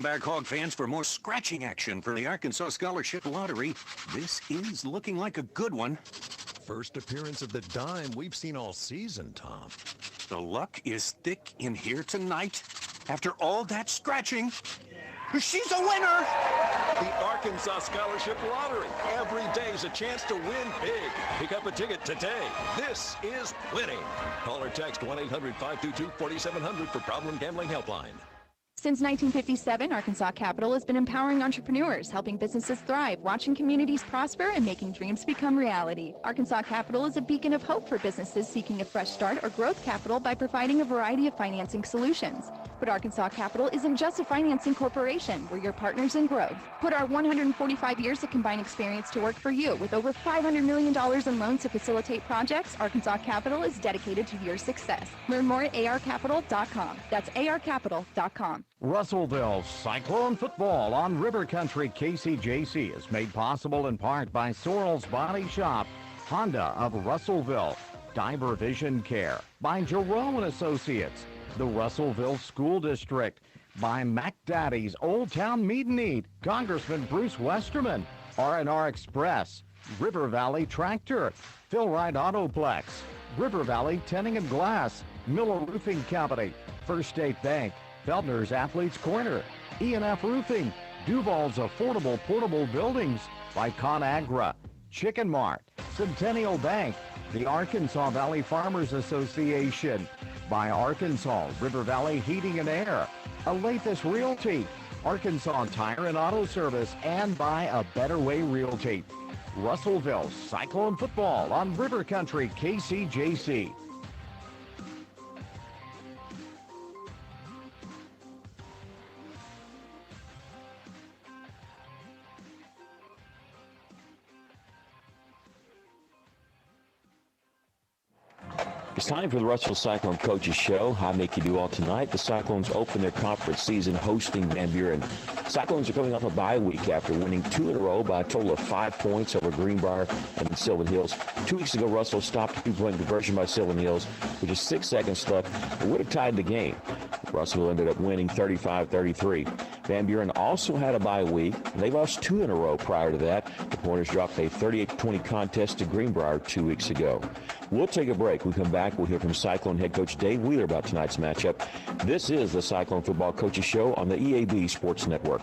Back, Hog fans, for more scratching action for the Arkansas Scholarship Lottery. This is looking like a good one. First appearance of the dime we've seen all season, Tom. The luck is thick in here tonight. After all that scratching, she's a winner! The Arkansas Scholarship Lottery. Every day's a chance to win big. Pick up a ticket today. This is winning. Call or text 1-800-522-4700 for Problem Gambling Helpline. Since 1957, Arkansas Capital has been empowering entrepreneurs, helping businesses thrive, watching communities prosper, and making dreams become reality. Arkansas Capital is a beacon of hope for businesses seeking a fresh start or growth capital by providing a variety of financing solutions. But Arkansas Capital isn't just a financing corporation. We're your partners in growth. Put our 145 years of combined experience to work for you. With over $500 million in loans to facilitate projects, Arkansas Capital is dedicated to your success. Learn more at arcapital.com. That's arcapital.com. Russellville Cyclone football on River Country KCJC is made possible in part by Sorrell's Body Shop, Honda of Russellville, Diver Vision Care, by Jerome & Associates, the Russellville School District, by MacDaddy's Old Town Meat and Eat, Congressman Bruce Westerman, R&R Express, River Valley Tractor, Philwright Autoplex, River Valley Tinting and Glass, Miller Roofing Company, First State Bank, Feldner's Athletes Corner, E&F Roofing, Duval's Affordable Portable Buildings, by ConAgra, Chicken Mart, Centennial Bank, the Arkansas Valley Farmers Association, by Arkansas River Valley Heating and Air, Alathus Realty, Arkansas Tire and Auto Service, and by A Better Way Realty. Russellville Cyclone football on River Country KCJC. It's time for the Russell Cyclone Coaches Show. Hi, make you do all tonight. The Cyclones open their conference season hosting Van Buren. Cyclones are coming off a bye week after winning 2 in a row by a total of 5 points over Greenbrier and Sylvan Hills. 2 weeks ago, Russell stopped a 2-point conversion by Sylvan Hills, which is 6 seconds left. It would have tied the game. Russell ended up winning 35-33. Van Buren also had a bye week. They lost 2 in a row prior to that. The Pointers dropped a 38-20 contest to Greenbrier 2 weeks ago. We'll take a break. When we come back, we'll hear from Cyclone head coach Dave Wheeler about tonight's matchup. This is the Cyclone Football Coaches Show on the EAB Sports Network.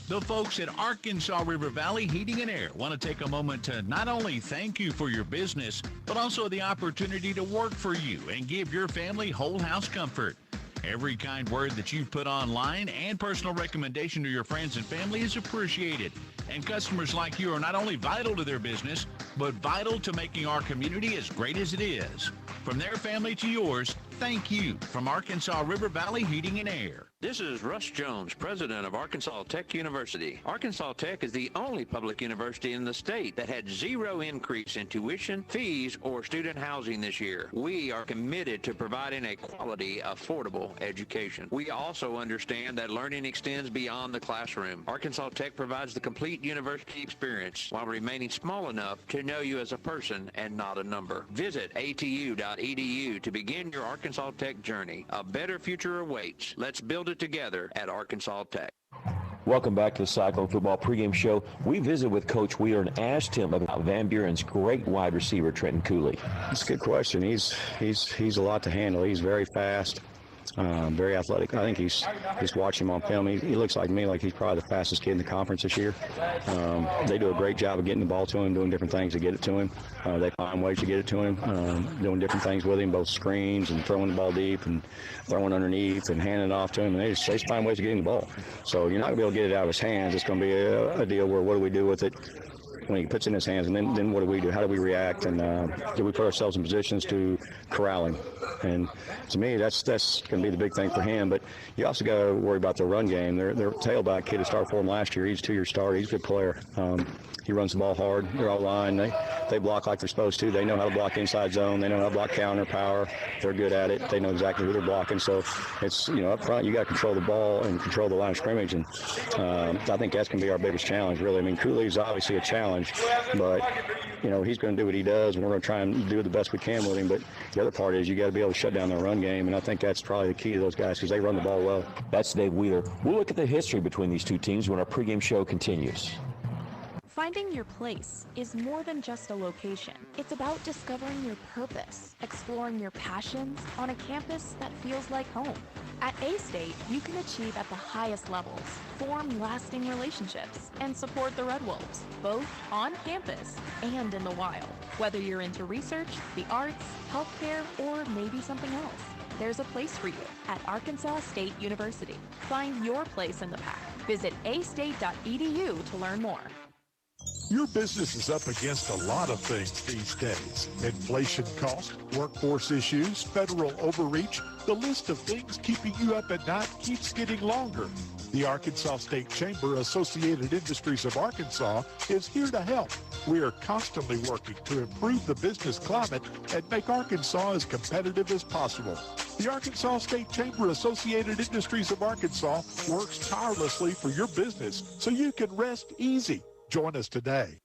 The folks at Arkansas River Valley Heating and Air want to take a moment to not only thank you for your business, but also the opportunity to work for you and give your family whole house comfort. Every kind word that you've put online and personal recommendation to your friends and family is appreciated. And customers like you are not only vital to their business, but vital to making our community as great as it is. From their family to yours, thank you from Arkansas River Valley Heating and Air. This is Russ Jones, president of Arkansas Tech University. Arkansas Tech is the only public university in the state that had 0 increase in tuition, fees, or student housing this year. We are committed to providing a quality, affordable education. We also understand that learning extends beyond the classroom. Arkansas Tech provides the complete university experience while remaining small enough to know you as a person and not a number. Visit atu.edu to begin your Arkansas Tech journey. A better future awaits. Let's build it together at Arkansas Tech. Welcome back to the Cyclone Football Pregame Show. We visited with Coach Wheeler and asked him about Van Buren's great wide receiver, Trenton Cooley. That's a good question. He's a lot to handle. He's very fast. Very athletic. I think he's watching him on film. He looks like me, like he's probably the fastest kid in the conference this year. They do a great job of getting the ball to him, doing different things to get it to him. They find ways to get it to him, doing different things with him, both screens and throwing the ball deep and throwing underneath and handing it off to him. And they just find ways to get him the ball. So you're not going to be able to get it out of his hands. It's going to be a deal where what do we do with it when he puts it in his hands, and then what do we do? How do we react? And do we put ourselves in positions to corral him? And to me, that's going to be the big thing for him. But you also got to worry about the run game. Their tailback kid who started for him last year, he's a 2-year starter. He's a good player. He runs the ball hard. They're all line. They They block like they're supposed to. They know how to block inside zone. They know how to block counter power. They're good at it. They know exactly who they're blocking. So it's, up front, you got to control the ball and control the line of scrimmage. And I think that's going to be our biggest challenge, really. I mean, Cooley's obviously a challenge, but, he's going to do what he does, and we're going to try and do the best we can with him. But the other part is you got to be able to shut down their run game, and I think that's probably the key to those guys because they run the ball well. That's Dave Wheeler. We'll look at the history between these two teams when our pregame show continues. Finding your place is more than just a location. It's about discovering your purpose, exploring your passions on a campus that feels like home. At A-State, you can achieve at the highest levels, form lasting relationships, and support the Red Wolves, both on campus and in the wild. Whether you're into research, the arts, healthcare, or maybe something else, there's a place for you at Arkansas State University. Find your place in the pack. Visit astate.edu to learn more. Your business is up against a lot of things these days. Inflation cost, workforce issues, federal overreach. The list of things keeping you up at night keeps getting longer. The Arkansas State Chamber Associated Industries of Arkansas is here to help. We are constantly working to improve the business climate and make Arkansas as competitive as possible. The Arkansas State Chamber Associated Industries of Arkansas works tirelessly for your business so you can rest easy. Join us today.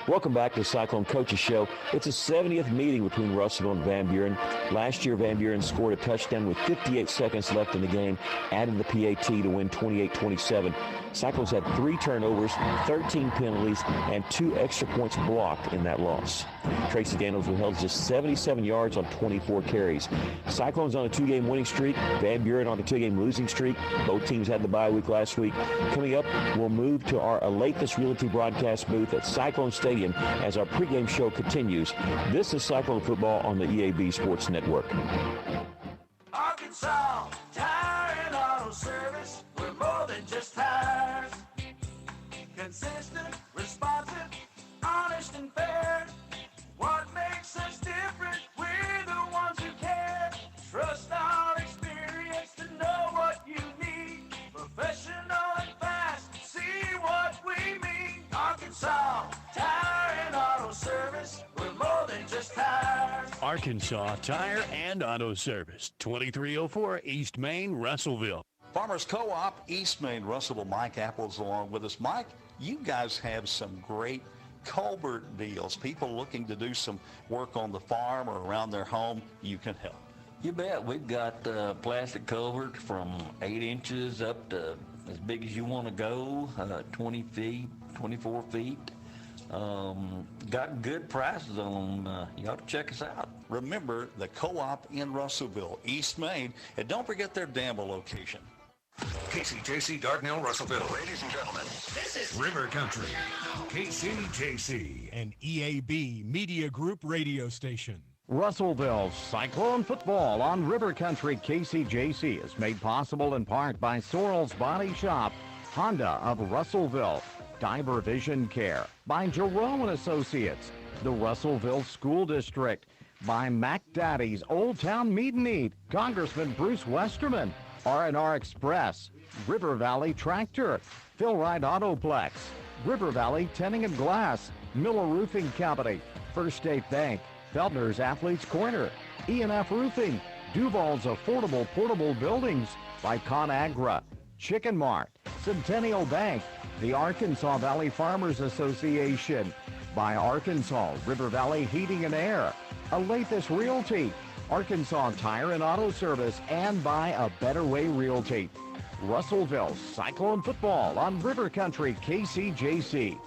Welcome back to the Cyclone Coaches Show. It's a 70th meeting between Russellville and Van Buren. Last year, Van Buren scored a touchdown with 58 seconds left in the game, added the PAT to win 28-27. Cyclones had 3 turnovers, 13 penalties, and 2 extra points blocked in that loss. Tracy Daniels was held just 77 yards on 24 carries. Cyclones on a 2-game winning streak, Van Buren on a 2-game losing streak. Both teams had the bye week last week. Coming up, we'll move to our Alathus Realty broadcast booth at Cyclone Stadium as our pregame show continues. This is Cyclone Football on the EAB Sports Network. Arkansas Tire and Auto Service, we're more than just tires. Consistent, responsive, honest and fair. What makes us different? We're the ones who care. Trust our experience to know what you need. Professional and fast, see what we mean. Arkansas Tire and Auto Service, we're more than just tires. Arkansas Tire and Auto Service, 2304 East Main, Russellville. Farmers Co-op, East Main, Russellville. Mike Apple's along with us. Mike, you guys have some great culvert deals. People looking to do some work on the farm or around their home, you can help. You bet. We've got plastic culvert from 8 inches up to as big as you want to go, 20 feet, 24 feet. Got good prices on them. You ought to check us out. Remember, the Co-op in Russellville, East Main, and don't forget their Danville location. KCJC, Dardanelle, Russellville. Ladies and gentlemen, this is River Country. KCJC, an EAB Media Group radio station. Russellville's Cyclone Football on River Country KCJC is made possible in part by Sorrell's Body Shop, Honda of Russellville, Diver Vision Care, by Jerome & Associates, the Russellville School District, by Mac Daddy's Old Town Meat and Eat, Congressman Bruce Westerman, R&R Express, River Valley Tractor, Philride Autoplex, River Valley Tinting and Glass, Miller Roofing Company, First State Bank, Feldner's Athletes Corner, E&F Roofing, Duval's Affordable Portable Buildings, by ConAgra, Chicken Mart, Centennial Bank, the Arkansas Valley Farmers Association, by Arkansas River Valley Heating and Air, Alathus Realty, Arkansas Tire and Auto Service, and by A Better Way Realty. Russellville Cyclone Football on River Country KCJC.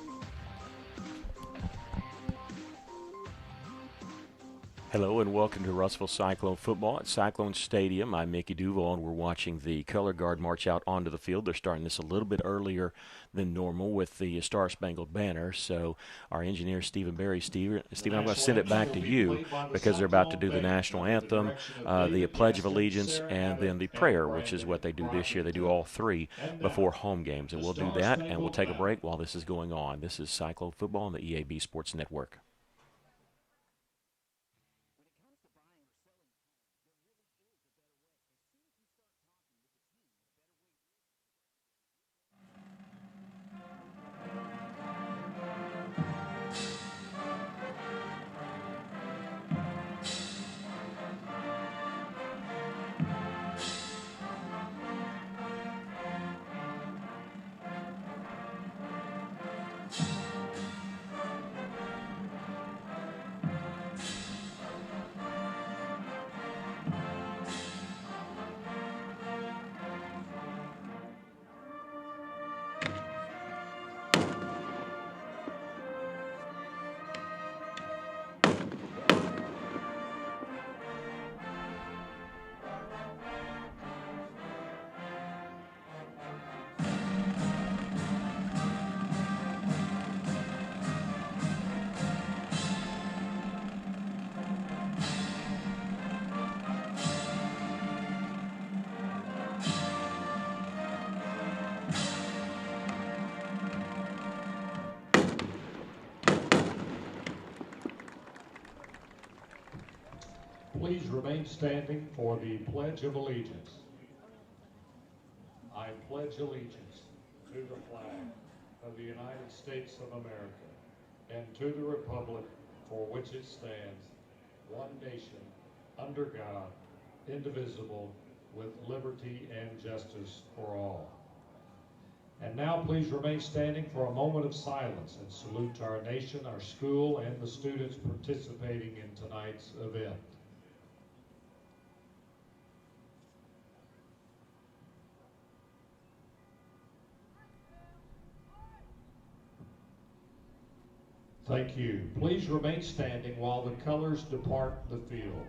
Hello and welcome to Russellville Cyclone Football at Cyclone Stadium. I'm Mickey Duval, and we're watching the color guard march out onto the field. They're starting this a little bit earlier than normal with the Star Spangled Banner. So our engineer, Stephen Berry, Stephen, I'm going to send it back to you because they're about to do the national anthem, the Pledge of Allegiance, and then the prayer, which is what they do this year. They do all three before home games, and we'll do that, and we'll take a break while this is going on. This is Cyclone Football on the EAB Sports Network. remain standing for the Pledge of Allegiance. I pledge allegiance to the flag of the United States of America and to the republic for which it stands, one nation, under God, indivisible, with liberty and justice for all. And now please remain standing for a moment of silence and salute to our nation, our school, and the students participating in tonight's event. Thank you. Please remain standing while the colors depart the field.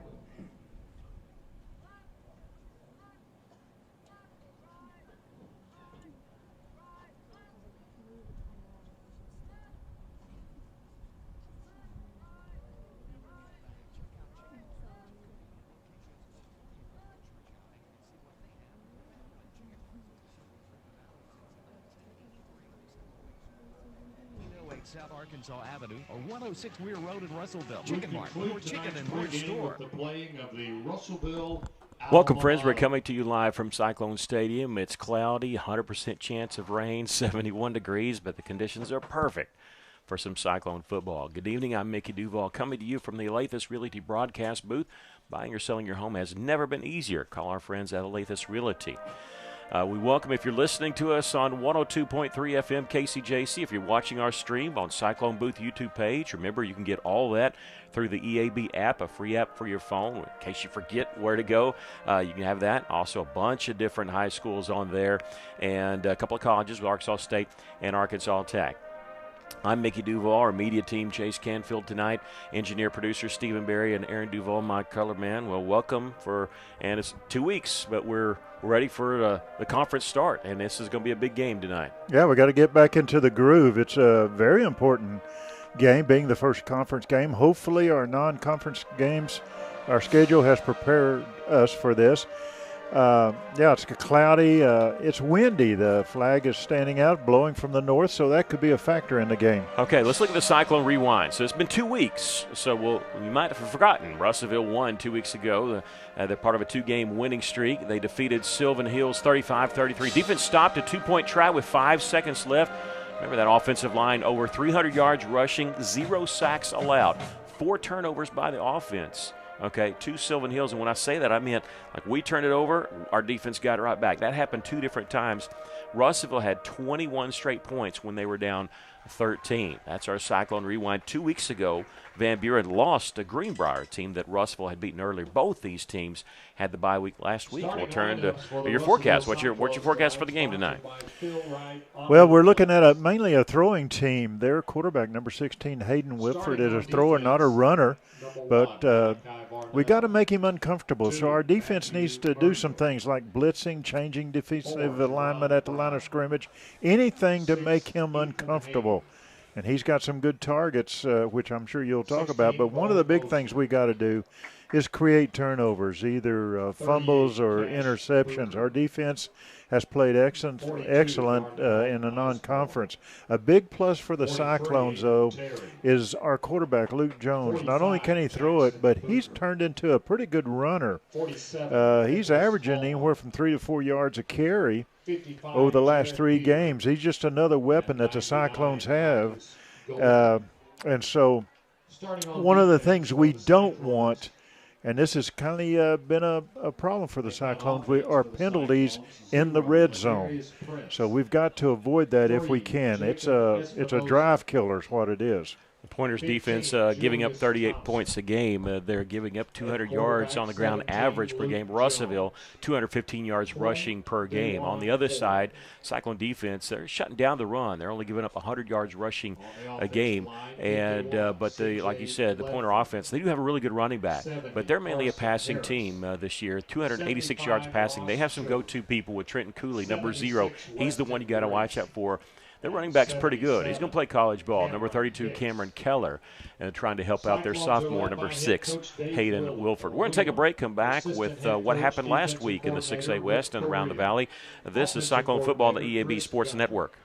South Arkansas Avenue or 106 Weir Road in Russellville. Chicken Mart, more chicken and more store. The playing of the Russellville. Welcome, friends. We're coming to you live from Cyclone Stadium. It's cloudy, 100% chance of rain, 71 degrees, but the conditions are perfect for some Cyclone football. Good evening. I'm Mickey Duval coming to you from the Alathus Realty broadcast booth. Buying or selling your home has never been easier. Call our friends at Alathus Realty. We welcome, if you're listening to us on 102.3 FM KCJC, if you're watching our stream on Cyclone Booth YouTube page, remember you can get all that through the EAB app, a free app for your phone. In case you forget where to go, you can have that. Also a bunch of different high schools on there and a couple of colleges with Arkansas State and Arkansas Tech. I'm Mickey Duval, our media team, Chase Canfield tonight, engineer, producer Stephen Berry, and Aaron Duval, my color man. Well, welcome and it's 2 weeks, but we're ready for the conference start, and this is going to be a big game tonight. Yeah, we got to get back into the groove. It's a very important game, being the first conference game. Hopefully our non-conference games, our schedule has prepared us for this. Yeah, it's cloudy. It's windy. The flag is standing out, blowing from the north, so that could be a factor in the game. Okay, let's look at the Cyclone Rewind. So it's been 2 weeks. So you might have forgotten. Russellville won 2 weeks ago. They're part of a 2-game winning streak. They defeated Sylvan Hills 35-33. Defense stopped a 2-point try with 5 seconds left. Remember that offensive line, over 300 yards rushing, 0 sacks allowed, 4 turnovers by the offense. Okay, 2 Sylvan Hills, and when I say that, I meant like we turned it over, our defense got it right back. That happened 2 different times. Russellville had 21 straight points when they were down 13. That's our Cyclone Rewind. 2 weeks ago, Van Buren lost a Greenbrier team that Russellville had beaten earlier. Both these teams had the bye week last week. We'll turn to your forecast. What's your forecast for the game tonight? Well, we're looking at mainly a throwing team. Their quarterback, number 16, Hayden Whitford, is a thrower, not a runner. But we got to make him uncomfortable. So our defense needs to do some things like blitzing, changing defensive alignment at the line of scrimmage, anything to make him uncomfortable. And he's got some good targets, which I'm sure you'll talk about. But one of the big things we got to do is create turnovers, either fumbles or interceptions. Our defense has played excellent in a non-conference. A big plus for the Cyclones, though, is our quarterback, Luke Jones. Not only can he throw it, but he's turned into a pretty good runner. He's averaging anywhere from 3 to 4 yards a carry over the last 3 games. He's just another weapon that the Cyclones have. And so one of the things we don't want, and this has kind of been a problem for the Cyclones, are penalties in the red zone. So we've got to avoid that if we can. It's a drive killer is what it is. The Pointers defense giving up 38 points a game. They're giving up 200 yards on the ground average per game. Russellville, 215 yards rushing per game. On the other side, Cyclone defense, they're shutting down the run. They're only giving up 100 yards rushing a game. And but like you said, the Pointer offense, they do have a really good running back, but they're mainly a passing team this year. 286 yards passing. They have some go-to people with Trenton Cooley, number 0. He's the one you got to watch out for. Their running back's pretty good. He's going to play college ball. Number 32, Cameron Keller, trying to help out their sophomore, number 6, Hayden Wilford. We're going to take a break, come back with what happened last week in the 6A West and around the Valley. This is Cyclone Football on the EAB Sports Network.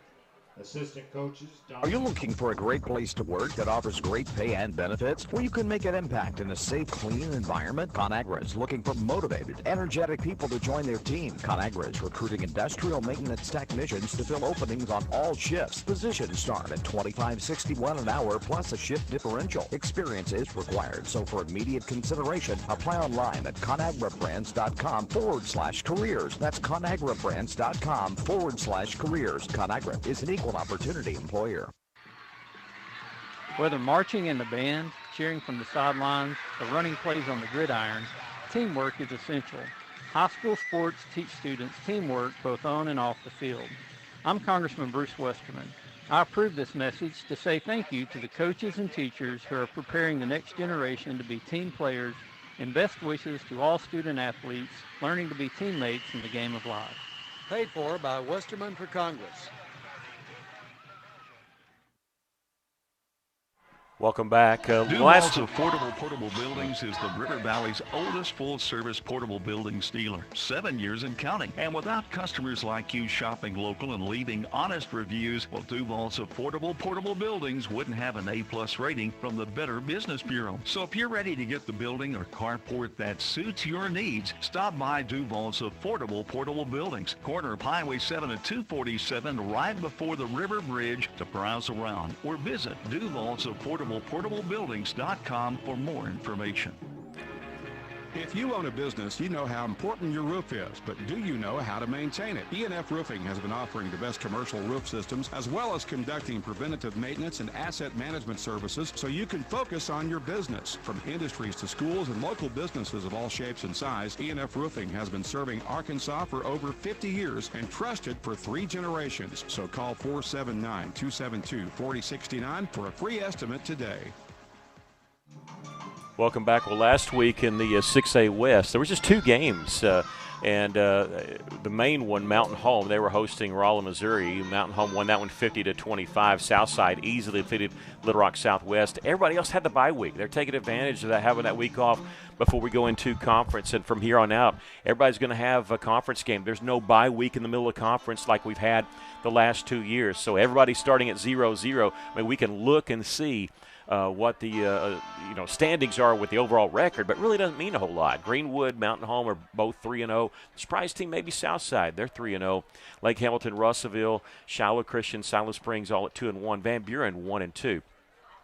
Assistant coaches, Are you looking for a great place to work that offers great pay and benefits, where you can make an impact in a safe, clean environment? ConAgra is looking for motivated, energetic people to join their team. ConAgra is recruiting industrial maintenance technicians to fill openings on all shifts. Positions start at $25.61 an hour plus a shift differential. Experience is required, so for immediate consideration, apply online at ConAgraBrands.com/careers. That's ConAgraBrands.com/careers. ConAgra is an equal opportunity employer. Whether marching in the band, cheering from the sidelines, or running plays on the gridiron, teamwork is essential. High school sports teach students teamwork both on and off the field. I'm Congressman Bruce Westerman. I approve this message to say thank you to the coaches and teachers who are preparing the next generation to be team players, and best wishes to all student athletes learning to be teammates in the game of life. Paid for by Westerman for Congress. Welcome back. Duval's Affordable Portable Buildings is the River Valley's oldest full-service portable buildings dealer, 7 years and counting. And without customers like you shopping local and leaving honest reviews, well, Duval's Affordable Portable Buildings wouldn't have an A+ rating from the Better Business Bureau. So if you're ready to get the building or carport that suits your needs, stop by Duval's Affordable Portable Buildings, corner of Highway 7 and 247, right before the River Bridge, to browse around, or visit Duval's AffordablePortableBuildings.com for more information. If you own a business, you know how important your roof is, but do you know how to maintain it? E&F Roofing has been offering the best commercial roof systems, as well as conducting preventative maintenance and asset management services, so you can focus on your business. From industries to schools and local businesses of all shapes and size, E&F Roofing has been serving Arkansas for over 50 years and trusted for 3 generations. So call 479-272-4069 for a free estimate today. Welcome back. Well, last week in the 6A West, there was just 2 games, and the main one, Mountain Home, they were hosting Rolla, Missouri. Mountain Home won that one 50-25. Southside easily defeated Little Rock Southwest. Everybody else had the bye week. They're taking advantage of that, having that week off before we go into conference. And from here on out, everybody's going to have a conference game. There's no bye week in the middle of conference like we've had the last 2 years. So everybody's starting at 0-0. I mean, we can look and see what the standings are with the overall record, but really doesn't mean a whole lot. Greenwood, Mountain Home are both 3-0. The surprise team maybe Southside. They're 3-0. Lake Hamilton, Russellville, Shiloh Christian, Silent Springs all at 2-1. Van Buren 1-2.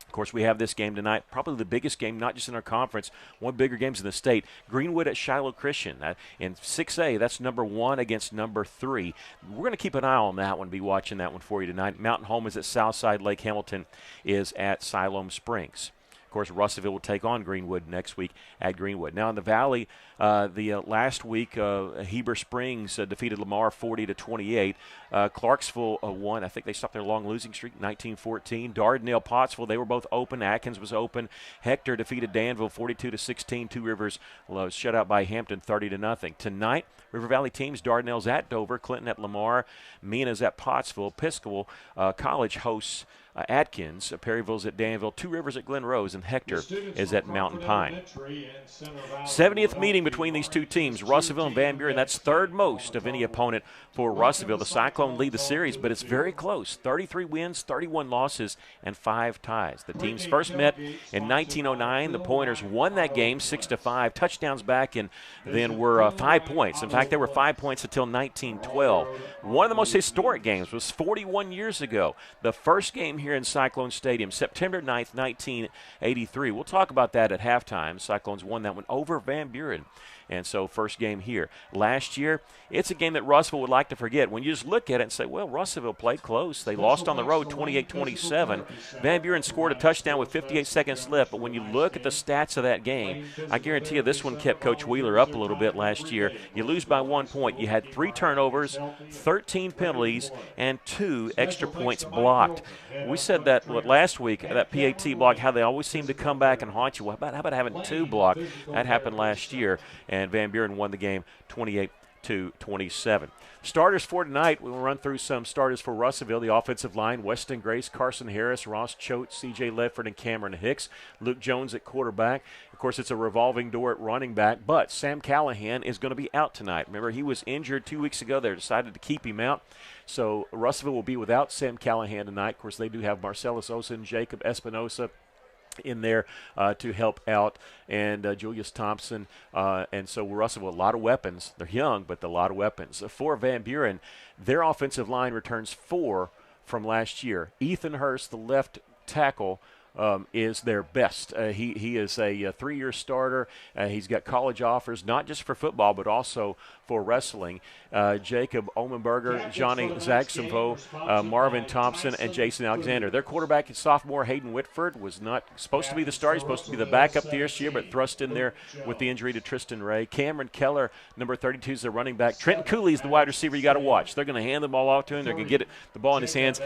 Of course, we have this game tonight, probably the biggest game, not just in our conference, one of the bigger games in the state. Greenwood at Shiloh Christian. In 6A, that's number 1 against number 3. We're going to keep an eye on that one, be watching that one for you tonight. Mountain Home is at Southside. Lake Hamilton is at Siloam Springs. Of course, Russellville will take on Greenwood next week at Greenwood. Now in the Valley, last week, Heber Springs defeated Lamar 40-28. Clarksville won. I think they stopped their long losing streak, 19-14. Dardanelle, Pottsville, they were both open. Atkins was open. Hector defeated Danville 42-16. Two Rivers shut out by Hampton 30-0. Tonight, River Valley teams, Dardanelle's at Dover, Clinton at Lamar, Mena's at Pottsville, Episcopal College hosts Atkins, Perryville's at Danville, Two Rivers at Glen Rose, and Hector is at Mountain Pine. 70th meeting between these two teams, Russellville and Van Buren. That's third most of any opponent for Russellville. The Cyclones lead the series, but it's very close. 33 wins, 31 losses, and 5 ties. The teams first met in 1909. The Pointers won that game 6-5. Touchdowns back and then were 5 points. In fact, there were 5 points until 1912. One of the most historic games was 41 years ago. The first game here in Cyclone Stadium, September 9th, 1983. We'll talk about that at halftime. Cyclones won that one over Van Buren. And so first game here. Last year, it's a game that Russellville would like to forget. When you just look at it and say, well, Russellville played close. They lost on the road 28-27. Van Buren scored a touchdown with 58 seconds left. But when you look at the stats of that game, I guarantee you this one kept Coach Wheeler up a little bit last year. You lose by 1 point. You had 3 turnovers, 13 penalties, and 2 extra points blocked. We said that last week, that PAT block, how they always seem to come back and haunt you. How about having 2 blocked? That happened last year. And Van Buren won the game 28-27. to 27. Starters for tonight, we'll run through some starters for Russellville. The offensive line, Weston Grace, Carson Harris, Ross Choate, C.J. Ledford, and Cameron Hicks. Luke Jones at quarterback. Of course, it's a revolving door at running back, but Sam Callahan is going to be out tonight. Remember, he was injured 2 weeks ago. They decided to keep him out. So Russellville will be without Sam Callahan tonight. Of course, they do have Marcellus Osen, Jacob Espinosa in there to help out, and Julius Thompson. And so Russellville, a lot of weapons. They're young, but a lot of weapons. For Van Buren, their offensive line returns 4 from last year. Ethan Hurst, the left tackle, is their best. He is a 3-year starter. He's got college offers, not just for football, but also for wrestling. Jacob Omenberger, Johnny Zaxenvo, Marvin Thompson, and Jason Alexander. Their quarterback and sophomore Hayden Whitford was not supposed to be the starter. He's supposed to be the backup this year, but thrust in there with the injury to Tristan Ray. Cameron Keller, number 32, is the running back. Trenton Cooley is the wide receiver you got to watch. They're going to hand the ball off to him. They're going to get the ball in his hands.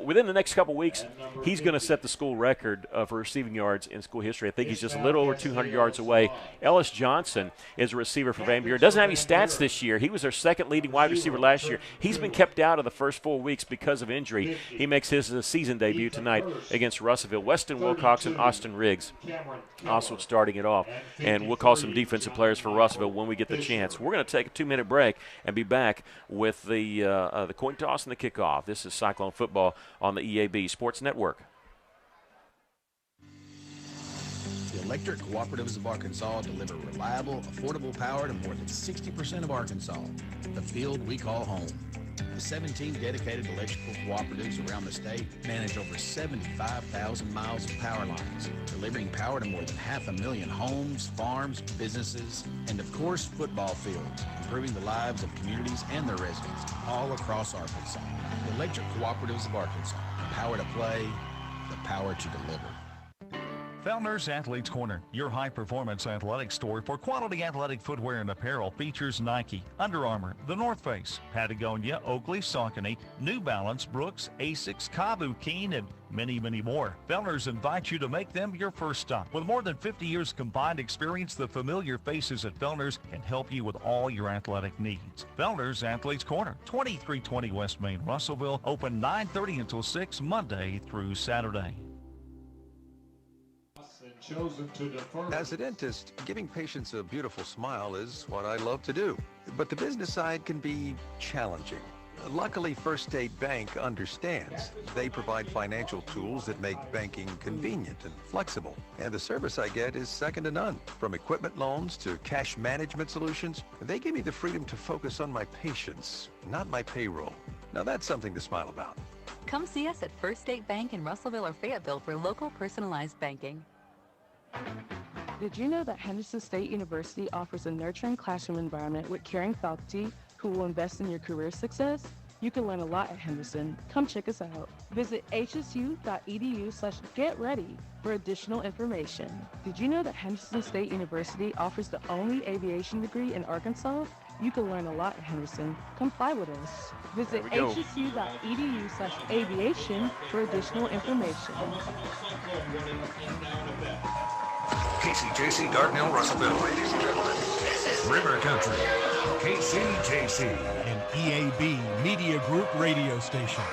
Within the next couple weeks, he's going to set the school record for receiving yards in school history. I think he's just a little over 200 yards away. Ellis Johnson is a receiver for Van Buren. Doesn't have any stats this year. He was their second leading wide receiver last year. He's been kept out of the first 4 weeks because of injury. He makes his season debut tonight against Russellville. Weston Wilcox and Austin Riggs also starting it off. And we'll call some defensive players for Russellville when we get the chance. We're going to take a 2-minute break and be back with the coin toss and the kickoff. This is Cyclone Football on the EAB Sports Network. The Electric Cooperatives of Arkansas deliver reliable, affordable power to more than 60% of Arkansas, the field we call home. The 17 dedicated electrical cooperatives around the state manage over 75,000 miles of power lines, delivering power to more than 500,000 homes, farms, businesses, and of course, football fields, improving the lives of communities and their residents all across Arkansas. The Electric Cooperatives of Arkansas, the power to play, the power to deliver. Fellner's Athletes Corner, your high-performance athletic store for quality athletic footwear and apparel, features Nike, Under Armour, The North Face, Patagonia, Oakley, Saucony, New Balance, Brooks, Asics, Kabu, Keen, and many, many more. Fellner's invites you to make them your first stop. With more than 50 years combined experience, the familiar faces at Fellner's can help you with all your athletic needs. Fellner's Athletes Corner, 2320 West Main, Russellville, open 9:30 until 6 Monday through Saturday. As a dentist, giving patients a beautiful smile is what I love to do. But the business side can be challenging. Luckily, First State Bank understands. They provide financial tools that make banking convenient and flexible. And the service I get is second to none. From equipment loans to cash management solutions, they give me the freedom to focus on my patients, not my payroll. Now that's something to smile about. Come see us at First State Bank in Russellville or Fayetteville for local personalized banking. Did you know that Henderson State University offers a nurturing classroom environment with caring faculty who will invest in your career success? You can learn a lot at Henderson. Come check us out. Visit hsu.edu/getready for additional information. Did you know that Henderson State University offers the only aviation degree in Arkansas? You can learn a lot at Henderson. Come fly with us. Visit hsu.edu/aviation for additional information. KCJC, Dardanelle, Russellville, ladies and gentlemen. This is River Country, KCJC. An EAB Media Group radio station.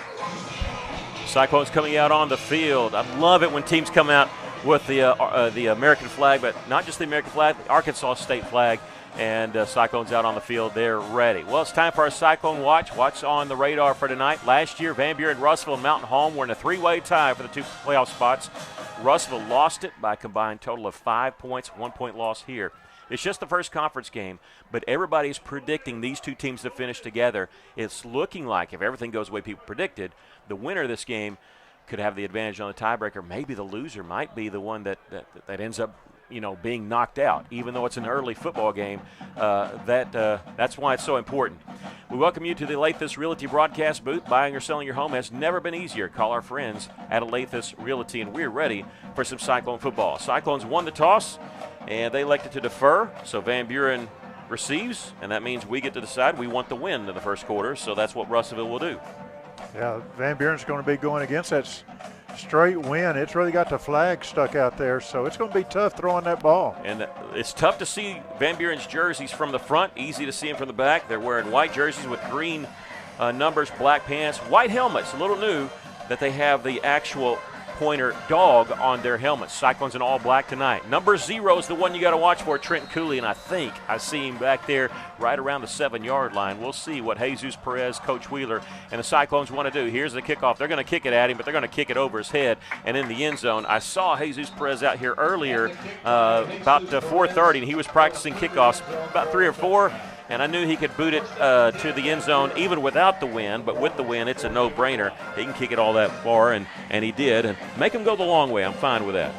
Cyclones coming out on the field. I love it when teams come out with the American flag, but not just the American flag, the Arkansas state flag. And Cyclones out on the field. They're ready. Well, it's time for our Cyclone Watch. What's on the radar for tonight? Last year, Van Buren, Russellville, and Mountain Home were in a 3-way tie for the 2 playoff spots. Russellville lost it by a combined total of 5 points, 1 point loss here. It's just the first conference game, but everybody's predicting these 2 teams to finish together. It's looking like, if everything goes the way people predicted, the winner of this game could have the advantage on the tiebreaker. Maybe the loser might be the one that ends up being knocked out, even though it's an early football game. That's why it's so important. We welcome you to the Lathis Realty broadcast booth. Buying or selling your home has never been easier. Call our friends at Lathis Realty, and we're ready for some Cyclone football. Cyclones won the toss, and they elected to defer, so Van Buren receives, and that means we get to decide. We want the win in the first quarter, so that's what Russellville will do. Yeah, Van Buren's going to be going against that straight wind. It's really got the flag stuck out there, so it's going to be tough throwing that ball. And it's tough to see Van Buren's jerseys from the front, easy to see them from the back. They're wearing white jerseys with green numbers, black pants, white helmets. A little new that they have the actual Pointer dog on their helmets. Cyclones in all black tonight. Number 0 is the one you got to watch for, Trenton Cooley, and I think I see him back there right around the 7-yard line. We'll see what Jesus Perez, Coach Wheeler, and the Cyclones want to do. Here's the kickoff. They're going to kick it at him, but they're going to kick it over his head and in the end zone. I saw Jesus Perez out here earlier about 4:30, and he was practicing kickoffs about 3 or 4. And I knew he could boot it to the end zone even without the wind, but with the wind, it's a no-brainer. He can kick it all that far, and he did. And make him go the long way. I'm fine with that.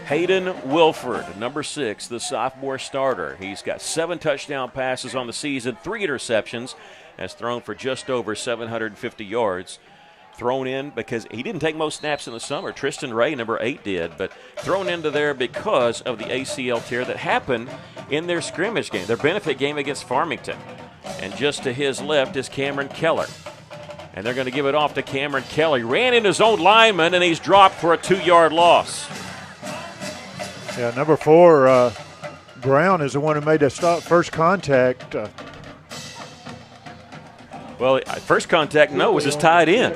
Hayden Wilford, number 6, the sophomore starter. He's got 7 touchdown passes on the season, 3 interceptions, has thrown for just over 750 yards. Thrown in because he didn't take most snaps in the summer. Tristan Ray, number 8, did, but thrown into there because of the ACL tear that happened in their scrimmage game, their benefit game against Farmington. And just to his left is Cameron Keller. And they're going to give it off to Cameron Keller. He ran into his own lineman, and he's dropped for a 2-yard loss. Yeah, number 4, Brown is the one who made the stop, first contact. Well, first contact, was his tight end.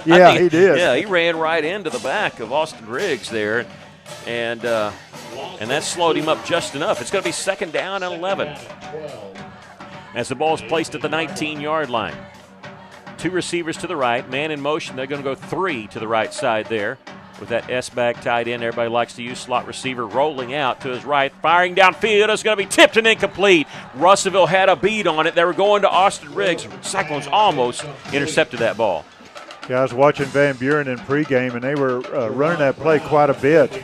Yeah, he did. Yeah, he ran right into the back of Austin Riggs there, and that slowed him up just enough. It's going to be 2nd down and 11 as the ball is placed at the 19-yard line. 2 receivers to the right, man in motion. They're going to go 3 to the right side there with that S-back tight end. Everybody likes to use slot receiver, rolling out to his right, firing downfield. It's going to be tipped and incomplete. Russellville had a beat on it. They were going to Austin Riggs. Cyclones almost intercepted that ball. Yeah, I was watching Van Buren in pregame, and they were running that play quite a bit.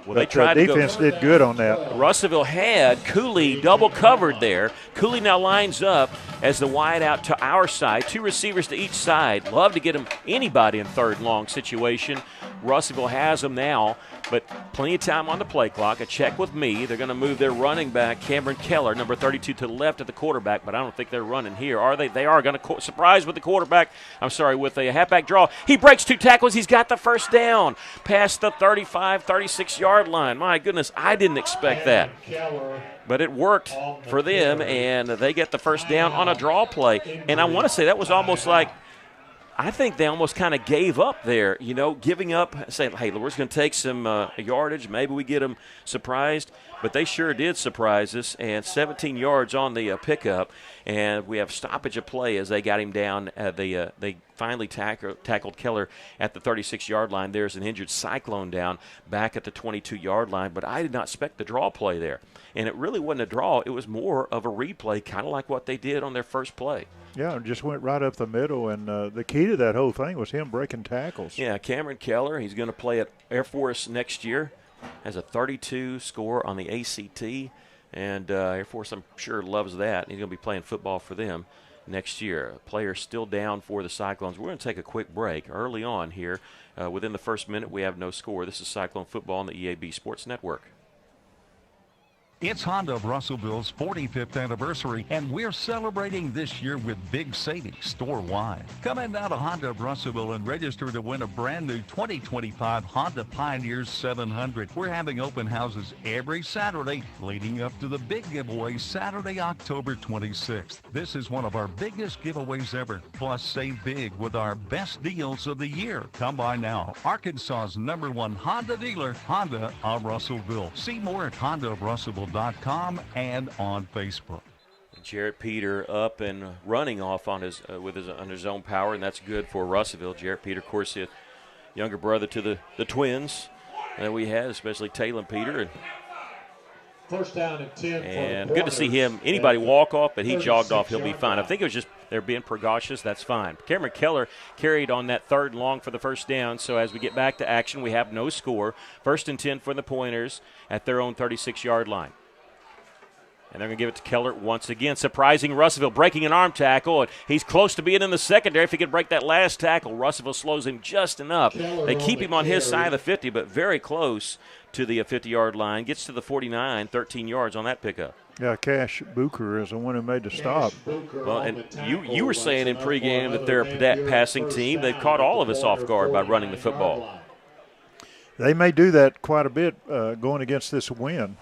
Well, they tried the defense did good on that. Russellville had Cooley double covered there. Cooley now lines up as the wide out to our side. 2 receivers to each side. Love to get him anybody in 3rd and long situation. Russellville has them now, but plenty of time on the play clock. A check with me. They're going to move their running back, Cameron Keller, number 32, to the left at the quarterback, but I don't think they're running here, are they? They are going to surprise with the quarterback. With a halfback draw. He breaks 2 tackles. He's got the first down past the 35, 36-yard line. My goodness, I didn't expect that. But it worked for them, and they get the first down on a draw play. And I want to say that was almost like, I think they almost kind of gave up there, giving up, saying, hey, we're just going to take some yardage. Maybe we get them surprised. But they sure did surprise us, and 17 yards on the pickup. And we have stoppage of play as they got him down. They finally tackled Keller at the 36-yard line. There's an injured Cyclone down back at the 22-yard line. But I did not expect the draw play there. And it really wasn't a draw. It was more of a replay, kind of like what they did on their first play. Yeah, it just went right up the middle, and the key to that whole thing was him breaking tackles. Yeah, Cameron Keller, he's going to play at Air Force next year, has a 32 score on the ACT, and Air Force, I'm sure, loves that. He's going to be playing football for them next year. A player still down for the Cyclones. We're going to take a quick break early on here. Within the first minute, we have no score. This is Cyclone Football on the EAB Sports Network. It's Honda of Russellville's 45th anniversary, and we're celebrating this year with big savings store-wide. Come in now to Honda of Russellville and register to win a brand new 2025 Honda Pioneer 700. We're having open houses every Saturday leading up to the big giveaway Saturday, October 26th. This is one of our biggest giveaways ever. Plus, save big with our best deals of the year. Come by now. Arkansas's #1 Honda dealer, Honda of Russellville. See more at HondaofRussellville.com and on Facebook. Jarrett Peter up and running off on his own power, and that's good for Russellville. Jarrett Peter, of course, the younger brother to the twins that we had, especially Taylor Peter. First down and 10. And good to see him. Anybody walk off, but he jogged off. He'll be fine. I think it was just they're being precautious. That's fine. Cameron Keller carried on that 3rd and long for the first down. So as we get back to action, we have no score. 1st and 10 for the Pointers at their own 36-yard line. And they're going to give it to Keller once again. Surprising Russellville, breaking an arm tackle, and he's close to being in the secondary. If he could break that last tackle, Russellville slows him just enough. They keep him on his side of the 50, but very close to the 50-yard line. Gets to the 49, 13 yards on that pickup. Yeah, Cash Booker is the one who made the stop. Well, and you were saying in pregame that they're a passing team. They've caught all of us off guard by running the football. They may do that quite a bit going against this win.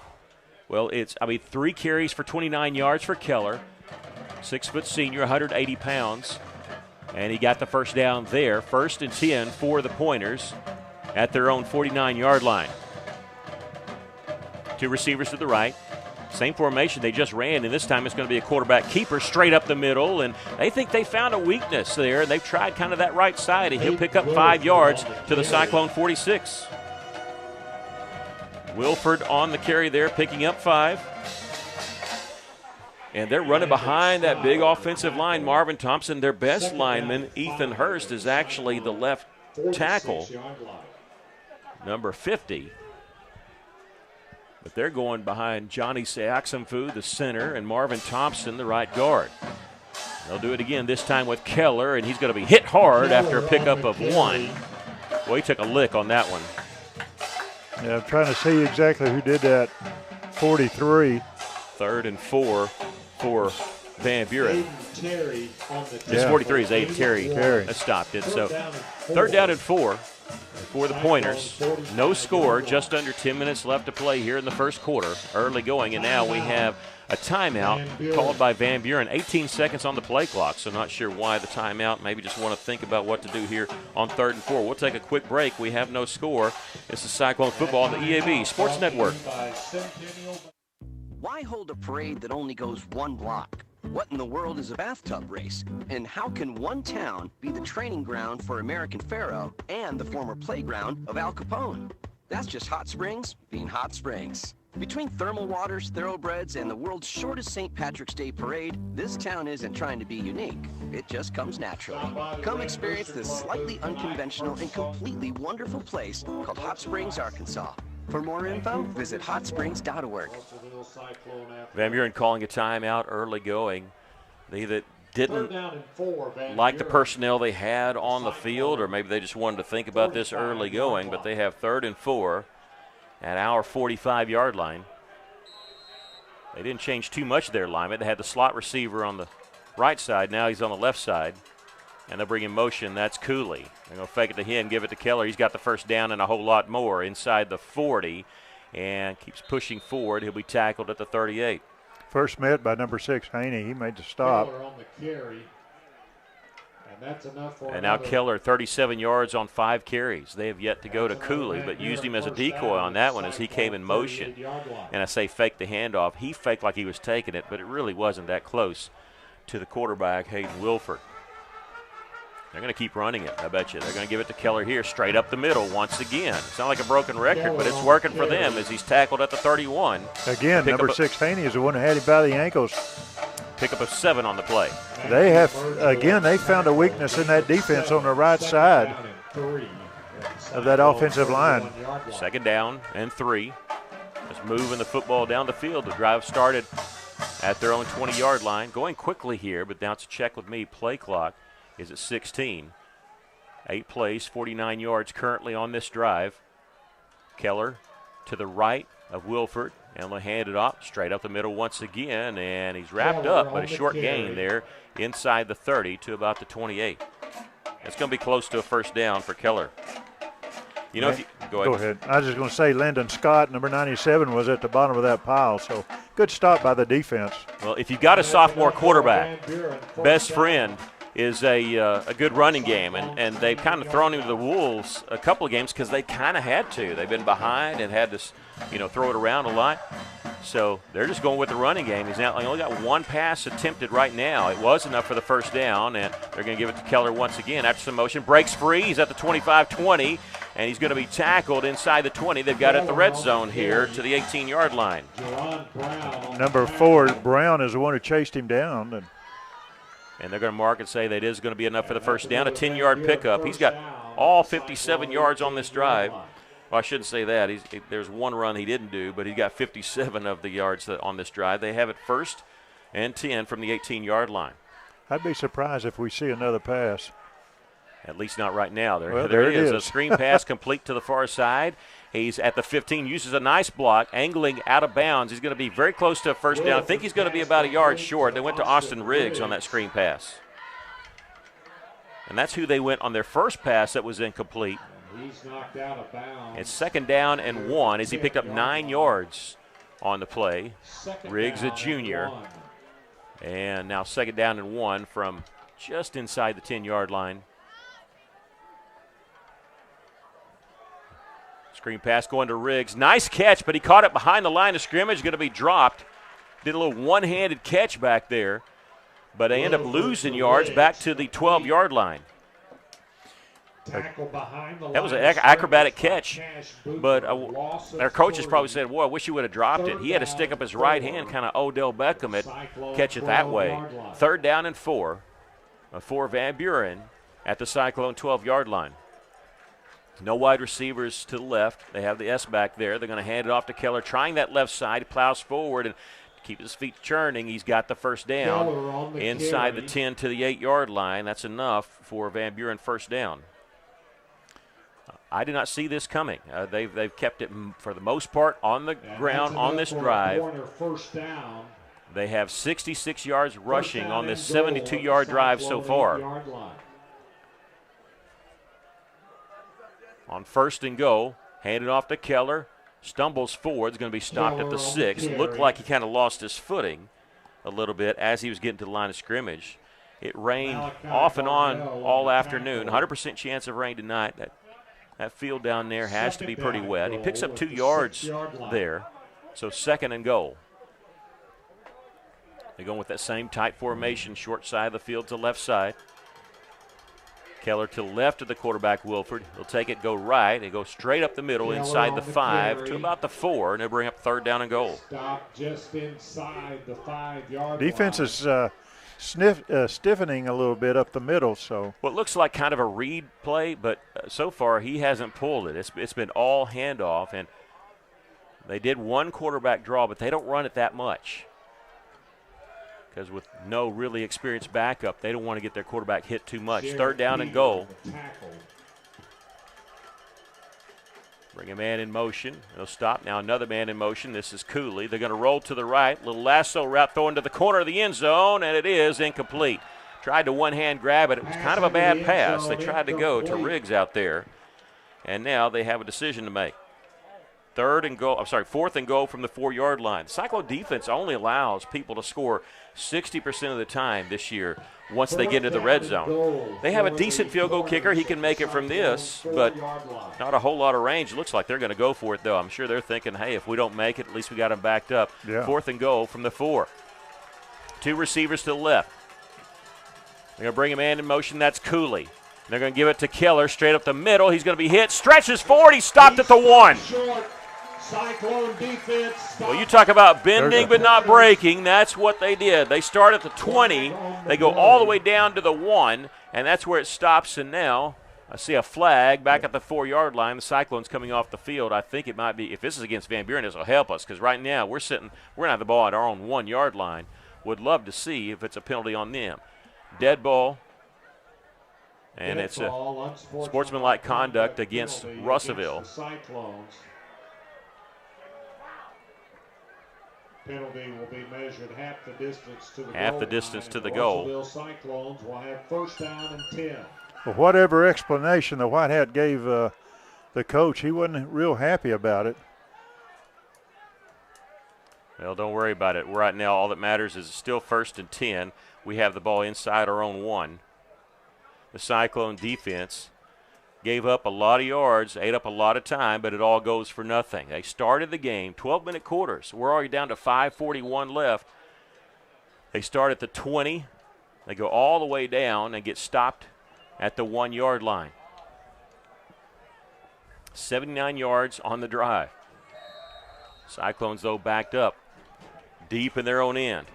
Well, 3 carries for 29 yards for Keller. 6-foot senior, 180 pounds. And he got the first down there. 1st and 10 for the Pointers at their own 49-yard line. 2 receivers to the right. Same formation they just ran, and this time it's going to be a quarterback keeper straight up the middle, and they think they found a weakness there, and they've tried kind of that right side, and he'll pick up 5 yards to the Cyclone 46. Wilford on the carry there, picking up 5. And they're running behind that big offensive line. Marvin Thompson, their best lineman. Ethan Hurst is actually the left tackle, number 50. But they're going behind Johnny Saxonfu, the center, and Marvin Thompson, the right guard. They'll do it again, this time with Keller, and he's going to be hit hard after a pickup of 1. Well, he took a lick on that one. Yeah, I'm trying to see exactly who did that. 43. 3rd and 4 for Van Buren. This 43 is Aiden Terry that stopped it. So 3rd down and 4 for the Pointers. No score, just under 10 minutes left to play here in the first quarter. Early going, and now we have a timeout called by Van Buren. 18 seconds on the play clock, so not sure why the timeout. Maybe just want to think about what to do here on 3rd and 4. We'll take a quick break. We have no score. This is Cyclone Football on the EAB Sports Network. Why hold a parade that only goes 1 block? What in the world is a bathtub race? And how can one town be the training ground for American Pharaoh and the former playground of Al Capone? That's just Hot Springs being Hot Springs. Between thermal waters, thoroughbreds, and the world's shortest St. Patrick's Day parade, this town isn't trying to be unique. It just comes naturally. Come experience this slightly unconventional and completely wonderful place called Hot Springs, Arkansas. For more info, visit hotsprings.org. Van Buren calling a timeout, early going. They either didn't like the personnel they had on the field, or maybe they just wanted to think about this early going, but they have 3rd and 4 at our 45-yard line. They didn't change too much of their alignment. They had the slot receiver on the right side. Now he's on the left side. And they'll bring in motion. That's Cooley. They're going to fake it to him, give it to Keller. He's got the first down and a whole lot more inside the 40 and keeps pushing forward. He'll be tackled at the 38. First met by number 6, Haney. He made the stop. Keller on the carry. And that's enough for and now Keller 37 yards on 5 carries. They have yet to go to Cooley, but used him as a decoy on that one as he came in motion. And I say fake the handoff. He faked like he was taking it, but it really wasn't that close to the quarterback, Hayden Wilford. They're going to keep running it, I bet you. They're going to give it to Keller here, straight up the middle once again. It's not like a broken record, but it's working for them as he's tackled at the 31. Again, number 6, Haney, is the one who had him by the ankles. Pickup of 7 on the play. They have, again, they found a weakness in that defense on the right side of that offensive line. 2nd down and 3. Just moving the football down the field. The drive started at their own 20-yard line. Going quickly here, but now to check with me, play clock is at 16. 8 plays, 49 yards currently on this drive. Keller to the right of Wilford, and they'll hand it off straight up the middle once again, and he's wrapped up, but a short gain there inside the 30 to about the 28. It's going to be close to a first down for Keller. You know, if you, go ahead. I was just going to say Lyndon Scott, number 97, was at the bottom of that pile, so good stop by the defense. Well, if you've got a sophomore quarterback, best friend is a good running game, and they've kind of thrown him to the wolves a couple of games because they kind of had to. They've been behind and had to, throw it around a lot. So they're just going with the running game. He's now only got 1 pass attempted right now. It was enough for the first down, and they're going to give it to Keller once again after some motion. Breaks free. He's at the 25-20, and he's going to be tackled inside the 20. They've got it at the red zone here to the 18-yard line. Number 4, Brown, is the one who chased him down. And they're going to mark and say that it is going to be enough for the first down. A 10-yard pickup. He's got all 57 yards on this drive. Well, I shouldn't say that. There's one run he didn't do, but he got 57 of the yards on this drive. They have it 1st and 10 from the 18-yard line. I'd be surprised if we see another pass. At least not right now. There it is. A screen pass complete to the far side. He's at the 15, uses a nice block, angling out of bounds. He's going to be very close to a first down. I think he's going to be about a yard short. They went to Austin Riggs on that screen pass. And that's who they went on their first pass that was incomplete. He's knocked out of bounds. It's 2nd down and 1 as he picked up 9 yards on the play. Riggs, a junior. And now 2nd down and 1 from just inside the 10-yard line. Screen pass going to Riggs. Nice catch, but he caught it behind the line of scrimmage. Going to be dropped. Did a little one-handed catch back there. But they end up losing yards back to the 12-yard line. That was an acrobatic catch. But our coaches probably said, boy, I wish he would have dropped it. He had to stick up his right hand, kind of Odell Beckham it, catch it that way. 3rd down and 4 for Van Buren at the Cyclone 12-yard line. No wide receivers to the left. They have the S back there. They're going to hand it off to Keller, trying that left side. He plows forward and keeps his feet churning. He's got the first down inside the 10 to the 8-yard line. That's enough for Van Buren first down. I did not see this coming. They've kept it, for the most part, on the ground on this drive. They have 66 yards rushing on this 72-yard drive so far. On 1st and goal, handed off to Keller. Stumbles forward. It's going to be stopped at the 6. Looked like he kind of lost his footing a little bit as he was getting to the line of scrimmage. It rained off and on all afternoon. 100% chance of rain tonight. That field down there has to be pretty wet. He picks up 2 yards there. So 2nd and goal. They're going with that same tight formation, short side of the field to left side. Keller to the left of the quarterback, Wilford. He'll take it, go right, and go straight up the middle inside the 5 to about the 4, and they'll bring up 3rd down and goal. Stop just inside the 5-yard Defense is stiffening a little bit up the middle. So well, it looks like kind of a read play, but so far he hasn't pulled it. It's been all handoff, and they did one quarterback draw, but they don't run it that much. Because with no really experienced backup, they don't want to get their quarterback hit too much. 3rd down and goal. Bring a man in motion. They'll stop. Now another man in motion. This is Cooley. They're going to roll to the right. Little lasso route thrown to the corner of the end zone, and it is incomplete. Tried to one-hand grab it. It was kind of a bad pass. They tried to go to Riggs out there, and now they have a decision to make. 4th and goal from the 4-yard line. The Cyclone defense only allows people to score 60% of the time this year once they get into the red zone. They have a decent field goal kicker. He can make it from this, but not a whole lot of range. It looks like they're going to go for it, though. I'm sure they're thinking, hey, if we don't make it, at least we got them backed up. Yeah. 4th and goal from the 4. 2 receivers to the left. They're going to bring a man in motion. That's Cooley. They're going to give it to Keller straight up the middle. He's going to be hit. Stretches forward. He stopped at the 1. Cyclone defense. Well, you talk about bending but not breaking. That's what they did. They start at the 20. They go all the way down to the 1, and that's where it stops. And now I see a flag back at the 4-yard line. The Cyclones coming off the field. I think it might be, if this is against Van Buren, this will help us because right now we're going to have the ball at our own 1-yard line. Would love to see if it's a penalty on them. Dead ball. And it's a sportsmanlike conduct against Russellville. Penalty will be measured half the distance to the goal. Half the distance to the goal. Russellville Cyclones will have 1st down and 10. Well, whatever explanation the White Hat gave the coach, he wasn't real happy about it. Well, don't worry about it. Right now, all that matters is it's still 1st and 10. We have the ball inside our own 1. The Cyclone defense gave up a lot of yards, ate up a lot of time, but it all goes for nothing. They started the game, 12-minute quarters. We're already down to 5:41 left. They start at the 20. They go all the way down and get stopped at the 1-yard line. 79 yards on the drive. Cyclones, though, backed up deep in their own end.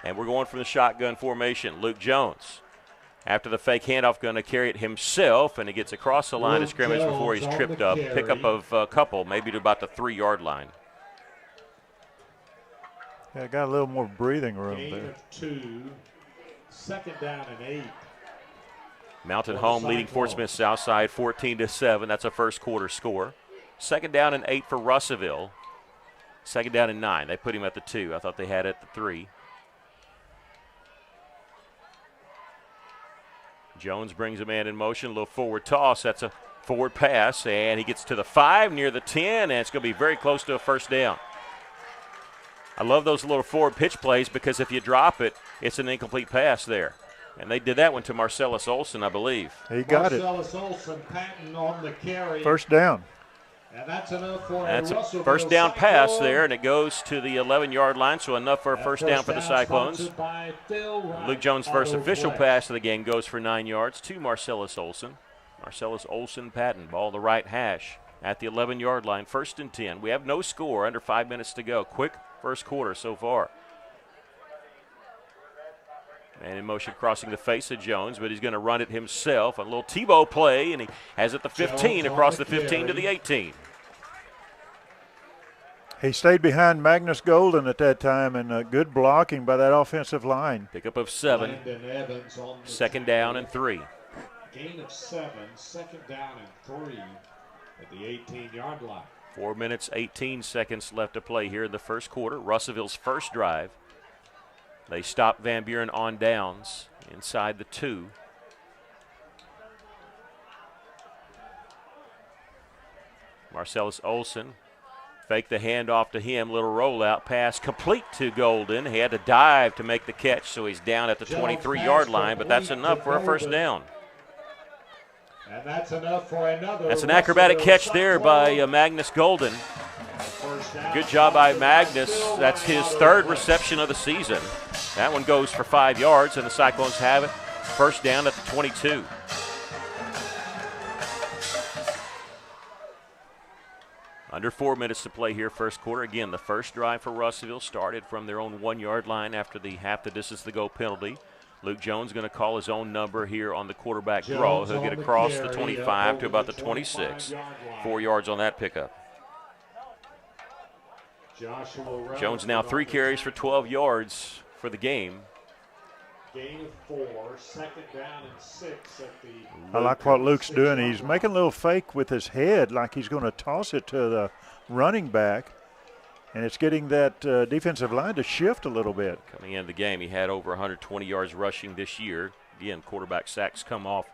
And we're going from the shotgun formation. Luke Jones After the fake handoff, going to carry it himself, and he gets across the line of scrimmage before he's tripped up. Pickup of a couple, maybe to about the 3-yard line. Yeah, got a little more breathing room Gain there. of 2, 2nd down and 8. Mountain Home leading Fort Smith Southside 14-7. That's a first quarter score. 2nd down and 8 for Russellville. 2nd down and 9. They put him at the 2. I thought they had it at the 3. Jones brings a man in motion, a little forward toss. That's a forward pass, and he gets to the 5, near the 10, and it's going to be very close to a first down. I love those little forward pitch plays because if you drop it, it's an incomplete pass there. And they did that one to Marcellus Olson, I believe. He got Marcellus Olson patting on the carry. First down. And that's enough for That's a Russellville first down Cyclone. pass there, and it goes to the 11-yard line, so enough for a first down for the Cyclones. Sponsored by Phil Wright Luke Jones' first Auto official Flex. pass of the game goes for 9 yards to Marcellus Olson. Marcellus Olson patting, ball the right hash at the 11-yard line, 1st and 10. We have no score, under 5 minutes to go. Quick first quarter so far. Man in motion crossing the face of Jones, but he's going to run it himself. A little Tebow play, and he has it the 15, across the 15 to the 18. He stayed behind Magnus Golden at that time, and good blocking by that offensive line. Pickup of 7. Landon Evans on the 2nd down and 3. Gain of 7, 2nd down and 3 at the 18-yard line. 4 minutes, 18 seconds left to play here in the first quarter. Russellville's first drive. They stop Van Buren on downs inside the 2. Marcellus Olson fake the handoff to him, little rollout pass complete to Golden. He had to dive to make the catch, so he's down at the 23-yard line, but that's enough for a first down. And that's enough for another. That's an acrobatic catch there by Magnus Golden. Good job by Magnus. That's his 3rd reception of the season. That one goes for 5 yards, and the Cyclones have it. First down at the 22. Under 4 minutes to play here, first quarter. Again, the first drive for Russellville started from their own 1-yard line after the half the distance to go penalty. Luke Jones going to call his own number here on the quarterback draw. He'll get across the 25 to about the 26. 4 yards on that pickup. Jones now 3 carries for 12 yards for the game. Gain of 4, 2nd down and 6 at the. I like what Luke's doing. He's making a little fake with his head, like he's going to toss it to the running back, and it's getting that defensive line to shift a little bit. Coming into the game, he had over 120 yards rushing this year. Again, quarterback sacks come off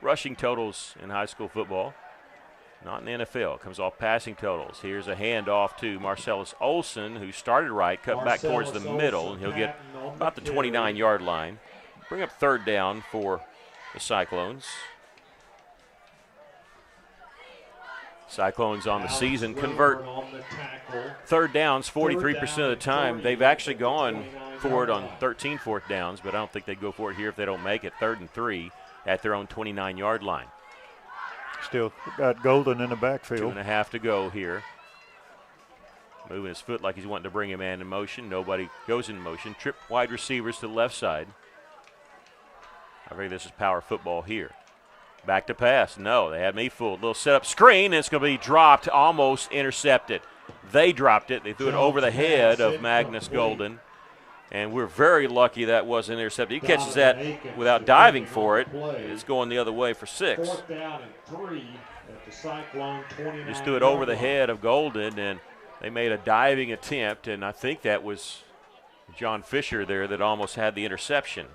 rushing totals in high school football. Not in the NFL. Comes off passing totals. Here's a handoff to Marcellus Olson, who started right, cut back towards the middle, and he'll get about the 29-yard line. Bring up 3rd down for the Cyclones. Cyclones on the season convert 3rd downs 43% of the time. They've actually gone for it on 13 4th downs, but I don't think they'd go for it here if they don't make it. 3rd and 3 at their own 29-yard line. Still got Golden in the backfield. 2.5 to go here. Moving his foot like he's wanting to bring a man in motion. Nobody goes in motion. Trip wide receivers to the left side. I think this is power football here. Back to pass. No, they had me fooled. Little setup screen, and it's going to be dropped, almost intercepted. They dropped it. They threw it over the head of Magnus Golden. And we're very lucky that wasn't intercepted. He catches that without diving for it. It's going the other way for 6. 4th down and 3 at the Cyclone 29. Just threw it over the head of Golden, and they made a diving attempt, and I think that was John Fisher there that almost had the interception.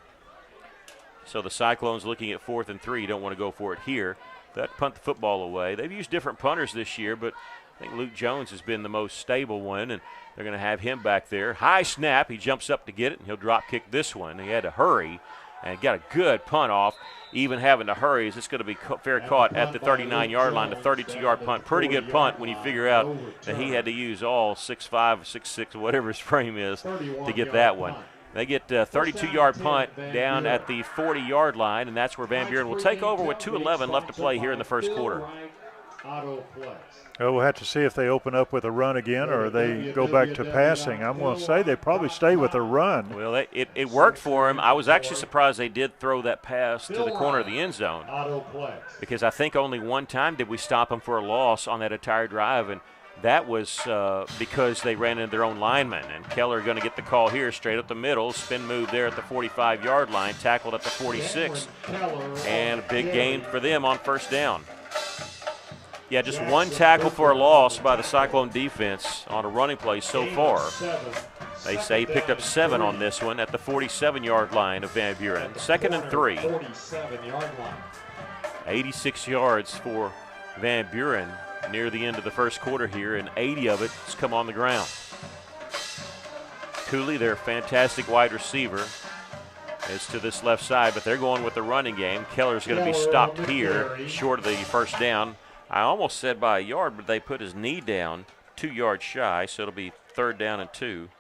So the Cyclones looking at 4th and 3. Don't want to go for it here. That punt the football away. They've used different punters this year, but I think Luke Jones has been the most stable one, and they're going to have him back there. High snap. He jumps up to get it, and he'll drop kick this one. He had to hurry and got a good punt off, even having to hurry. It's going to be fair caught at the 39-yard line, the 32-yard punt. Pretty good punt when you figure out that he had to use all 6'5", 6'6", whatever his frame is, to get that one. They get a 32-yard punt down at the 40-yard line, and that's where Van Buren will take over with 2:11 left to play here in the first quarter. Auto flex. Well, we'll have to see if they open up with a run again or they go back to passing. I'm going to say they probably stay with a run. Well, it worked for him. I was actually surprised they did throw that pass to the corner of the end zone, because I think only one time did we stop them for a loss on that entire drive, and that was because they ran into their own lineman. And Keller going to get the call here straight up the middle, spin move there at the 45-yard line, tackled at the 46, and a big gain for them on first down. Yeah, just one tackle for a loss by the Cyclone defense on a running play so far. They say he picked up 7 on this one at the 47-yard line of Van Buren. 2nd and 3. 47-yard line. 86 yards for Van Buren near the end of the first quarter here, and 80 of it has come on the ground. Cooley, their fantastic wide receiver, is to this left side, but they're going with the running game. Keller's going to be stopped here, short of the first down. I almost said by a yard, but they put his knee down 2 yards shy, so it'll be 3rd down and 2.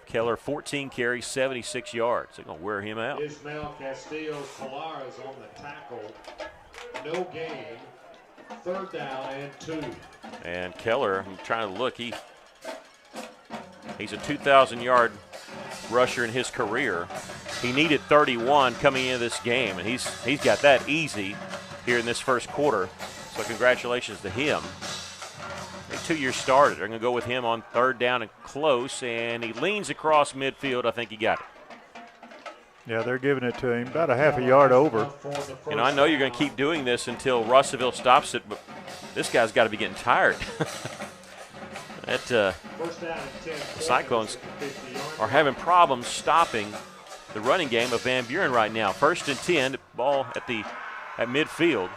Keller, 14 carries, 76 yards. They're going to wear him out. Ismael Castillo-Pilar is on the tackle. No gain. 3rd down and 2. And Keller, I'm trying to look, he's a 2,000-yard rusher in his career. He needed 31 coming into this game, and he's got that easy here in this first quarter. So congratulations to him. A 2-year starter. They're going to go with him on 3rd down and close, and he leans across midfield. I think he got it. Yeah, they're giving it to him about a half a yard over. You know, I know you're going to keep doing this until Russellville stops it, but this guy's got to be getting tired. The Cyclones are having problems stopping the running game of Van Buren right now. 1st and 10, ball at midfield.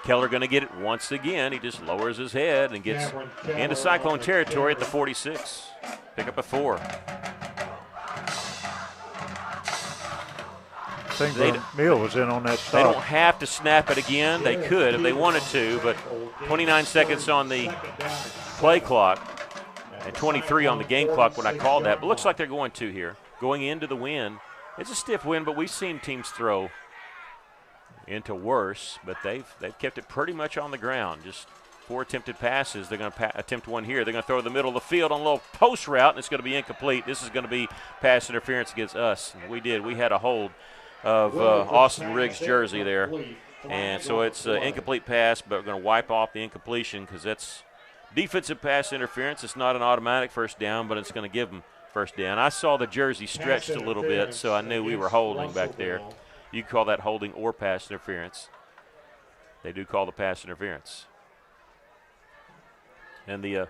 Keller going to get it once again. He just lowers his head and gets into Cyclone territory at the 46. Pick up a 4. I think Meal was in on that stop. They don't have to snap it again. They could if they wanted to, but 29 seconds on the play clock and 23 on the game clock when I called that. But looks like they're going to here. Going into the wind. It's a stiff wind, but we've seen teams throw into worse, but they've kept it pretty much on the ground. Just 4 attempted passes. They're going to attempt one here. They're going to throw in the middle of the field on a little post route, and it's going to be incomplete. This is going to be pass interference against us. We did. We had a hold of Austin Riggs' jersey there, and so it's an incomplete pass, but we're going to wipe off the incompletion because that's defensive pass interference. It's not an automatic first down, but it's going to give them first down. I saw the jersey stretched a little bit, so I knew we were holding back there. You can call that holding or pass interference. They do call the pass interference. And the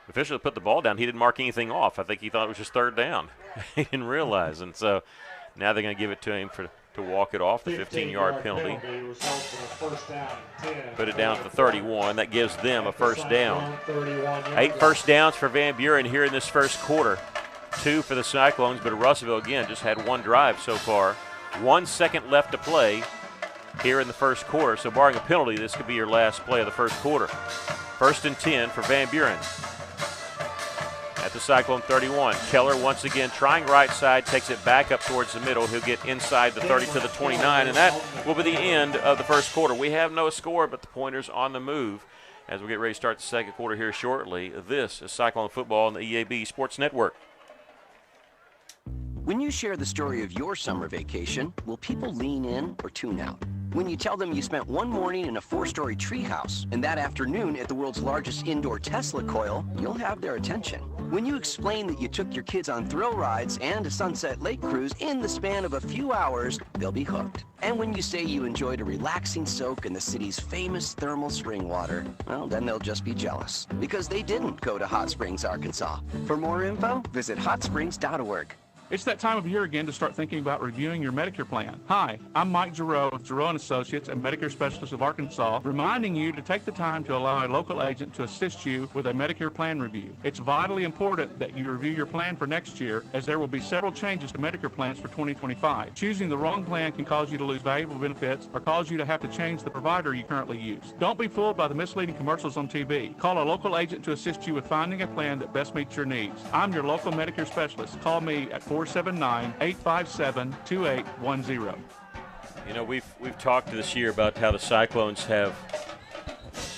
official put the ball down. He didn't mark anything off. I think he thought it was just 3rd down. He didn't realize. And so now they're going to give it to him to walk it off, the 15-yard penalty. Put it down to 31. That gives them a first down. 8 first downs for Van Buren here in this first quarter. 2 for the Cyclones, but Russellville, again, just had 1 drive so far. 1 second left to play here in the first quarter. So barring a penalty, this could be your last play of the first quarter. 1st and 10 for Van Buren. At the Cyclone 31. Keller once again trying right side, takes it back up towards the middle. He'll get inside the 30 to the 29, and that will be the end of the first quarter. We have no score, but the pointer's on the move as we get ready to start the second quarter here shortly. This is Cyclone Football on the EAB Sports Network. When you share the story of your summer vacation, will people lean in or tune out? When you tell them you spent one morning in a 4-story treehouse and that afternoon at the world's largest indoor Tesla coil, you'll have their attention. When you explain that you took your kids on thrill rides and a Sunset Lake cruise in the span of a few hours, they'll be hooked. And when you say you enjoyed a relaxing soak in the city's famous thermal spring water, well, then they'll just be jealous because they didn't go to Hot Springs, Arkansas. For more info, visit hotsprings.org. It's that time of year again to start thinking about reviewing your Medicare plan. Hi, I'm Mike Giroux with Giroux & Associates and Medicare Specialists of Arkansas, reminding you to take the time to allow a local agent to assist you with a Medicare plan review. It's vitally important that you review your plan for next year, as there will be several changes to Medicare plans for 2025. Choosing the wrong plan can cause you to lose valuable benefits or cause you to have to change the provider you currently use. Don't be fooled by the misleading commercials on TV. Call a local agent to assist you with finding a plan that best meets your needs. I'm your local Medicare specialist. Call me at 479-857-2810. You know, we've talked this year about how the Cyclones have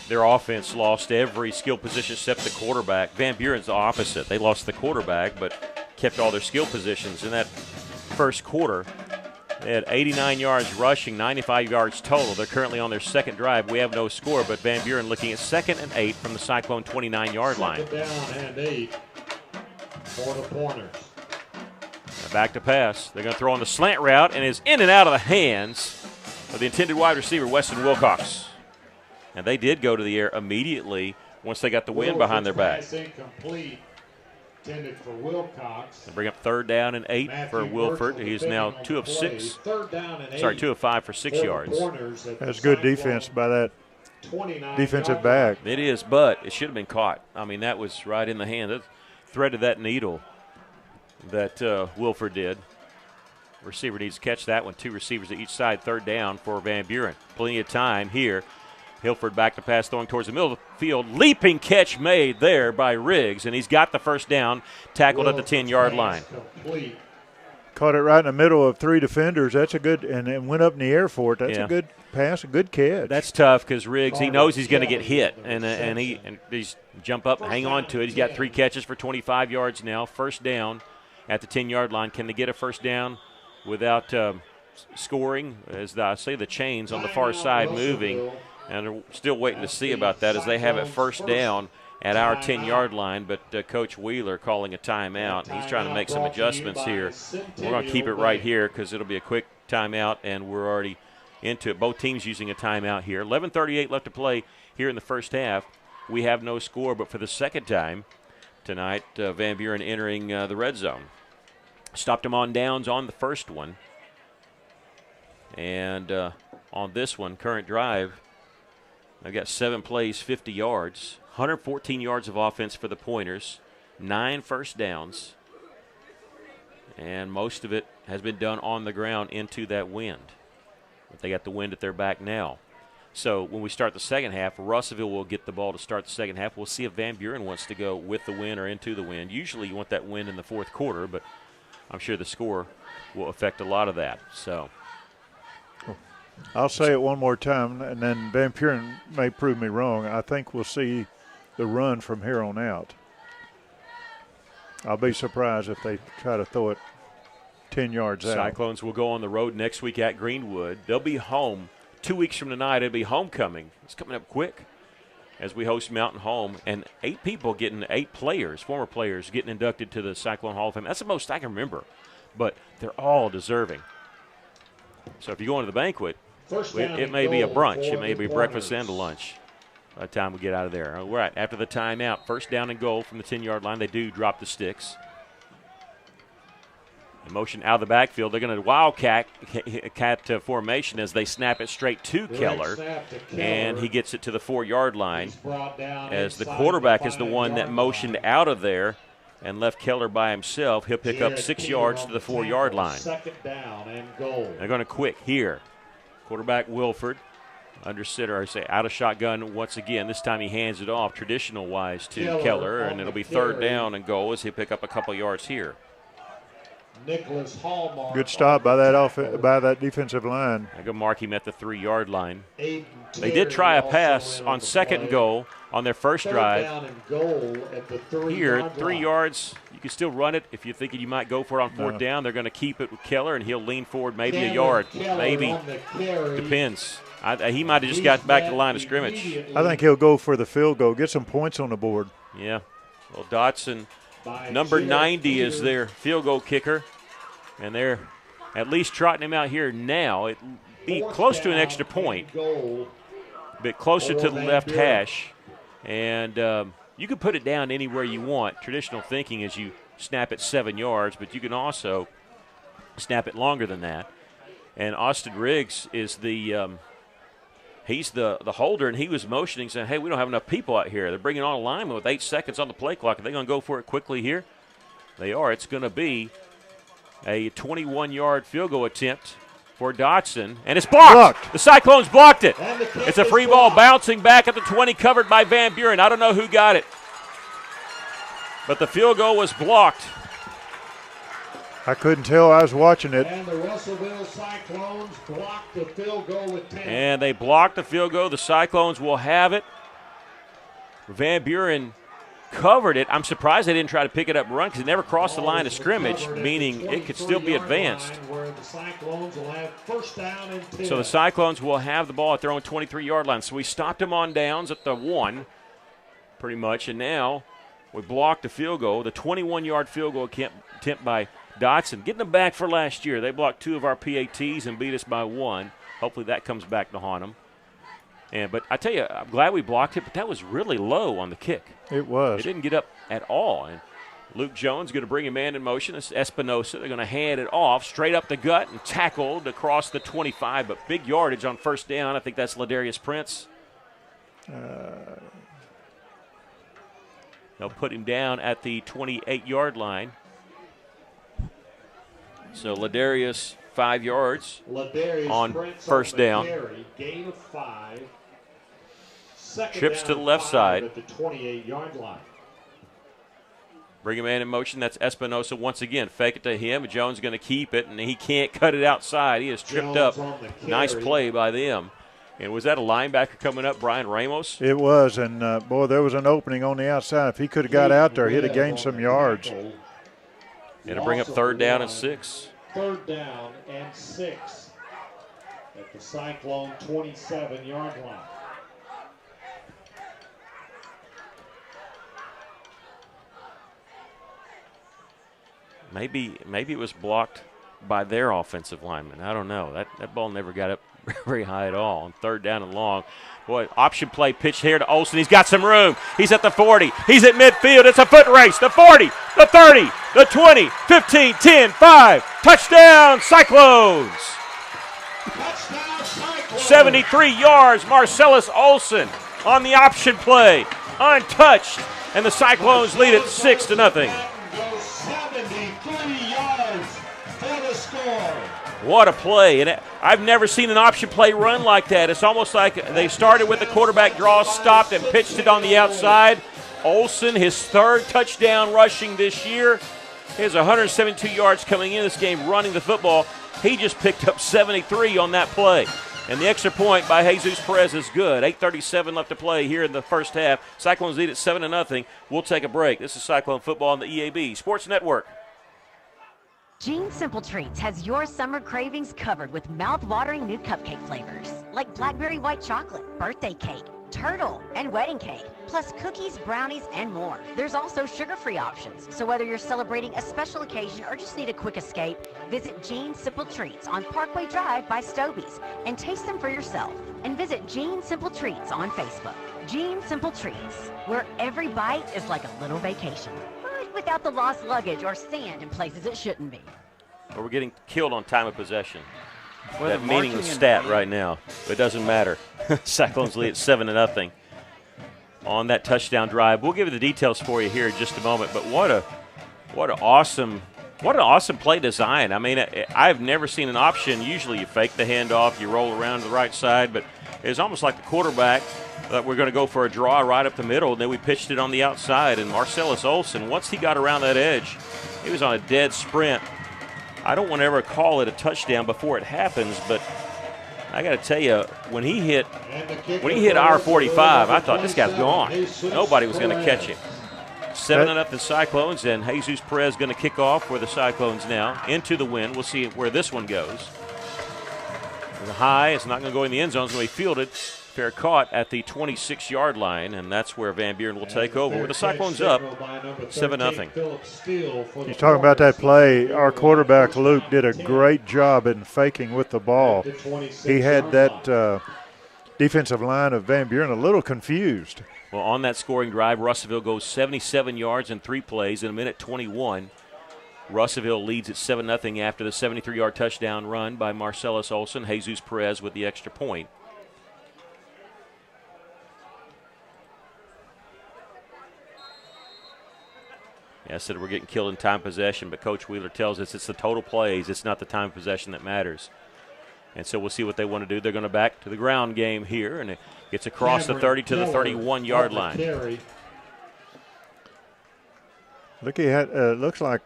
their offense lost every skill position except the quarterback. Van Buren's the opposite. They lost the quarterback but kept all their skill positions. In that first quarter, they had 89 yards rushing, 95 yards total. They're currently on their second drive. We have no score, but Van Buren looking at 2nd and 8 from the Cyclone 29-yard line. 2nd down and 8 for the Pointers. Back to pass. They're going to throw on the slant route, and is in and out of the hands of the intended wide receiver, Weston Wilcox. And they did go to the air immediately once they got the wind behind their back. Pass incomplete, intended for Wilcox. They bring up 3rd down and 8 for Wilford. He is now 2 of 6. 3rd down and 8. Sorry, 2 of 5 for 6 yards. That's good defense by that defensive back. It is, but it should have been caught. I mean, that was right in the hand. It threaded that needle that Wilford did. Receiver needs to catch that one. 2 receivers at each side. 3rd down for Van Buren. Plenty of time here. Hilford back to pass, throwing towards the middle of the field. Leaping catch made there by Riggs, and he's got the first down, tackled at the 10-yard line. Complete. Caught it right in the middle of 3 defenders. That's a good, and went up in the air for it. That's a good pass, a good catch. That's tough because Riggs, he knows he's going to get hit, and he's jump up and hang on to it. He's got 3 catches for 25 yards now. First down at the 10-yard line. Can they get a first down without scoring? As I say, the chains on the far side moving. And they're still waiting to see about that as they have it first down at our 10-yard line. But Coach Wheeler calling a timeout. He's trying to make some adjustments here. We're going to keep it right here because it'll be a quick timeout, and we're already into it. Both teams using a timeout here. 11:38 left to play here in the first half. We have no score, but for the second time tonight, Van Buren entering the red zone. Stopped him on downs on the first one. And on this one, current drive, I've got 7 plays, 50 yards, 114 yards of offense for the Pointers, 9 first downs, and most of it has been done on the ground into that wind. But they got the wind at their back now. So when we start the second half, Russellville will get the ball to start the second half. We'll see if Van Buren wants to go with the wind or into the wind. Usually you want that wind in the fourth quarter, but I'm sure the score will affect a lot of that. So I'll say it one more time, and then Van Buren may prove me wrong. I think we'll see the run from here on out. I'll be surprised if they try to throw it 10 yards out. Cyclones will go on the road next week at Greenwood. They'll be home 2 weeks from tonight. It'll be homecoming. It's coming up quick as we host Mountain Home. And 8 players, former players, getting inducted to the Cyclone Hall of Fame. That's the most I can remember. But they're all deserving. So if you go into the banquet, it may be a brunch. It may be breakfast and a lunch by the time we get out of there. All right, after the timeout, first down and goal from the 10-yard line. They do drop the sticks. In motion out of the backfield. They're going to wildcat formation as they snap it straight to Keller. And he gets it to the 4-yard line as the quarterback is the one that motioned out of there and left Keller by himself. He'll pick up 6 yards to the 4-yard line. 2nd down and goal. They're going to quit here. Quarterback Wilford under center, I say out of shotgun once again. This time he hands it off traditional-wise to Keller, and it'll be 3rd down and goal as he'll pick up a couple yards here. Nicholas Hallmark. Good stop by that defensive line. I go mark him at the 3-yard line. They did try a pass on 2nd and goal on their first drive. Down and goal at the 3 Here, 3 yards. You can still run it if you're thinking you might go for it on 4th down. They're going to keep it with Keller, and he'll lean forward maybe a yard. Maybe. Depends. He might have just got back to the line of scrimmage. I think he'll go for the field goal, get some points on the board. Yeah. Well, Dotson, number 90 is their field goal kicker, and they're at least trotting him out here now. It'd be close to an extra point, a bit closer to the left hash. And you can put it down anywhere you want. Traditional thinking is you snap it 7 yards, but you can also snap it longer than that. And Austin Riggs is he's the holder, and he was motioning, saying, hey, we don't have enough people out here. They're bringing on a lineman with 8 seconds on the play clock. Are they going to go for it quickly here? They are. It's going to be a 21-yard field goal attempt for Dotson, and it's blocked. The Cyclones blocked it. It's a free ball bouncing back at the 20, covered by Van Buren. I don't know who got it, but the field goal was blocked. I couldn't tell. I was watching it. And the Russellville Cyclones blocked the field goal with 10. And they blocked the field goal. The Cyclones will have it. Van Buren covered it. I'm surprised they didn't try to pick it up and run because it never crossed the line of scrimmage, meaning it could still be advanced. Where the Cyclones will have first down and 10. So the Cyclones will have the ball at their own 23-yard line. So we stopped them on downs at the 1, pretty much, and now we blocked the field goal, the 21-yard field goal attempt by Dotson. Getting them back for last year. They blocked 2 of our PATs and beat us by 1. Hopefully that comes back to haunt them. But I tell you, I'm glad we blocked it, but that was really low on the kick. It was. It didn't get up at all. And Luke Jones going to bring a man in motion. It's Espinosa. They're going to hand it off straight up the gut and tackled across the 25. But big yardage on first down. I think that's Ladarius Prince. They'll put him down at the 28-yard line. So Ladarius, 5 yards Ladarius on Prince first on the down. Carry, gain of 5. Second Trips down to the and left 5 side. at the 28-yard line. Bring a man in motion. That's Espinosa once again. Fake it to him. Jones going to keep it, and he can't cut it outside. He is tripped Jones up. on the carry. Nice play by them. And was that a linebacker coming up, Brian Ramos? It was, and, boy, there was an opening on the outside. If he could have got out there, he'd have gained some yards. It'll bring up third down and 6. Third down and 6 at the Cyclone 27-yard line. Maybe it was blocked by their offensive lineman. I don't know. That ball never got up very high at all. On third down and long. Boy, option play pitch here to Olsen. He's got some room. He's at the 40. He's at midfield. It's a foot race. The 40, the 30, the 20, 15, 10, 5. Touchdown, Cyclones. Touchdown, Cyclones. 73 yards, Marcellus Olsen on the option play. Untouched. And the Cyclones lead it 6-0. 73 yards for the score. What a play. And I've never seen an option play run like that. It's almost like they started with the quarterback draw, stopped, and pitched it on the outside. Olsen, his 3rd touchdown rushing this year. He has 172 yards coming in this game running the football. He just picked up 73 on that play. And the extra point by Jesus Perez is good. 8:37 left to play here in the first half. Cyclones lead at 7-0. We'll take a break. This is Cyclone Football on the EAB Sports Network. Gene Simple Treats has your summer cravings covered with mouth-watering new cupcake flavors like blackberry white chocolate, birthday cake, turtle, and wedding cake, plus cookies, brownies, and more. There's also sugar-free options, so whether you're celebrating a special occasion or just need a quick escape, visit Gene Simple Treats on Parkway Drive by Stobie's and taste them for yourself. And visit Gene Simple Treats on Facebook. Gene Simple Treats, where every bite is like a little vacation, but without the lost luggage or sand in places it shouldn't be. Well, we're getting killed on time of possession. Well, that meaningless stat right now. But it doesn't matter. Cyclones lead at 7-0 on that touchdown drive. We'll give you the details for you here in just a moment. But what an awesome play design. I mean, I've never seen an option. Usually you fake the handoff, you roll around to the right side, but it's almost like the quarterback that we're going to go for a draw right up the middle, and then we pitched it on the outside. And Marcellus Olsen, once he got around that edge, he was on a dead sprint. I don't want to ever call it a touchdown before it happens, but I got to tell you, when he hit our 45, I thought this guy's gone. Nobody was going to catch him. 7-0 Cyclones, and Jesus Perez going to kick off for the Cyclones now into the wind. We'll see where this one goes. It's high. It's not going to go in the end zone. It's going to be fielded. Fair caught at the 26-yard line, and that's where Van Buren will take over with the Cyclones up 7-0. He's talking about that play. Our quarterback, Luke, did a great job in faking with the ball. He had that defensive line of Van Buren a little confused. Well, on that scoring drive, Russellville goes 77 yards in 3 plays in a minute 21. Russellville leads at 7-0 after the 73-yard touchdown run by Marcellus Olsen. Jesus Perez with the extra point. I said we're getting killed in time possession, but Coach Wheeler tells us it's the total plays. It's not the time possession that matters. And so we'll see what they want to do. They're going to back to the ground game here, and it gets across the 30 to the 31-yard line. Look, he had looks like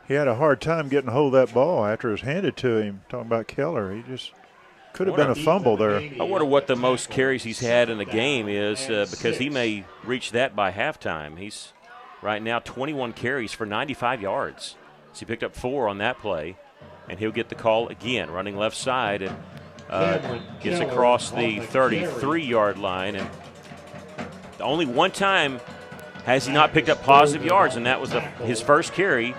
He had a hard time getting hold of that ball after it was handed to him. Talking about Keller, he just could have been a fumble there. I wonder what the most carries he's had in a game is because he may reach that by halftime. He's right now 21 carries for 95 yards. So he picked up 4 on that play, and he'll get the call again, running left side, and gets across the 33-yard line. And only one time has he not picked up positive yards, and that was his first carry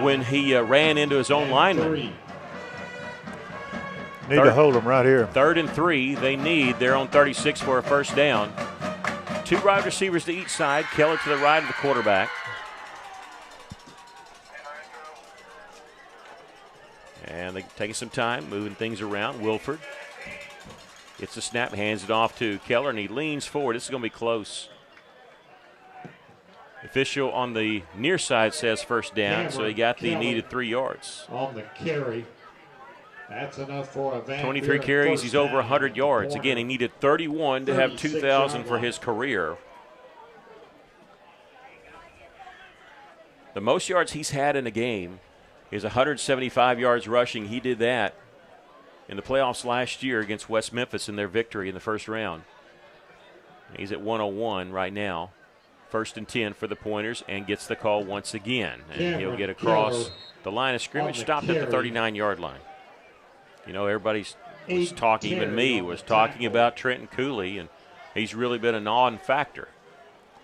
when he ran into his own lineman. Need to hold them right here. 3rd and 3 they need. They're on 36 for a first down. 2 wide receivers to each side. Keller to the right of the quarterback. And they're taking some time, moving things around. Wilford gets the snap, hands it off to Keller, and he leans forward. This is going to be close. Official on the near side says first down, so he got the needed 3 yards. On the carry. That's enough for a 23 carries, he's over 100 yards. Again, he needed 31 to have 2,000 for his career. The most yards he's had in a game is 175 yards rushing. He did that in the playoffs last year against West Memphis in their victory in the first round. He's at 101 right now. 1st and 10 for the Pointers, and gets the call once again. And he'll get across the line of scrimmage, stopped at the 39-yard line. You know, everybody was talking, even me was talking about Trenton Cooley, and he's really been a non-factor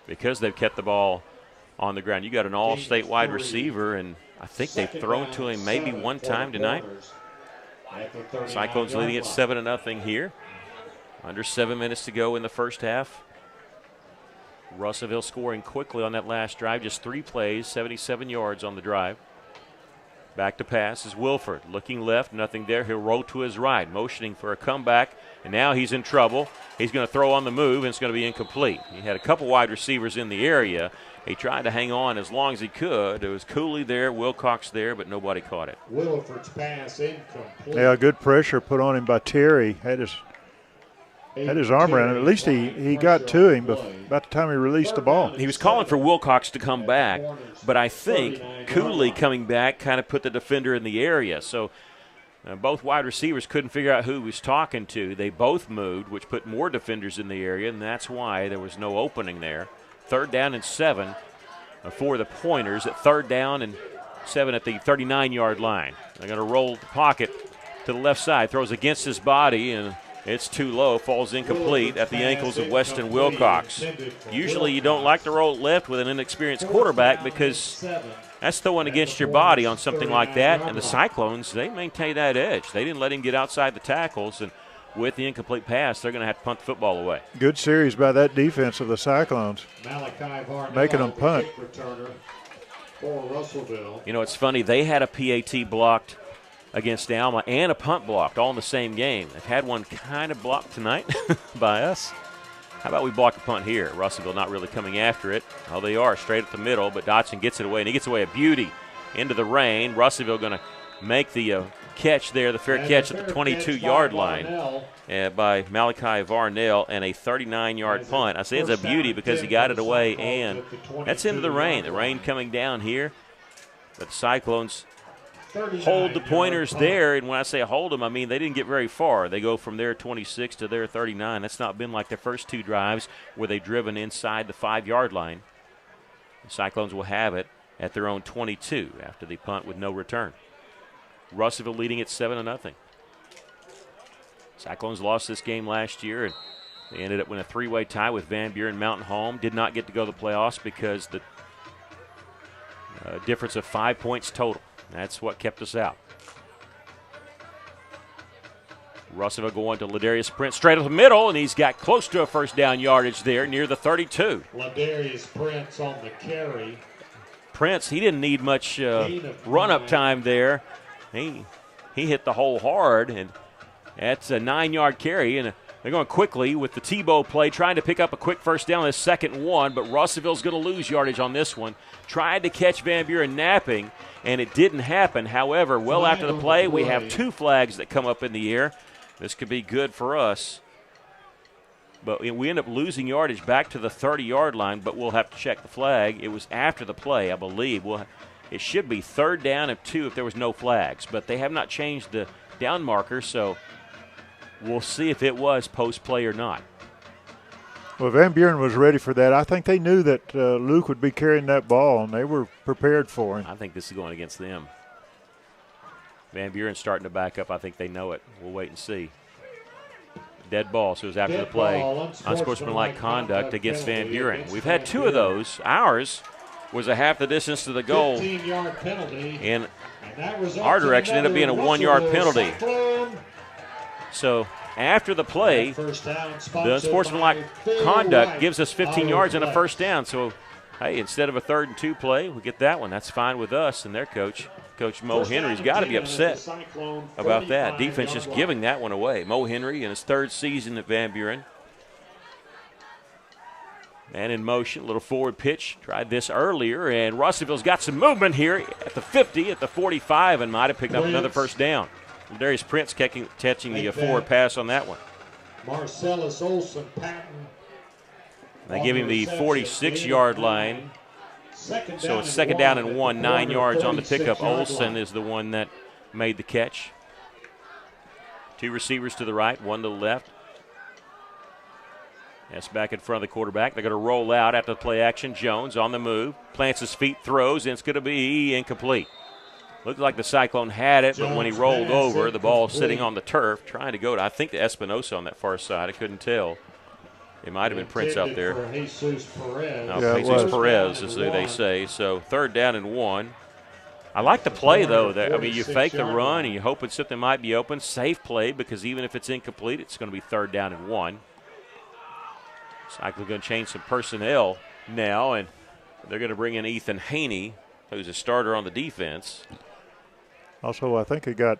because they've kept the ball on the ground. You got an all-state wide receiver, and I think they've thrown to him maybe one time tonight. Cyclones leading at 7-0 here. Under 7 minutes to go in the first half. Russellville scoring quickly on that last drive. Just 3 plays, 77 yards on the drive. Back to pass is Wilford. Looking left, nothing there. He'll roll to his right, motioning for a comeback. And now he's in trouble. He's going to throw on the move, and it's going to be incomplete. He had a couple wide receivers in the area. He tried to hang on as long as he could. There was Cooley there, Wilcox there, but nobody caught it. Wilford's pass incomplete. Yeah, good pressure put on him by Terry. Had his arm around him. At least he got to him about the time he released the ball. He was calling for Wilcox to come back, but I think Cooley coming back kind of put the defender in the area. So both wide receivers couldn't figure out who he was talking to. They both moved, which put more defenders in the area, and that's why there was no opening there. 3rd down and 7 for the Pointers at 3rd down and 7 at the 39-yard line. They're going to roll the pocket to the left side. Throws against his body, and it's too low, falls incomplete at the ankles of Weston Wilcox. Usually you don't like to roll it left with an inexperienced quarterback because that's throwing against your body on something like that. And the Cyclones, they maintain that edge. They didn't let him get outside the tackles, and with the incomplete pass, they're going to have to punt the football away. Good series by that defense of the Cyclones, making them punt. For Russellville. You know, it's funny. They had a PAT blocked against Alma and a punt blocked all in the same game. They've had one kind of blocked tonight by us. How about we block a punt here? Russellville not really coming after it. Oh, they are straight at the middle, but Dotson gets it away, and he gets away a beauty into the rain. Russellville going to make the catch there, the fair catch at the 22-yard line by Malachi Varnell, and a 39-yard punt. I say it's a beauty because he got it away, and that's into the rain. The rain coming down here, but the Cyclones hold the Pointers there, and when I say hold them, I mean they didn't get very far. They go from their 26 to their 39. That's not been like their first 2 drives where they've driven inside the 5-yard line. The Cyclones will have it at their own 22 after the punt with no return. Russellville leading at 7-0. Cyclones lost this game last year, and they ended up with a 3-way tie with Van Buren Mountain Home. Did not get to go to the playoffs because the difference of 5 points total. That's what kept us out. Russellville going to Ladarius Prince straight up the middle, and he's got close to a first down yardage there near the 32. Ladarius Prince on the carry. Prince, he didn't need much run-up time there. He hit the hole hard, and that's a 9-yard carry, and they're going quickly with the Tebow play, trying to pick up a quick first down, the second one, but Russellville's going to lose yardage on this one. Tried to catch Van Buren napping, and it didn't happen. However, well after the play, we have 2 flags that come up in the air. This could be good for us. But we end up losing yardage back to the 30-yard line, but we'll have to check the flag. It was after the play, I believe. We'll It should be 3rd down and 2 if there was no flags, but they have not changed the down marker, so we'll see if it was post play or not. Well, Van Buren was ready for that. I think they knew that Luke would be carrying that ball, and they were prepared for him. I think this is going against them. Van Buren starting to back up. I think they know it. We'll wait and see. Dead ball, so it was after the play. Unsportsmanlike conduct against Van Buren. We've had 2 of those. Ours was a half the distance to the goal. 15-yard penalty. And our direction ended up being a 1-yard penalty. So after the play, the unsportsmanlike conduct gives us 15 yards and a first down. So, hey, instead of a 3rd and 2 play, we get that one. That's fine with us and their coach. Coach Mo Henry's got to be upset about that. Defense just giving that one away. Mo Henry in his 3rd season at Van Buren. Man in motion, little forward pitch. Tried this earlier, and Russellville's got some movement here at the 50, at the 45, and might have picked up another first down. Darius Prince catching the forward pass on that one. Marcellus Olson Patton. They give him the 46-yard line. So it's 2nd down and 1, 9 yards on the pickup. Olson is the one that made the catch. 2 receivers to the right, 1 to the left. That's back in front of the quarterback. They're going to roll out after the play action. Jones on the move, plants his feet, throws, and it's going to be incomplete. Looked like the Cyclone had it, but when he rolled over, the ball sitting on the turf, trying to go to, I think, to Espinosa on that far side. I couldn't tell. It might have been Prince up there. Jesus Perez. No, Jesus Perez is who they say. So 3rd down and 1. I like the play, though. I mean, you fake the run, and you hope something might be open. Safe play, because even if it's incomplete, it's going to be 3rd down and 1. Cyclone going to change some personnel now, and they're going to bring in Ethan Haney, who's a starter on the defense. Also, I think they got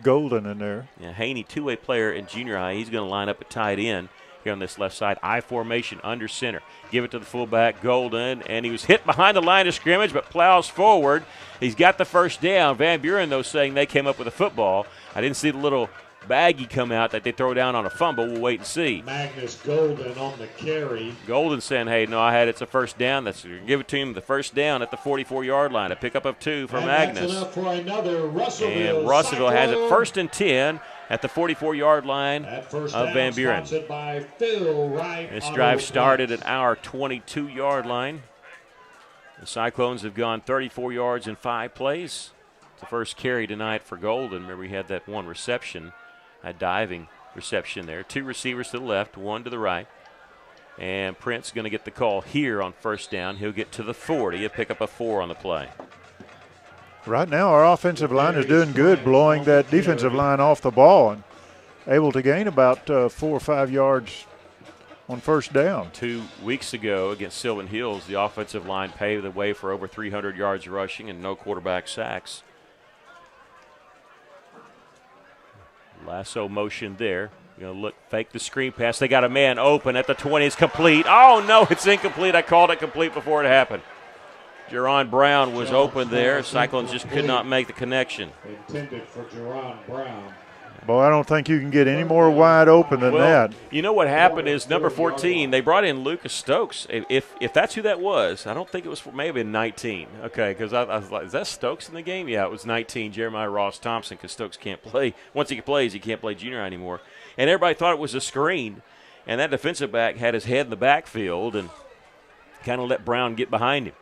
Golden in there. Yeah, Haney, 2-way player in junior high. He's going to line up at tight end here on this left side. I formation under center. Give it to the fullback, Golden, and he was hit behind the line of scrimmage, but plows forward. He's got the first down. Van Buren, though, saying they came up with a football. I didn't see the little baggie come out that they throw down on a fumble. We'll wait and see. Magnus Golden on the carry. Golden saying, hey, no, I had it's a first down. That's give it to him the first down at the 44-yard line. A pickup of 2 for Magnus. That's enough for another Russellville. And Russellville has it 1st and 10 at the 44-yard line of Van Buren. This drive started at our 22-yard line. The Cyclones have gone 34 yards in 5 plays. It's the first carry tonight for Golden. Remember, he had that 1 reception. A diving reception there. 2 receivers to the left, 1 to the right. And Prince going to get the call here on first down. He'll get to the 40. He'll pick up a 4 on the play. Right now, our offensive line is doing good, blowing that defensive line off the ball and able to gain about 4 or 5 yards on first down. 2 weeks ago against Sylvan Hills, the offensive line paved the way for over 300 yards rushing and no quarterback sacks. Lasso motion there. Going to look, fake the screen pass. They got a man open at the 20. It's complete. Oh, no, it's incomplete. I called it complete before it happened. Jerron Brown was open there. Cyclones just could not make the connection. Intended for Jerron Brown. Boy, I don't think you can get any more wide open than that. You know what happened is number 14, they brought in Lucas Stokes. If that's who that was, I don't think it was maybe 19. Okay, because I was like, is that Stokes in the game? Yeah, it was 19, Jeremiah Ross Thompson, because Stokes can't play. Once he plays, he can't play junior anymore. And everybody thought it was a screen, and that defensive back had his head in the backfield and kind of let Brown get behind him.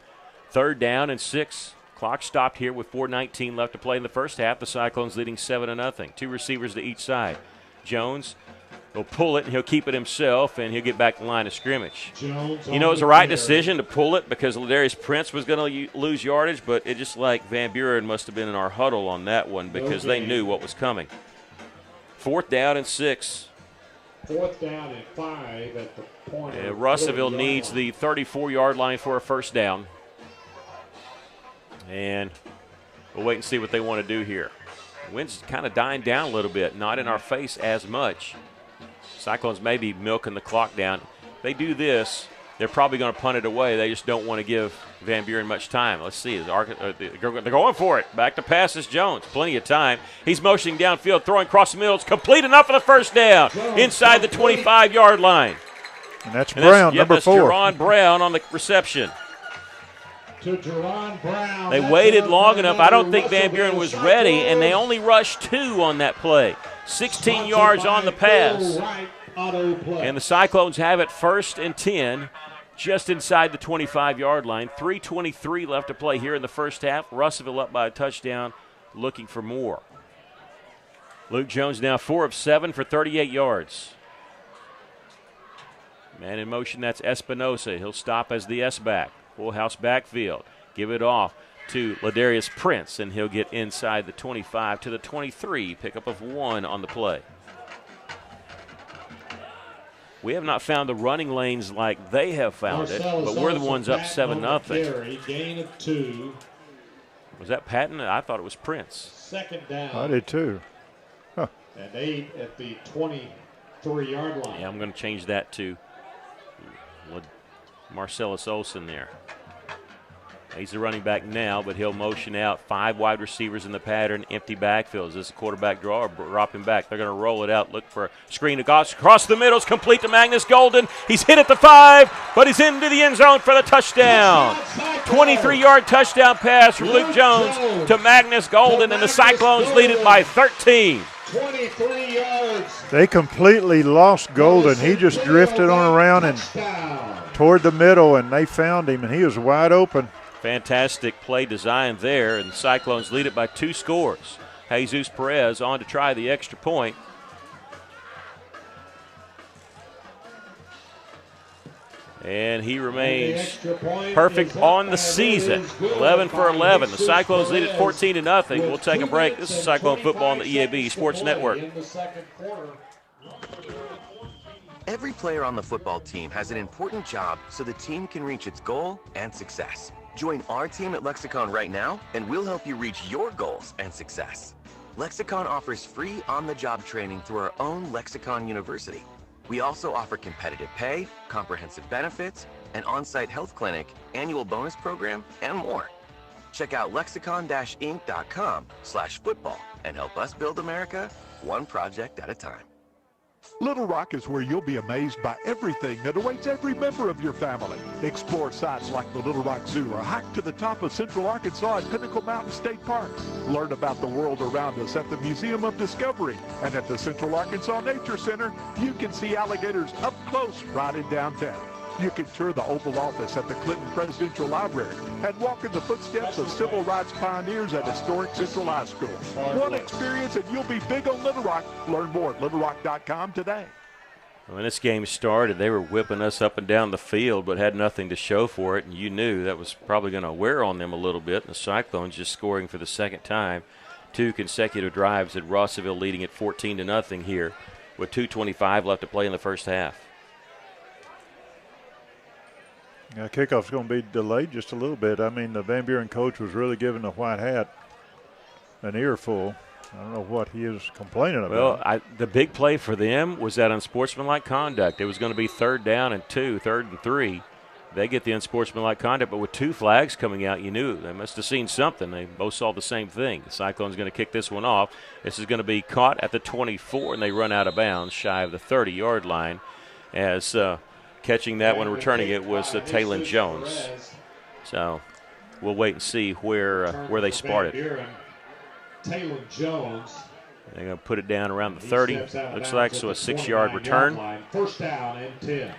3rd down and 6. Clock stopped here with 4:19 left to play in the first half. The Cyclones leading 7-0. 2 receivers to each side. Jones will pull it, and he'll keep it himself, and he'll get back to the line of scrimmage. You know, it was the right decision to pull it because Ladarius Prince was going to lose yardage, but it just like Van Buren must have been in our huddle on that one because they knew what was coming. 4th down and 6. 4th down and 5 at the point. Russellville needs the 34-yard line for a first down. And we'll wait and see what they want to do here. The wind's kind of dying down a little bit, not in our face as much. Cyclones may be milking the clock down. If they do this, they're probably going to punt it away. They just don't want to give Van Buren much time. Let's see. They're going for it. Back to passes Jones. Plenty of time. He's motioning downfield, throwing across the middle. It's complete enough for the first down inside the 25-yard line. And that's Brown, number 4. Jerron Brown on the reception. to Jerron Brown. They waited long enough. I don't think Van Buren was ready, and they only rushed 2 on that play. 16 yards on the pass. And the Cyclones have it 1st and 10, just inside the 25-yard line. 3:23 left to play here in the first half. Russellville up by a touchdown, looking for more. Luke Jones now 4 of 7 for 38 yards. Man in motion, that's Espinosa. He'll stop as the S-back. Full house backfield. Give it off to Ladarius Prince, and he'll get inside the 25 to the 23. Pickup of 1 on the play. We have not found the running lanes like they have found it, but we're the ones up 7-0. Gain of 2. Was that Patton? I thought it was Prince. Second down. I did too. And 8 at the 23-yard line. Yeah, I'm going to change that to Marcellus Olsen there. He's the running back now, but he'll motion out. 5 wide receivers in the pattern, empty backfields. Is this a quarterback draw or drop him back? They're going to roll it out, look for a screen across the middle. It's complete to Magnus Golden. He's hit at the 5, but he's into the end zone for the touchdown. 23-yard touchdown pass from Luke Jones to Magnus Golden, and the Cyclones lead it by 13. 23 yards. They completely lost Golden. He just drifted on around and toward the middle, and they found him, and he was wide open. Fantastic play design there, and the Cyclones lead it by 2 scores. Jesus Perez on to try the extra point. And he remains perfect on the season. 11 for 11. The Cyclones lead it 14-0. We'll take a break. This is Cyclone Football on the EAB Sports Network. Every player on the football team has an important job so the team can reach its goal and success. Join our team at Lexicon right now, and we'll help you reach your goals and success. Lexicon offers free on-the-job training through our own Lexicon University. We also offer competitive pay, comprehensive benefits, an on-site health clinic, annual bonus program, and more. Check out lexicon-inc.com/football and help us build America one project at a time. Little Rock is where you'll be amazed by everything that awaits every member of your family. Explore sites like the Little Rock Zoo or hike to the top of Central Arkansas at Pinnacle Mountain State Park. Learn about the world around us at the Museum of Discovery. And at the Central Arkansas Nature Center, you can see alligators up close right in downtown. You can tour the Oval Office at the Clinton Presidential Library and walk in the footsteps of civil rights pioneers at historic Central High School. One experience and you'll be big on Little Rock. Learn more at littlerock.com today. When this game started, they were whipping us up and down the field, but had nothing to show for it, and you knew that was probably going to wear on them a little bit. The Cyclones just scoring for the second time. 2 consecutive drives at Russellville, leading at 14-0 here with 2:25 left to play in the first half. Yeah, kickoff's going to be delayed just a little bit. I mean, the Van Buren coach was really giving the white hat an earful. I don't know what he is complaining about. Well, the big play for them was that unsportsmanlike conduct. It was going to be 3rd down and 2, 3rd and 3. They get the unsportsmanlike conduct, but with 2 flags coming out, you knew they must have seen something. They both saw the same thing. The Cyclones going to kick this one off. This is going to be caught at the 24, and they run out of bounds shy of the 30-yard line as catching that one, returning it was Taylon Jones. So we'll wait and see where they spot it. Taylon Jones. They're going to put it down around the 30. Looks like so a 6-yard return. First down and 10.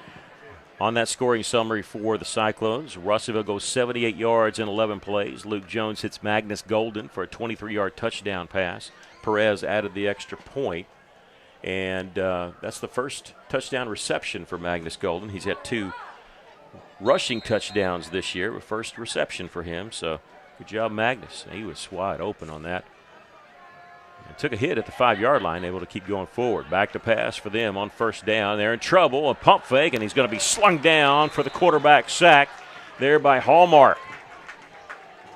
On that scoring summary for the Cyclones, Russellville goes 78 yards in 11 plays. Luke Jones hits Magnus Golden for a 23-yard touchdown pass. Perez added the extra point. And that's the first touchdown reception for Magnus Golden. He's had 2 rushing touchdowns this year, the first reception for him. So good job, Magnus. He was wide open on that. And took a hit at the 5-yard line, able to keep going forward. Back to pass for them on first down. They're in trouble. A pump fake, and he's going to be slung down for the quarterback sack there by Hallmark.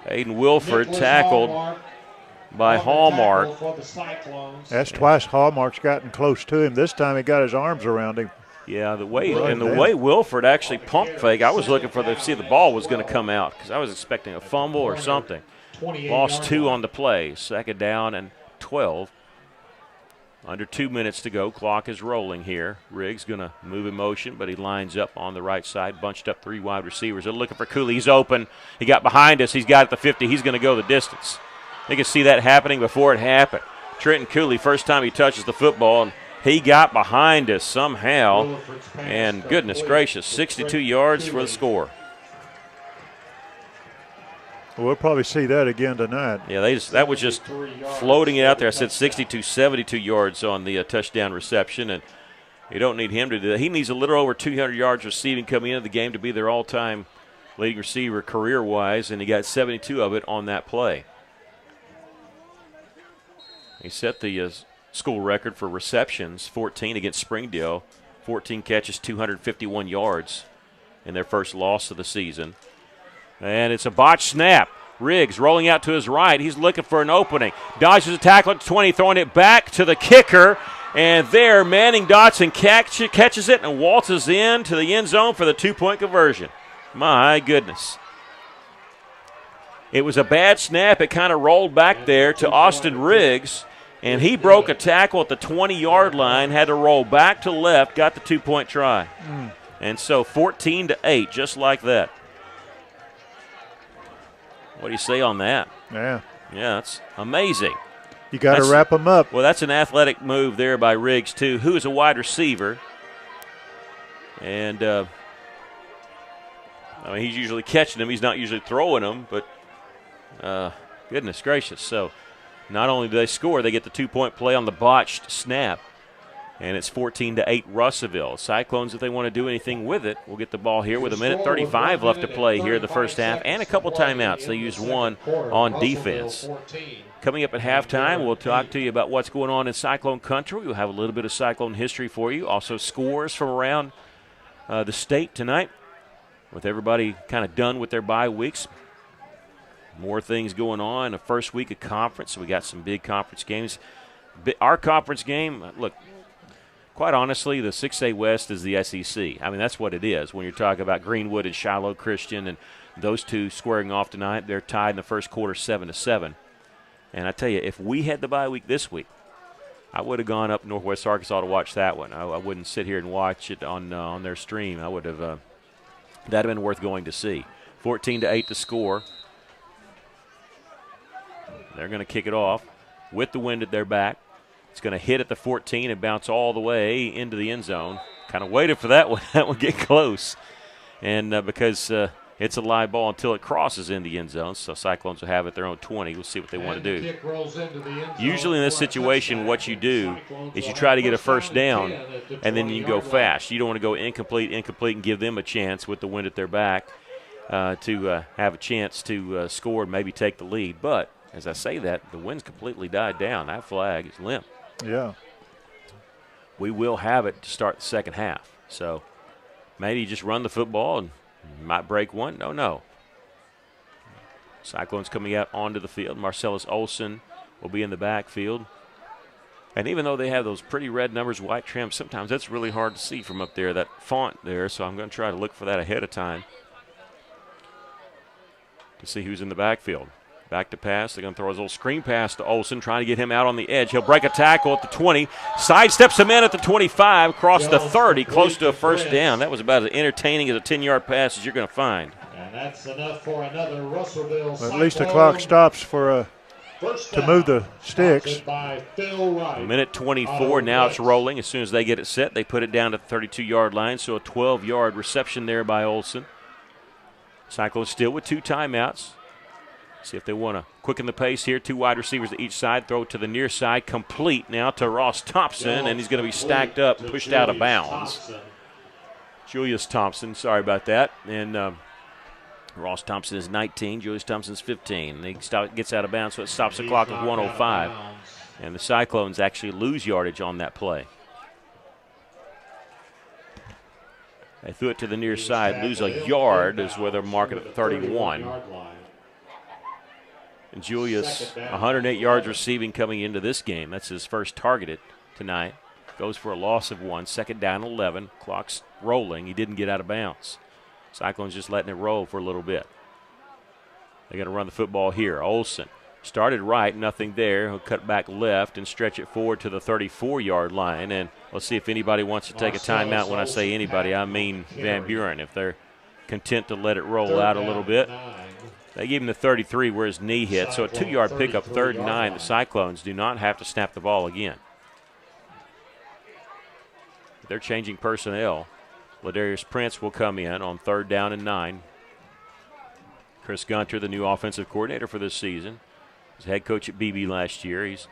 Aiden Wilford tackled by Hallmark. That's twice Hallmark's gotten close to him. This time he got his arms around him. Yeah, the way Wilford actually pump fake, I was looking for see if the ball was going to come out because I was expecting a fumble or something. Lost 2 on the play. 2nd down and 12. Under 2 minutes to go. Clock is rolling here. Riggs going to move in motion, but he lines up on the right side, bunched up 3 wide receivers. They're looking for Cooley. He's open. He got behind us. He's got it at the 50. He's going to go the distance. You can see that happening before it happened. Trenton Cooley, first time he touches the football, and he got behind us somehow. And goodness gracious, 62 yards for the score. We'll probably see that again tonight. Yeah, that was just floating it out there. I said 62, 72 yards on the touchdown reception, and you don't need him to do that. He needs a little over 200 yards receiving coming into the game to be their all-time leading receiver career-wise, and he got 72 of it on that play. He set the school record for receptions, 14 against Springdale, 14 catches, 251 yards in their first loss of the season. And it's a botched snap. Riggs rolling out to his right. He's looking for an opening. Dodges a tackle at 20, throwing it back to the kicker. And there, Manning Dotson catches it and waltzes in to the end zone for the 2-point conversion. My goodness. It was a bad snap. It kind of rolled back there to Austin Riggs. And he broke a tackle at the 20-yard line, had to roll back to left, got the 2-point try. And so 14-8, just like that. What do you say on that? Yeah. Yeah, that's amazing. You got to wrap them up. Well, that's an athletic move there by Riggs, too, who is a wide receiver. And, he's usually catching them. He's not usually throwing them, but goodness gracious. So not only do they score, they get the 2-point play on the botched snap. And it's 14-8 Russellville. Cyclones, if they want to do anything with it, will get the ball here with 1:35 left to play here in the first half and a couple timeouts. They used one on defense. Coming up at halftime, we'll talk to you about what's going on in Cyclone country. We'll have a little bit of Cyclone history for you. Also scores from around the state tonight with everybody kind of done with their bye weeks. More things going on. The first week of conference, so we got some big conference games. Our conference game, look, quite honestly, the 6A West is the SEC. I mean, that's what it is. When you're talking about Greenwood and Shiloh Christian and those two squaring off tonight, they're tied in the first quarter 7-7. And I tell you, if we had the bye week this week, I would have gone up Northwest Arkansas to watch that one. I wouldn't sit here and watch it on their stream. I would have that'd have been worth going to see. 14-8 to score. They're going to kick it off with the wind at their back. It's going to hit at the 14 and bounce all the way into the end zone. Kind of waited for that one. That one get close. And because it's a live ball until it crosses in the end zone, so Cyclones will have it their own 20. We'll see what they want to do. Usually in this situation, what you do is you try to get a first down, and then you go fast. You don't want to go incomplete, and give them a chance with the wind at their back to have a chance to score and maybe take the lead. But as I say that, the wind's completely died down. That flag is limp. Yeah. We will have it to start the second half. So maybe you just run the football and might break one. No. Cyclones coming out onto the field. Marcellus Olson will be in the backfield. And even though they have those pretty red numbers, white trim, sometimes that's really hard to see from up there, that font there. So I'm going to try to look for that ahead of time to see who's in the backfield. Back to pass. They're going to throw his little screen pass to Olson, trying to get him out on the edge. He'll break a tackle at the 20. Sidesteps him in at the 25, across the 30, close to a first down. That was about as entertaining as a 10-yard pass as you're going to find. And that's enough for another Russellville. At least the clock stops for to move the sticks. Minute 24. Now it's rolling. As soon as they get it set, they put it down to the 32-yard line, so a 12-yard reception there by Olson. Cyclones still with 2 timeouts. See if they want to quicken the pace here. 2 wide receivers to each side. Throw it to the near side. Complete now to Ross Thompson, and he's going to be stacked up and pushed out of bounds. Julius Thompson, sorry about that. And Ross Thompson is 19. Julius Thompson's 15. He gets out of bounds, so it stops the clock with 1:05. And the Cyclones actually lose yardage on that play. They threw it to the near side. Lose a yard is where they're marking at 31. And Julius, 108 yards receiving coming into this game. That's his first targeted tonight. Goes for a loss of 1. Second down, 11. Clock's rolling. He didn't get out of bounds. Cyclones just letting it roll for a little bit. They're going to run the football here. Olson Started right, nothing there. He'll cut back left and stretch it forward to the 34-yard line. And let's see if anybody wants to take a timeout. When I say anybody, I mean Van Buren. If they're content to let it roll out a little bit. They gave him the 33 where his knee hit. So a 2-yard pickup, 3rd and 9. The Cyclones do not have to snap the ball again. They're changing personnel. Ladarius Prince will come in on 3rd down and 9. Chris Gunter, the new offensive coordinator for this season. He's head coach at BB last year. He's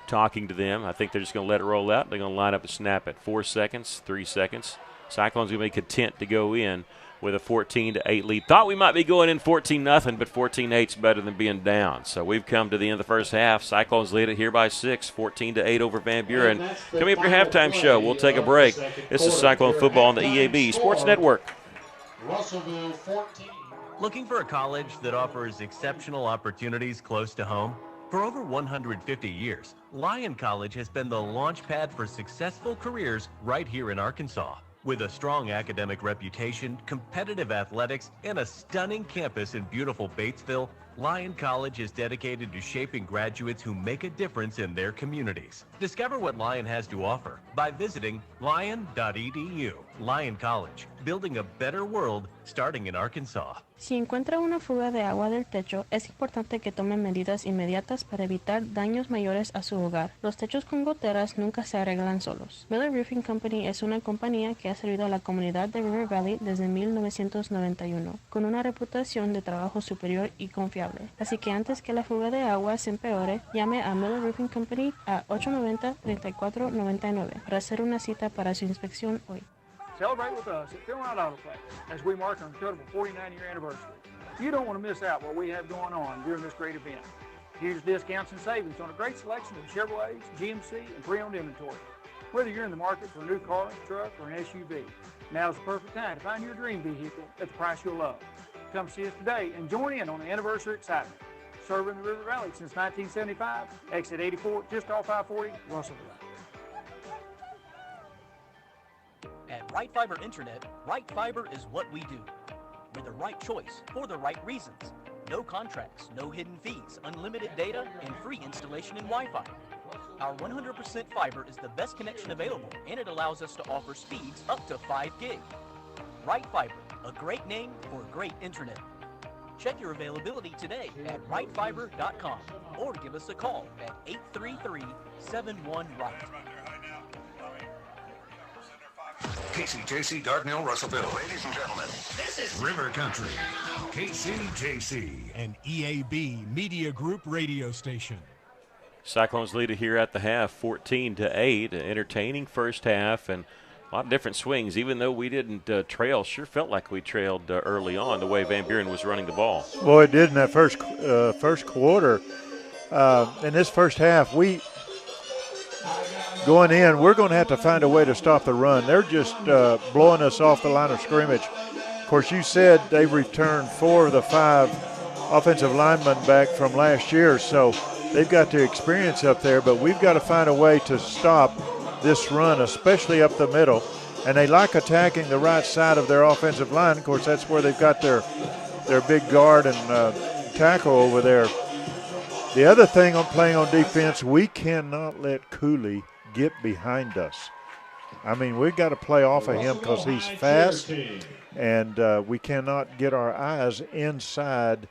talking to them. I think they're just going to let it roll out. They're going to line up a snap at 4 seconds, 3 seconds. Cyclones going to be content to go in with a 14-8 lead. Thought we might be going in 14-0, but 14-8 is better than being down. So we've come to the end of the first half. Cyclones lead it here by 6, 14-8 over Van Buren. Coming up your halftime show, we'll take a break. This is Cyclone football on the EAB Sports Network. Russellville 14. Looking for a college that offers exceptional opportunities close to home? For over 150 years, Lyon College has been the launch pad for successful careers right here in Arkansas. With a strong academic reputation, competitive athletics, and a stunning campus in beautiful Batesville, Lyon College is dedicated to shaping graduates who make a difference in their communities. Discover what Lyon has to offer by visiting lyon.edu. Lyon College, building a better world starting in Arkansas. Si encuentra una fuga de agua del techo, es importante que tome medidas inmediatas para evitar daños mayores a su hogar. Los techos con goteras nunca se arreglan solos. Miller Roofing Company es una compañía que ha servido a la comunidad de River Valley desde 1991, con una reputación de trabajo superior y confiable. Así que antes que la fuga de agua se empeore, llame a Miller Roofing Company a 890-3499 para hacer una cita para su inspección hoy. Celebrate with us at Philmont Autoplex as we mark our incredible 49-year anniversary. You don't want to miss out what we have going on during this great event. Huge discounts and savings on a great selection of Chevrolets, GMC, and pre-owned inventory. Whether you're in the market for a new car, truck, or an SUV, now's the perfect time to find your dream vehicle at the price you'll love. Come see us today and join in on the anniversary excitement. Serving the River Valley since 1975, exit 84, just off I-40, Russellville. At Right Fiber Internet, Right Fiber is what we do. We're the right choice for the right reasons. No contracts, no hidden fees, unlimited data, and free installation and Wi-Fi. Our 100% fiber is the best connection available, and it allows us to offer speeds up to 5 gig. Right Fiber, a great name for great internet. Check your availability today at rightfiber.com or give us a call at 833-71-RIGHT. KCJC, Dardanelle, Russellville. Ladies and gentlemen, this is River Country. KCJC, an EAB Media Group radio station. Cyclones lead it here at the half, 14-8. An entertaining first half and a lot of different swings. Even though we didn't trail, sure felt like we trailed early on the way Van Buren was running the ball. Well, it did in that first quarter. In this first half, going in, we're going to have to find a way to stop the run. They're just blowing us off the line of scrimmage. Of course, you said they've returned 4 of the 5 offensive linemen back from last year, so they've got the experience up there, but we've got to find a way to stop this run, especially up the middle. And they like attacking the right side of their offensive line. Of course, that's where they've got their big guard and tackle over there. The other thing on playing on defense, we cannot let Cooley get behind us. I mean, we've got to play off of him because he's fast, and we cannot get our eyes inside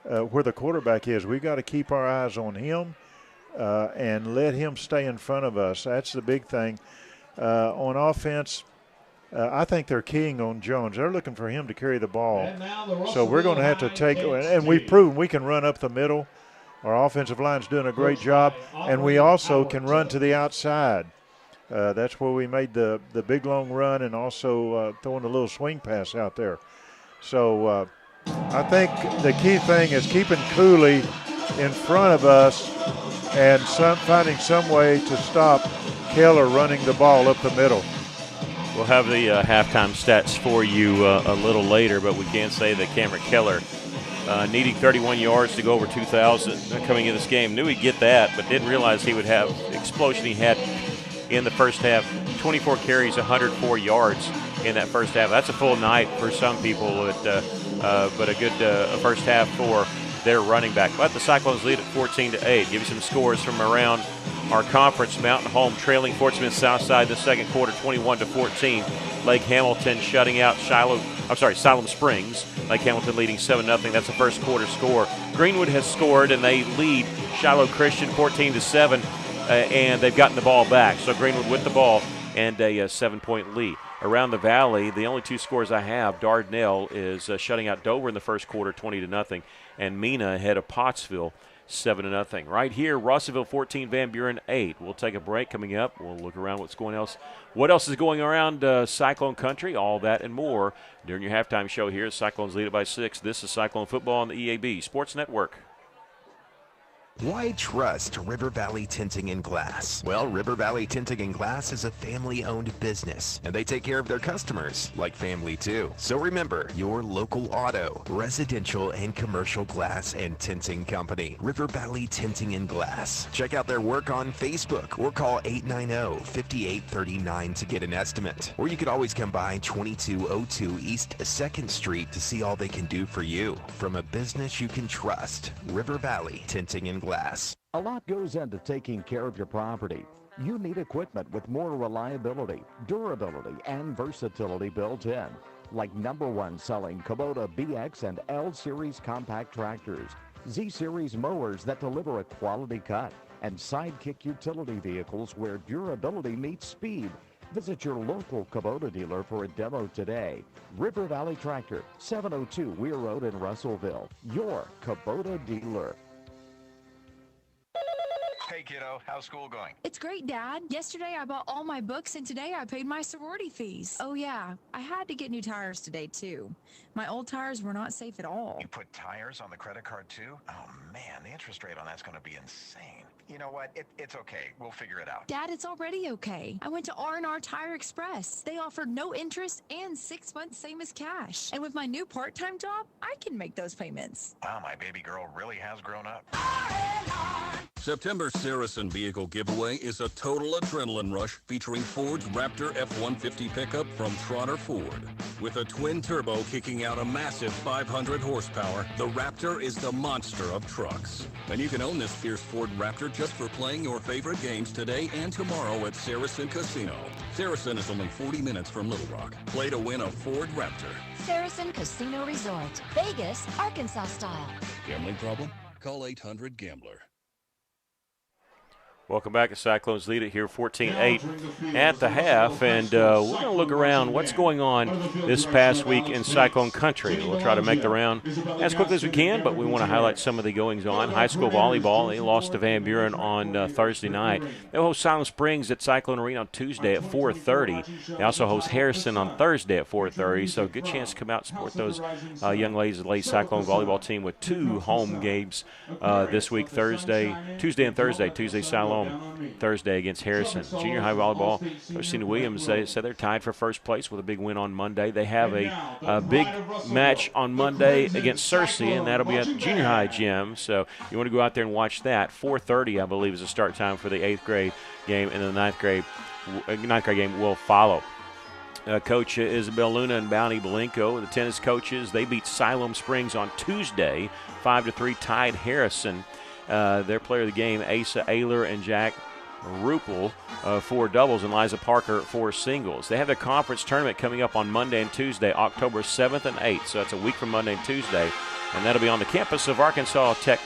where the quarterback is. We've got to keep our eyes on him and let him stay in front of us. That's the big thing. On offense, I think they're keying on Jones. They're looking for him to carry the ball. So we're going to have to take – and we've proven we can run up the middle. Our offensive line's doing a great job, and we also can run to the outside. That's where we made the big long run and also throwing a little swing pass out there. So I think the key thing is keeping Cooley in front of us and finding some way to stop Keller running the ball up the middle. We'll have the halftime stats for you a little later, but we can say that Cameron Keller needing 31 yards to go over 2,000 coming into this game. Knew he'd get that, but didn't realize he would have the explosion he had in the first half. 24 carries, 104 yards in that first half. That's a full night for some people, but a good first half for their running back. But the Cyclones lead at 14-8. Give you some scores from around our conference. Mountain Home trailing Fort Smith Southside the second quarter, 21-14. Lake Hamilton shutting out Siloam Springs. Lake Hamilton leading 7-0. That's the first quarter score. Greenwood has scored, and they lead Shiloh Christian 14-7, and they've gotten the ball back. So Greenwood with the ball and a 7-point lead. Around the valley, the only two scores I have, Dardanelle is shutting out Dover in the first quarter, 20-0, and Mena ahead of Pottsville, 7-0. Right here, Russellville 14, Van Buren 8. We'll take a break. Coming up, we'll look around what else is going around Cyclone Country, all that and more during your halftime show here. Cyclones lead it by 6. This is Cyclone Football on the EAB Sports Network. Why trust River Valley Tinting and Glass? Well, River Valley Tinting and Glass is a family-owned business, and they take care of their customers like family too. So remember, your local auto, residential, and commercial glass and tinting company, River Valley Tinting and Glass. Check out their work on Facebook or call 890-5839 to get an estimate. Or you could always come by 2202 East 2nd Street to see all they can do for you. From a business you can trust, River Valley Tinting and Glass. A lot goes into taking care of your property. You need equipment with more reliability, durability, and versatility built in, like #1 selling Kubota BX and L Series compact tractors, Z Series mowers that deliver a quality cut, and Sidekick utility vehicles where durability meets speed. Visit your local Kubota dealer for a demo today. River Valley Tractor, 702 Weir Road in Russellville, your Kubota dealer. Hey kiddo, how's school going? It's great, Dad. Yesterday I bought all my books and today I paid my sorority fees. Oh yeah, I had to get new tires today too. My old tires were not safe at all. You put tires on the credit card too? Oh man, the interest rate on that's going to be insane. You know what? It's okay. We'll figure it out. Dad, it's already okay. I went to R&R Tire Express. They offered no interest and 6 months same as cash. And with my new part-time job, I can make those payments. Wow, my baby girl really has grown up. September's Saracen Vehicle Giveaway is a total adrenaline rush featuring Ford's Raptor F-150 pickup from Trotter Ford. With a twin turbo kicking out a massive 500 horsepower, the Raptor is the monster of trucks. And you can own this fierce Ford Raptor just for playing your favorite games today and tomorrow at Saracen Casino. Saracen is only 40 minutes from Little Rock. Play to win a Ford Raptor. Saracen Casino Resort, Vegas, Arkansas style. Gambling problem? Call 800-GAMBLER. Welcome back to Cyclones lead it here 14-8 at the half, and we're going to look around what's going on this past week in Cyclone Country. We'll try to make the round as quickly as we can, but we want to highlight some of the goings-on. High school volleyball, they lost to Van Buren on Thursday night. They host Silent Springs at Cyclone Arena on Tuesday at 4:30. They also host Harrison on Thursday at 4:30, so good chance to come out and support those young ladies of the late Cyclone volleyball team with 2 home games this week, Tuesday and Thursday. Tuesday, Siloam. Thursday against Harrison. Junior high volleyball, Coach Cena Williams, they said they're tied for first place with a big win on Monday. They have a big match on Monday against Searcy, and that'll be at the junior high gym. So you want to go out there and watch that. 4:30, I believe, is the start time for the 8th grade game, and the 9th grade game will follow. Coach Isabel Luna and Bounty Belenko, the tennis coaches, they beat Siloam Springs on Tuesday, 5-3, tied Harrison. Their player of the game, Asa Ayler and Jack Ruppel for doubles, and Liza Parker for singles. They have their conference tournament coming up on Monday and Tuesday, October 7th and 8th. So that's a week from Monday and Tuesday, and that'll be on the campus of Arkansas Tech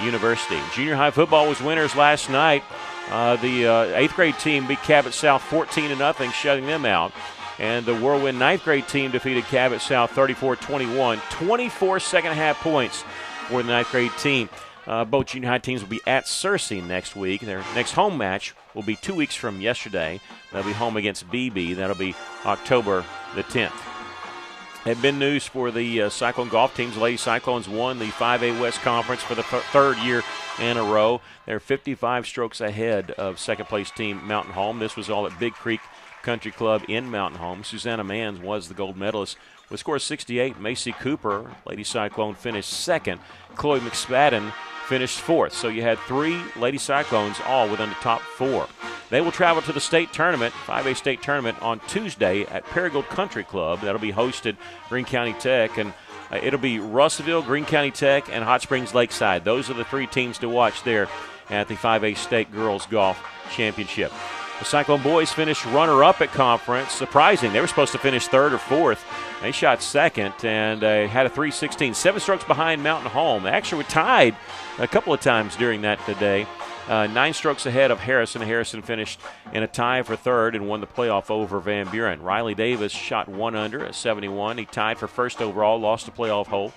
University. Junior high football was winners last night. The 8th grade team beat Cabot South 14-0, shutting them out. And the Whirlwind 9th grade team defeated Cabot South 34-21. 24 second half points for the 9th grade team. Both junior high teams will be at Searcy next week. Their next home match will be 2 weeks from yesterday. They'll be home against BB. That'll be October the 10th. Had been news for the Cyclone golf teams. Lady Cyclones won the 5A West Conference for the third year in a row. They're 55 strokes ahead of second-place team Mountain Home. This was all at Big Creek Country Club in Mountain Home. Susanna Manns was the gold medalist with score 68. Macy Cooper, Lady Cyclone, finished second. Chloe McSpadden finished fourth. So you had 3 Lady Cyclones all within the top 4. They will travel to the state tournament, 5A state tournament, on Tuesday at Paragould Country Club. That'll be hosted Greene County Tech, and It'll be Russellville, Greene County Tech, and Hot Springs Lakeside. Those are the three teams to watch there at the 5A State Girls Golf Championship. The Cyclone boys finished runner-up at conference. Surprising. They were supposed to finish third or fourth. They shot second and had a 3:16. 7 strokes behind Mountain Home. They actually were tied a couple of times during that today. 9 strokes ahead of Harrison. Harrison finished in a tie for third and won the playoff over Van Buren. Riley Davis shot 1 under at 71. He tied for first overall, lost the playoff hole.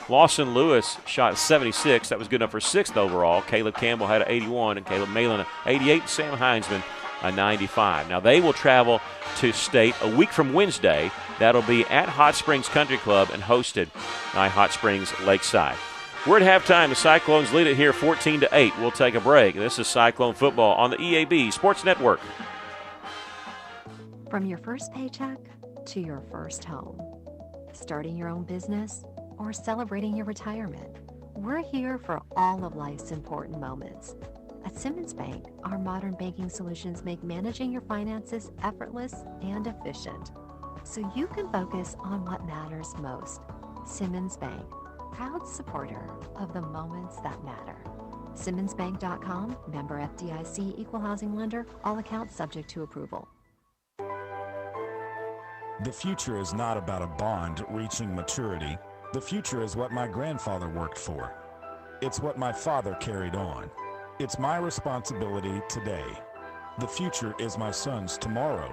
Lawson Lewis shot 76. That was good enough for 6th overall. Caleb Campbell had an 81 and Caleb Malin an 88. Sam Heinzman a 95. Now they will travel to state a week from Wednesday. That'll be at Hot Springs Country Club and hosted by Hot Springs Lakeside. We're at halftime. The Cyclones lead it here 14-8. We'll take a break. This is Cyclone football on the EAB Sports Network. From your first paycheck to your first home, starting your own business or celebrating your retirement, we're here for all of life's important moments. At Simmons Bank, our modern banking solutions make managing your finances effortless and efficient, so you can focus on what matters most. Simmons Bank, proud supporter of the moments that matter. SimmonsBank.com, member FDIC, equal housing lender, all accounts subject to approval. The future is not about a bond reaching maturity. The future is what my grandfather worked for. It's what my father carried on. It's my responsibility today. The future is my son's tomorrow.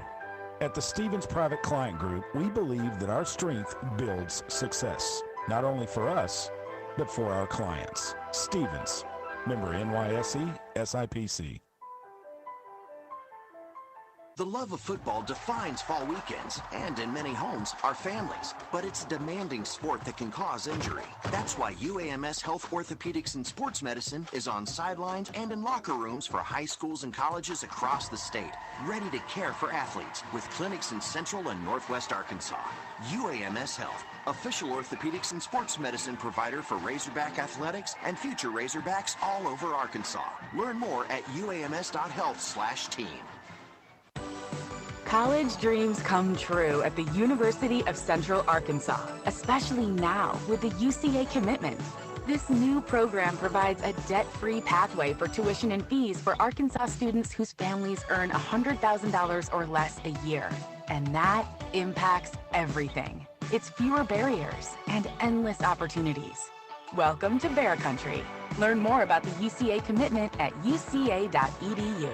At the Stevens Private Client Group, we believe that our strength builds success, not only for us, but for our clients. Stevens, member NYSE, SIPC. The love of football defines fall weekends, and in many homes, our families. But it's a demanding sport that can cause injury. That's why UAMS Health Orthopedics and Sports Medicine is on sidelines and in locker rooms for high schools and colleges across the state, ready to care for athletes with clinics in Central and Northwest Arkansas. UAMS Health, official orthopedics and sports medicine provider for Razorback Athletics and future Razorbacks all over Arkansas. Learn more at uams.health/team. College dreams come true at the University of Central Arkansas, especially now with the UCA commitment. This new program provides a debt-free pathway for tuition and fees for Arkansas students whose families earn $100,000 or less a year. And that impacts everything. It's fewer barriers and endless opportunities. Welcome to Bear Country. Learn more about the UCA commitment at uca.edu.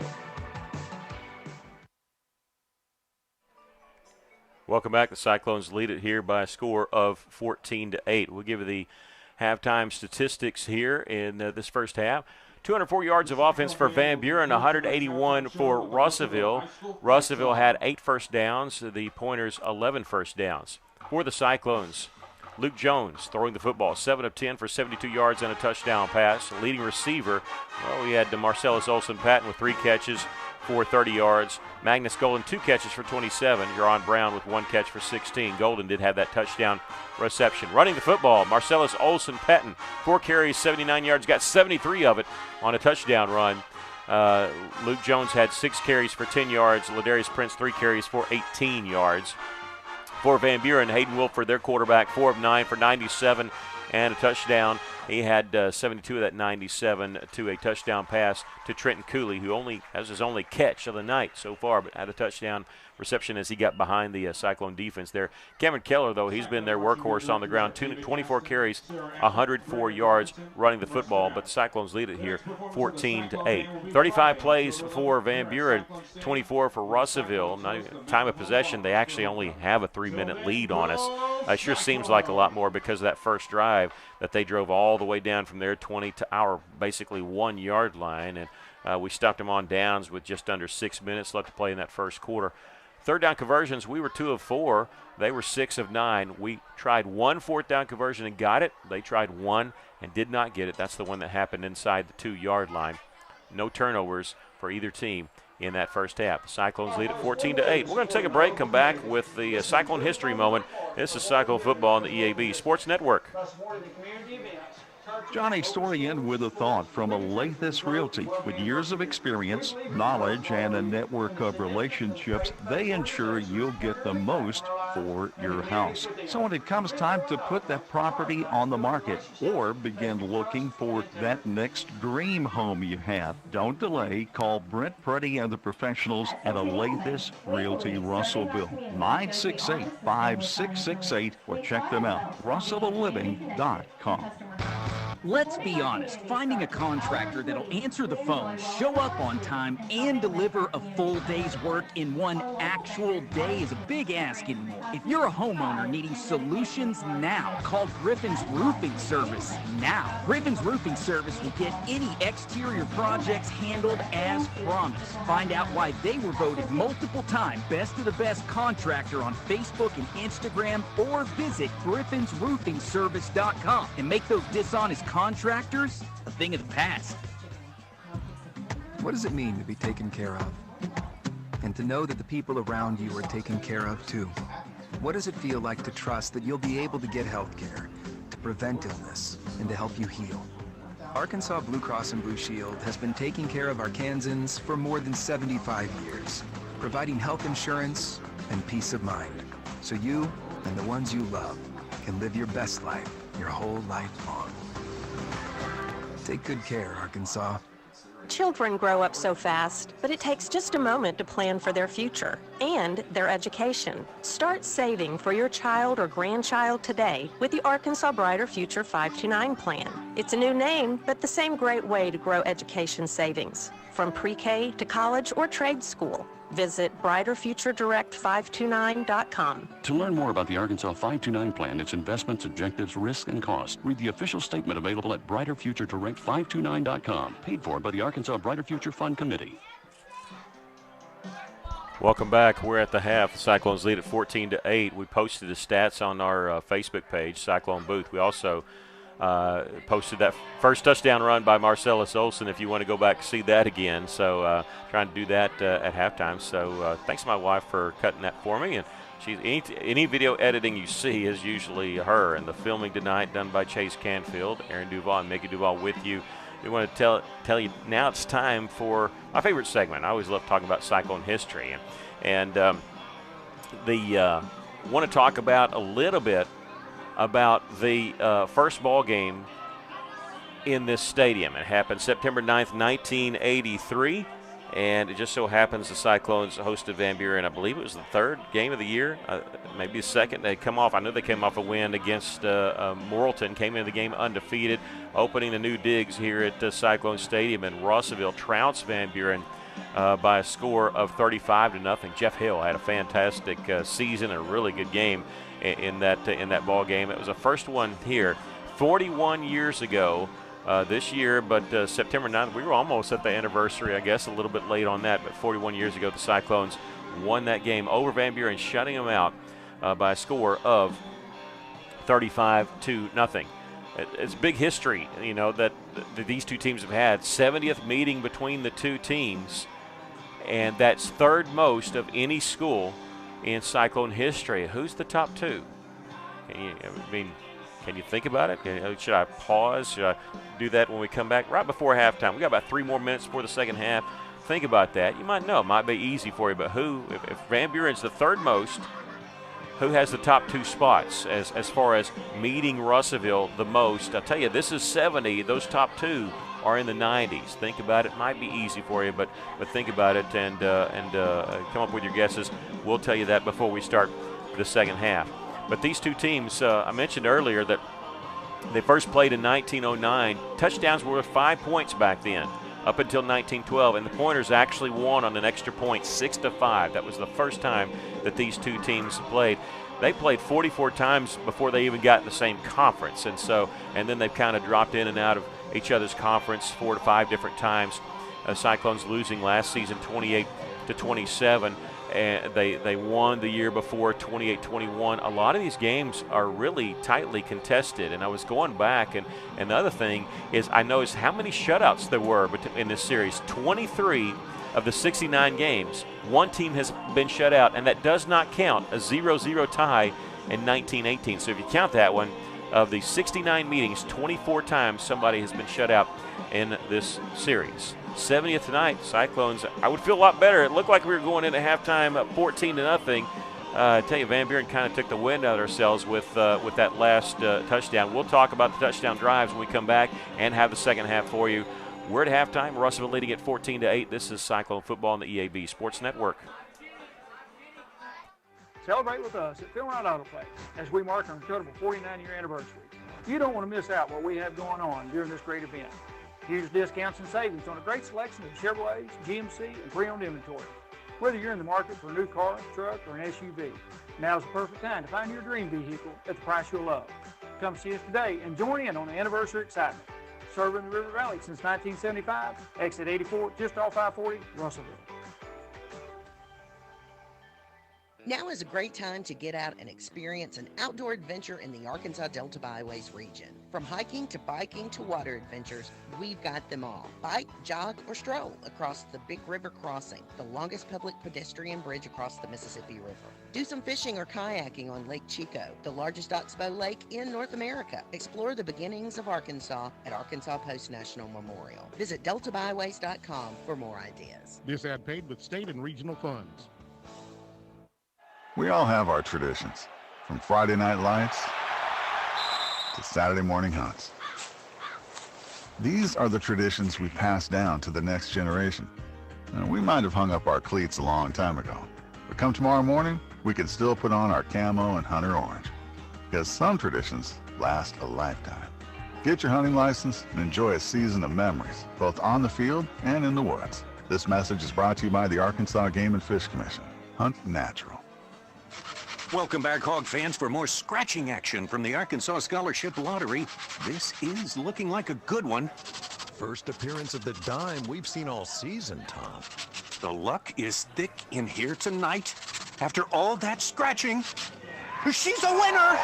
Welcome back. The Cyclones lead it here by a score of 14-8. We'll give you the halftime statistics here in this first half. 204 yards of offense for Van Buren, 181 for Russellville. Russellville had 8 first downs, the Pointers 11 first downs. For the Cyclones, Luke Jones throwing the football, 7 of 10 for 72 yards and a touchdown pass. Leading receiver, well, we had Marcellus Olsen-Patton with 3 catches for 30 yards. Magnus Golden, 2 catches for 27. Jaron Brown with 1 catch for 16. Golden did have that touchdown reception. Running the football, Marcellus Olsen-Patton, 4 carries, 79 yards, got 73 of it on a touchdown run. Luke Jones had 6 carries for 10 yards. Ladarius Prince, 3 carries for 18 yards. For Van Buren, Hayden Wilford, their quarterback, 4 of 9 for 97 and a touchdown. He had 72 of that 97 to a touchdown pass to Trenton Cooley, who only has his only catch of the night so far, but had a touchdown reception as he got behind the Cyclone defense there. Cameron Keller, though, he's been their workhorse on the ground, 24 carries, 104 yards running the football, but the Cyclones lead it here 14-8. 35 plays for Van Buren, 24 for Russellville. Not even time of possession, they actually only have a 3-minute lead on us. It sure seems like a lot more because of that first drive that they drove all the way down from their 20 to our basically 1-yard line, and we stopped them on downs with just under 6 minutes left to play in that first quarter. Third down conversions, we were 2 of 4. They were 6 of 9. We tried 1 fourth down conversion and got it. They tried 1 and did not get it. That's the one that happened inside the 2-yard line. No turnovers for either team in that first half. The Cyclones lead at 14-8. We're going to take a break, come back with the Cyclone history moment. This is Cyclone football on the EAB Sports Network. Johnny Storian with a thought from Alathus Realty. With years of experience, knowledge, and a network of relationships, they ensure you'll get the most for your house. So when it comes time to put that property on the market or begin looking for that next dream home you have, don't delay. Call Brent Preddy and the professionals at Alathus Realty Russellville, 968-5668, or check them out, russellvilleliving.com. Let's be honest, finding a contractor that'll answer the phone, show up on time, and deliver a full day's work in one actual day is a big ask anymore. If you're a homeowner needing solutions now, call Griffin's Roofing Service now. Griffin's Roofing Service will get any exterior projects handled as promised. Find out why they were voted multiple times Best of the Best Contractor on Facebook and Instagram, or visit griffinsroofingservice.com and make those dishonest contractors a thing of the past. What does it mean to be taken care of? And to know that the people around you are taken care of too? What does it feel like to trust that you'll be able to get health care, to prevent illness, and to help you heal? Arkansas Blue Cross and Blue Shield has been taking care of Arkansans for more than 75 years, providing health insurance and peace of mind, so you and the ones you love can live your best life your whole life long. Take good care, Arkansas. Children grow up so fast, but it takes just a moment to plan for their future and their education. Start saving for your child or grandchild today with the Arkansas Brighter Future 529 plan. It's a new name, but the same great way to grow education savings, from pre-K to college or trade school. Visit brighterfuturedirect529.com. To learn more about the Arkansas 529 plan, its investments, objectives, risk, and cost, read the official statement available at brighterfuturedirect529.com, paid for by the Arkansas Brighter Future Fund Committee. Welcome back. We're at the half. The Cyclones lead at 14-8. We posted the stats on our Facebook page, Cyclone Booth. We also posted that first touchdown run by Marcellus Olson if you want to go back and see that again. So trying to do that at halftime. So thanks to my wife for cutting that for me. And she's any video editing you see is usually her. And the filming tonight done by Chase Canfield, Aaron Duval, and Mickey Duval with you. We want to tell you now it's time for my favorite segment. I always love talking about Cyclone history. And want to talk about a little bit about the first ball game in this stadium. It happened September 9th, 1983, and it just so happens the Cyclones hosted Van Buren. I believe it was the third game of the year, maybe the second. They come off. I know they came off a win against Morrilton, came into the game undefeated, opening the new digs here at Cyclone Stadium, and Russellville trounced Van Buren by a score of 35-0. Jeff Hill had a fantastic season and a really good game in that ball game. It was the first one here 41 years ago this year, but September 9th, we were almost at the anniversary, I guess, a little bit late on that, but 41 years ago the Cyclones won that game over Van Buren, shutting them out by a score of 35-0. It's big history, you know, that these two teams have had. 70th meeting between the two teams, and that's third most of any school in Cyclone history. Who's the top two? Can you think about it? Should I pause? Should I do that when we come back? Right before halftime. We got about 3 more minutes before the second half. Think about that. You might know. It might be easy for you, but who, if Van Buren's the third most, who has the top 2 spots as far as meeting Russellville the most? I'll tell you, this is 70. Those top 2 are in the 90s. Think about it. Might be easy for you, but think about it and come up with your guesses. We'll tell you that before we start the second half. But these two teams, I mentioned earlier that they first played in 1909. Touchdowns were worth 5 points back then, up until 1912, and the Pointers actually won on an extra point, 6-5. That was the first time that these two teams played. They played 44 times before they even got in the same conference, and then they've kind of dropped in and out of each other's conference 4 to 5 different times. Cyclones losing last season 28-27, and they won the year before 28-21. A lot of these games are really tightly contested, and I was going back, and the other thing is I noticed how many shutouts there were in this series. 23 of the 69 games, one team has been shut out, and that does not count a 0-0 tie in 1918. So if you count that one, of the 69 meetings, 24 times somebody has been shut out in this series. 70th tonight, Cyclones, I would feel a lot better. It looked like we were going into halftime up 14-0, I tell you, Van Buren kind of took the wind out of ourselves with that last touchdown. We'll talk about the touchdown drives when we come back and have the second half for you. We're at halftime. Russellville leading at 14-8. This is Cyclone football on the EAB Sports Network. Celebrate with us at Phil Wright Autoplex as we mark our incredible 49-year anniversary. You don't want to miss out what we have going on during this great event. Huge discounts and savings on a great selection of Chevrolets, GMC, and pre-owned inventory. Whether you're in the market for a new car, truck, or an SUV, now's the perfect time to find your dream vehicle at the price you'll love. Come see us today and join in on the anniversary excitement. Serving the River Valley since 1975, exit 84, just off I-40, Russellville. Now is a great time to get out and experience an outdoor adventure in the Arkansas Delta Byways region. From hiking to biking to water adventures, we've got them all. Bike, jog, or stroll across the Big River Crossing, the longest public pedestrian bridge across the Mississippi River. Do some fishing or kayaking on Lake Chico, the largest oxbow lake in North America. Explore the beginnings of Arkansas at Arkansas Post National Memorial. Visit deltabyways.com for more ideas. This ad paid with state and regional funds. We all have our traditions, from Friday night lights to Saturday morning hunts. These are the traditions we pass down to the next generation. And we might have hung up our cleats a long time ago, but come tomorrow morning, we can still put on our camo and hunter orange, because some traditions last a lifetime. Get your hunting license and enjoy a season of memories, both on the field and in the woods. This message is brought to you by the Arkansas Game and Fish Commission. Hunt natural. Welcome back, Hog fans, for more scratching action from the Arkansas Scholarship Lottery. This is looking like a good one. First appearance of the dime we've seen all season, Tom. The luck is thick in here tonight. After all that scratching, she's a winner!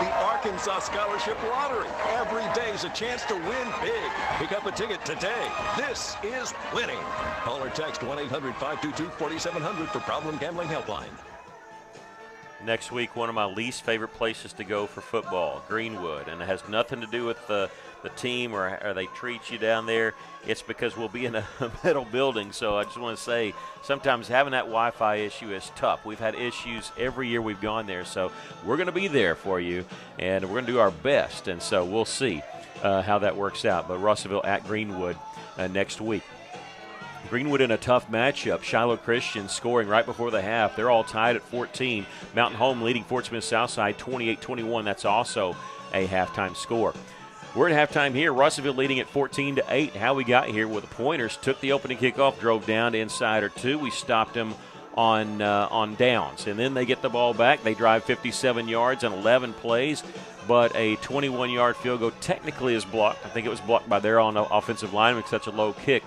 The Arkansas Scholarship Lottery. Every day's a chance to win big. Pick up a ticket today. This is winning. Call or text 1-800-522-4700 for Problem Gambling Helpline. Next week, one of my least favorite places to go for football, Greenwood. And it has nothing to do with the team or they treat you down there. It's because we'll be in a metal building. So I just want to say, sometimes having that Wi-Fi issue is tough. We've had issues every year we've gone there. So we're going to be there for you, and we're going to do our best. And so we'll see how that works out. But Russellville at Greenwood next week. Greenwood in a tough matchup. Shiloh Christian scoring right before the half. They're all tied at 14. Mountain Home leading Fort Smith Southside 28-21. That's also a halftime score. We're at halftime here. Russellville leading at 14-8. How we got here with the Pointers took the opening kickoff, drove down to inside or two. We stopped them on downs, and then they get the ball back. They drive 57 yards on 11 plays, but a 21-yard field goal technically is blocked. I think it was blocked by their own offensive lineman. Such a low kick.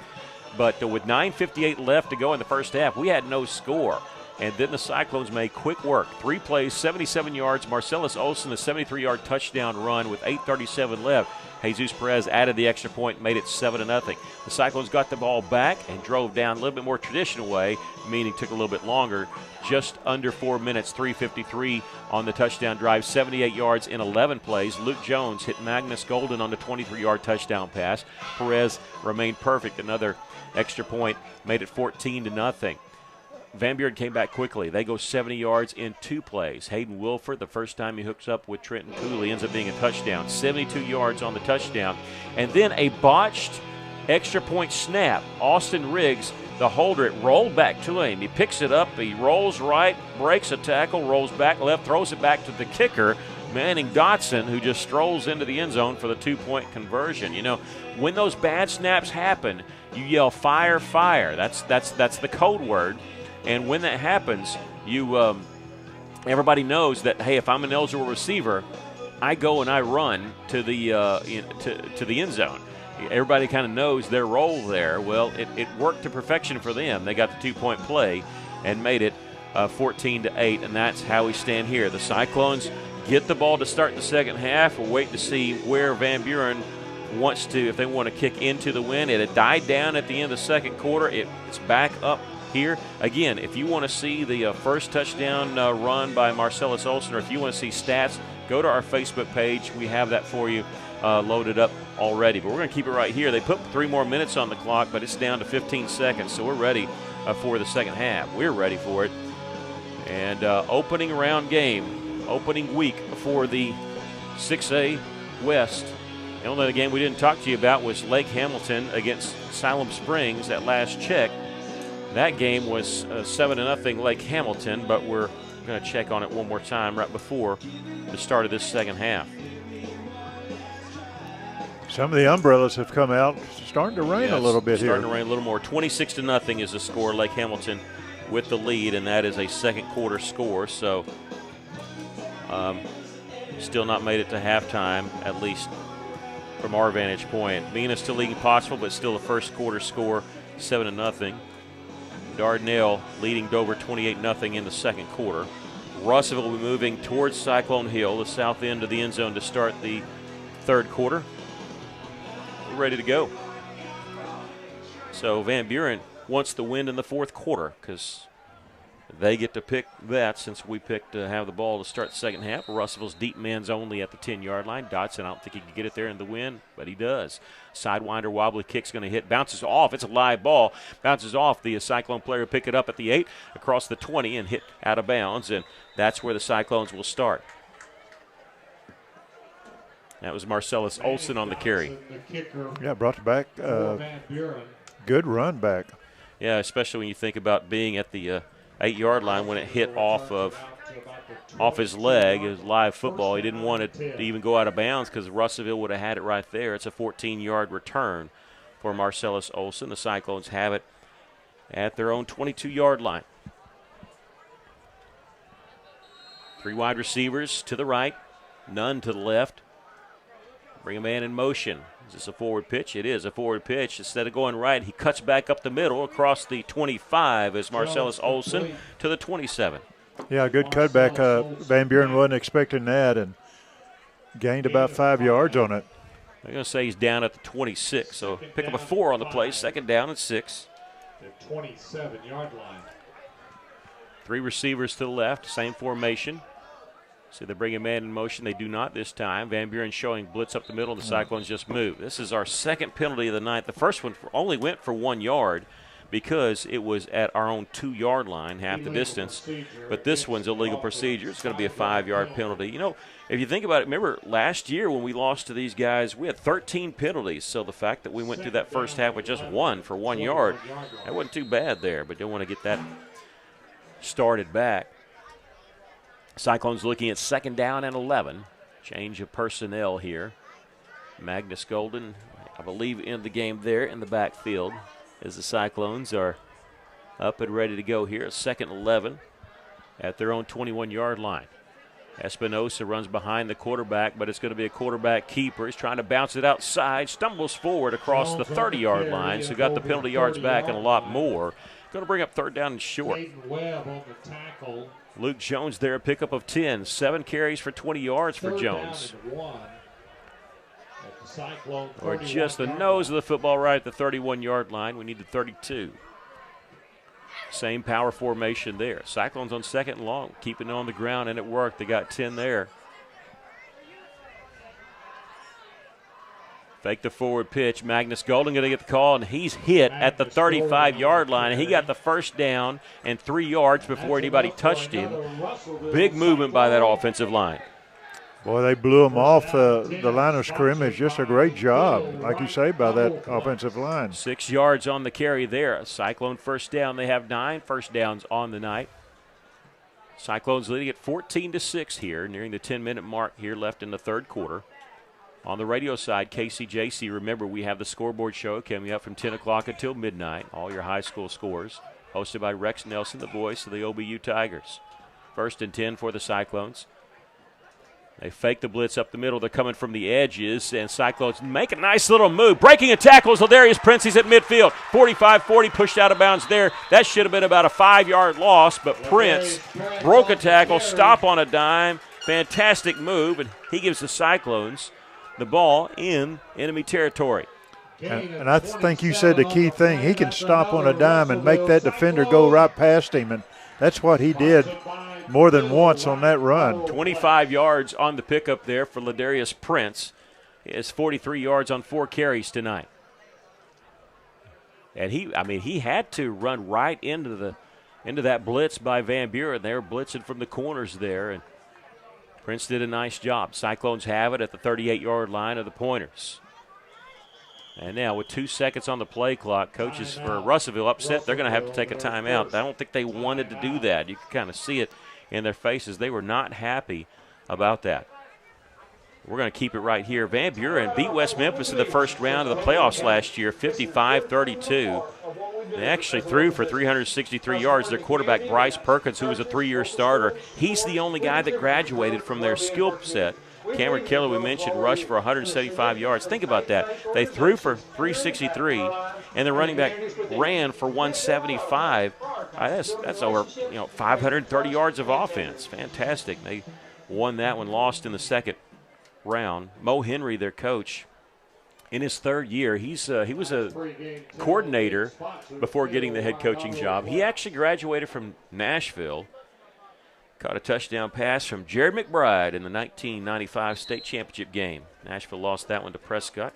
But with 9:58 left to go in the first half, we had no score. And then the Cyclones made quick work. 3 plays, 77 yards. Marcellus Olson, a 73-yard touchdown run with 8:37 left. Jesus Perez added the extra point, made it 7-0. The Cyclones got the ball back and drove down a little bit more traditional way, meaning took a little bit longer. Just under 4 minutes, 3:53 on the touchdown drive, 78 yards in 11 plays. Luke Jones hit Magnus Golden on the 23-yard touchdown pass. Perez remained perfect. Another extra point made it 14-0. Van Buren came back quickly. They go 70 yards in 2 plays. Hayden Wilford, the first time he hooks up with Trenton Cooley, ends up being a touchdown. 72 yards on the touchdown. And then a botched extra point snap. Austin Riggs, the holder, it rolled back to him. He picks it up. He rolls right, breaks a tackle, rolls back left, throws it back to the kicker, Manning Dotson, who just strolls into the end zone for the 2-point conversion. You know, when those bad snaps happen, you yell fire, fire. That's the code word. And when that happens, you everybody knows that, hey, if I'm an eligible receiver, I go and I run to the to the end zone. Everybody kind of knows their role there. Well, it worked to perfection for them. They got the 2-point play and made it 14-8, and that's how we stand here. The Cyclones get the ball to start the second half. We'll wait to see where Van Buren wants to, if they want to kick into the win. It had died down at the end of the second quarter. It's back up here. Again, if you want to see the first touchdown run by Marcellus Olson, or if you want to see stats, go to our Facebook page. We have that for you loaded up already. But we're going to keep it right here. They put 3 more minutes on the clock, but it's down to 15 seconds, so we're ready for the second half. We're ready for it. And opening round game, opening week for the 6A West. The only other game we didn't talk to you about was Lake Hamilton against Siloam Springs at last check. That game was 7-0 Lake Hamilton, but we're going to check on it one more time right before the start of this second half. Some of the umbrellas have come out. It's starting to rain a little bit here. Starting to rain a little more. 26-0 is the score. Lake Hamilton with the lead, and that is a second quarter score. So still not made it to halftime, at least from our vantage point. Mena still leading possible, but still the first quarter score, 7-0. Dardanelle leading Dover 28-0 in the second quarter. Russellville will be moving towards Cyclone Hill, the south end of the end zone, to start the third quarter. We're ready to go. So Van Buren wants the win in the fourth quarter because they get to pick that since we picked to have the ball to start the second half. Russellville's deep man's only at the 10-yard line. Dotson, I don't think he can get it there in the win, but he does. Sidewinder wobbly kick's going to hit. Bounces off. It's a live ball. Bounces off. The Cyclone player pick it up at the 8, across the 20, and hit out of bounds, and that's where the Cyclones will start. That was Marcellus Olson on the carry. Yeah, brought it back. Good run back. Yeah, especially when you think about being at the 8-yard line when it hit off his leg. It was live football. He didn't want it to even go out of bounds because Russellville would have had it right there. It's a 14-yard return for Marcellus Olson. The Cyclones have it at their own 22-yard line. 3 wide receivers to the right, none to the left. Bring a man in motion. Is this a forward pitch? It is a forward pitch. Instead of going right, he cuts back up the middle across the 25 as Marcellus Olson to the 27. Yeah, good cutback. Van Buren wasn't expecting that and gained about 5 yards on it. I'm going to say he's down at the 26, so pick up a 4 on the play. Second down and 6. The 27-yard line. 3 receivers to the left, same formation. So they bring a man in motion. They do not this time. Van Buren showing blitz up the middle. The Cyclones just move. This is our second penalty of the night. The first one only went for 1 yard because it was at our own 2-yard line, half the distance. But this one's illegal procedure. It's going to be a 5-yard penalty. You know, if you think about it, remember last year when we lost to these guys, we had 13 penalties. So the fact that we went through that first half with just 1 for 1 yard, that wasn't too bad there. But don't want to get that started back. Cyclones looking at second down and 11. Change of personnel here. Magnus Golden, I believe, in the game there in the backfield as the Cyclones are up and ready to go here. Second 11 at their own 21-yard line. Espinosa runs behind the quarterback, but it's going to be a quarterback keeper. He's trying to bounce it outside, stumbles forward across the 30-yard line, so got the penalty yards back and a lot more. Going to bring up third down and short. Webb on the tackle. Luke Jones there, a pickup of 10. 7 carries for 20 yards for Jones. Or just the nose of the football right at the 31-yard line. We need the 32. Same power formation there. Cyclones on second and long, keeping it on the ground, and it worked. They got 10 there. Fake the forward pitch. Magnus Golden going to get the call, and he's hit at the 35-yard line. He got the first down and 3 yards before anybody touched him. Big movement by that offensive line. Boy, they blew him off the line of scrimmage. Just a great job, like you say, by that offensive line. 6 yards on the carry there. A Cyclone first down. They have 9 first downs on the night. Cyclones leading at 14-6 here, nearing the 10-minute mark here left in the third quarter. On the radio side, KCJC, remember we have the scoreboard show coming up from 10 o'clock until midnight. All your high school scores. Hosted by Rex Nelson, the voice of the OBU Tigers. First and 10 for the Cyclones. They fake the blitz up the middle. They're coming from the edges, and Cyclones make a nice little move. Breaking a tackle is Ladarius Prince. He's at midfield. 45-40, pushed out of bounds there. That should have been about a 5-yard loss, but Prince broke a tackle, stop on a dime. Fantastic move, and he gives the Cyclones the ball in enemy territory. And I think you said the key thing. He can stop on a dime and make that defender go right past him, and that's what he did more than once on that run. 25 yards on the pickup there for Ladarius Prince. He has 43 yards on 4 carries tonight. And he had to run right into into that blitz by Van Buren. They're blitzing from the corners there, and Prince did a nice job. Cyclones have it at the 38-yard line of the Pointers. And now with 2 seconds on the play clock, coaches for Russellville upset. They're going to have to take a timeout. I don't think they wanted to do that. You can kind of see it in their faces. They were not happy about that. We're going to keep it right here. Van Buren beat West Memphis in the first round of the playoffs last year, 55-32. They actually threw for 363 yards. Their quarterback, Bryce Perkins, who was a 3-year starter, he's the only guy that graduated from their skill set. Cameron Keller, we mentioned, rushed for 175 yards. Think about that. They threw for 363, and the running back ran for 175. That's over 530 yards of offense. Fantastic. They won that one, lost in the second round. Mo Henry, their coach, in his third year, he was a coordinator before getting the head coaching job. He actually graduated from Nashville. Caught a touchdown pass from Jared McBride in the 1995 state championship game. Nashville lost that one to Prescott.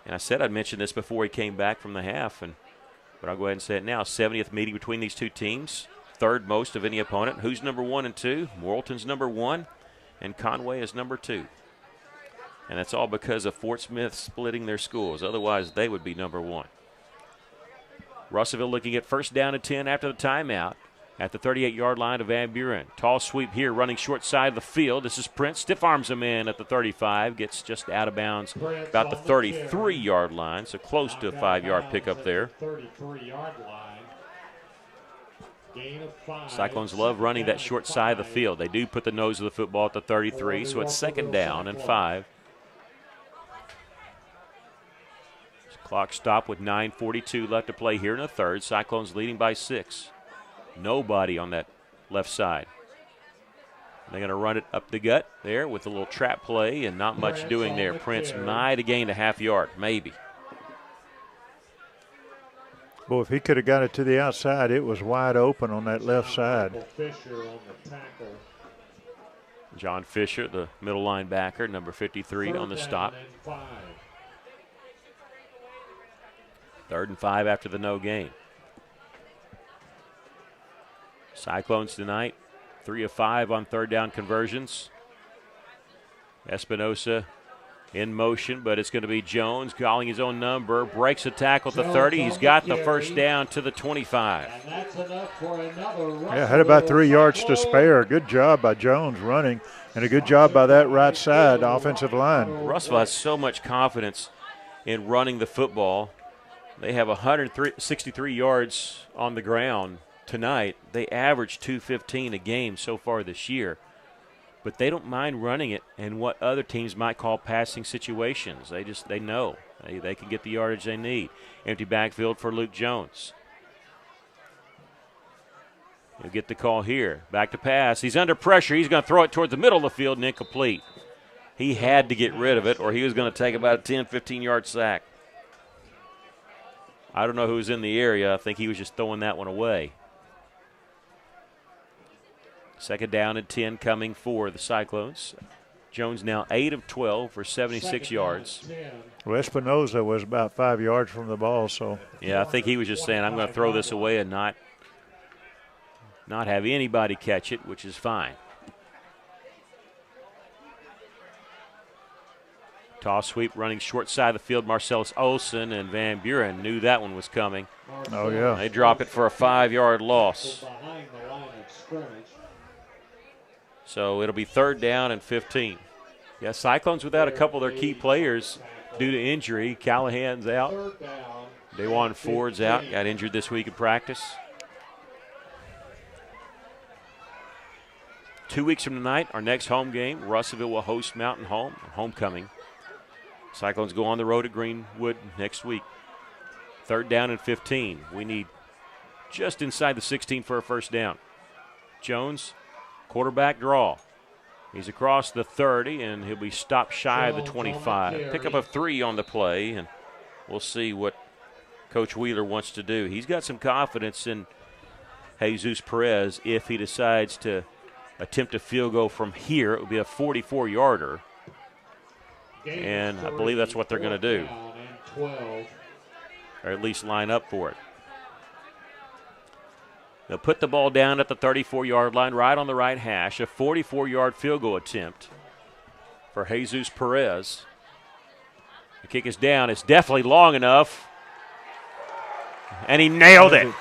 And I said I'd mention this before he came back from the half, but I'll go ahead and say it now. 70th meeting between these two teams, third most of any opponent. Who's number 1 and 2? Morrilton's number 1, and Conway is number 2. And that's all because of Fort Smith splitting their schools. Otherwise, they would be number 1. Russellville looking at first down and 10 after the timeout at the 38-yard line of Van Buren. Tall sweep here, running short side of the field. This is Prince. Stiff arms him in at the 35. Gets just out of bounds about the 33-yard line, so close to a 5-yard pickup there. 33-yard line. Gain of 5. Cyclones love running that short side of the field. They do put the nose of the football at the 33, so it's second down and 5. Clock stopped with 9:42 left to play here in the third. Cyclones leading by 6. Nobody on that left side. They're going to run it up the gut there with a little trap play and not much doing there. Prince might have gained a half yard, maybe. Boy, if he could have got it to the outside, it was wide open on that left side. Fisher on the tackle. John Fisher, the middle linebacker, number 53 on the stop. 3rd and 5 after the no gain. Cyclones tonight, 3 of 5 on third down conversions. Espinosa in motion, but it's going to be Jones calling his own number. Breaks a tackle at the 30. He's got the first down to the 25. And that's enough for another. Yeah, had about 3 yards to spare. Good job by Jones running, and a good job by that right side offensive line. Russell has so much confidence in running the football. They have 163 yards on the ground tonight. They average 215 a game so far this year. But they don't mind running it in what other teams might call passing situations. They know. They can get the yardage they need. Empty backfield for Luke Jones. He'll get the call here. Back to pass. He's under pressure. He's going to throw it towards the middle of the field and incomplete. He had to get rid of it or he was going to take about a 10, 15-yard sack. I don't know who was in the area. I think he was just throwing that one away. Second down and 10 coming for the Cyclones. Jones now 8 of 12 for 76 yards. Well, Espinosa was about 5 yards from the ball, so. Yeah, I think he was just saying, I'm going to throw this away and not have anybody catch it, which is fine. Toss sweep running short side of the field. Marcellus Olsen and Van Buren knew that one was coming. Oh, yeah. They drop it for a 5-yard loss. So it'll be third down and 15. Yeah, Cyclones without a couple of their key players due to injury. Callahan's out. DeJuan Ford's out. Got injured this week in practice. 2 weeks from tonight, our next home game, Russellville will host Mountain Home, homecoming. Cyclones go on the road at Greenwood next week. Third down and 15. We need just inside the 16 for a first down. Jones, quarterback draw. He's across the 30, and he'll be stopped shy of the 25. Pick up a 3 on the play, and we'll see what Coach Wheeler wants to do. He's got some confidence in Jesus Perez if he decides to attempt a field goal from here. It would be a 44-yarder. And I believe that's what they're going to do, or at least line up for it. They'll put the ball down at the 34-yard line, right on the right hash. A 44-yard field goal attempt for Jesus Perez. The kick is down. It's definitely long enough. And he nailed it.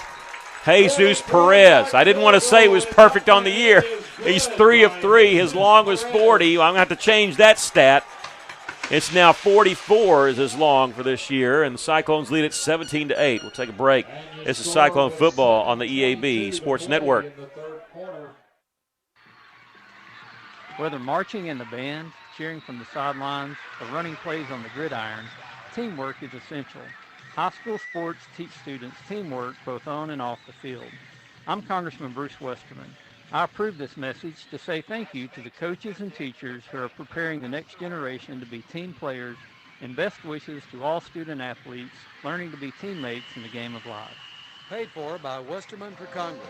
Jesus Perez. I didn't want to say he was perfect on the year. He's 3 of 3. His long was 40. I'm going to have to change that stat. It's now 44 is his long for this year, and the Cyclones lead it 17-8. We'll take a break. This is Cyclone football on the EAB Sports Network. Whether marching in the band, cheering from the sidelines, or running plays on the gridiron, teamwork is essential. High school sports teach students teamwork both on and off the field. I'm Congressman Bruce Westerman. I approve this message to say thank you to the coaches and teachers who are preparing the next generation to be team players, and best wishes to all student athletes learning to be teammates in the game of life. Paid for by Westerman for Congress.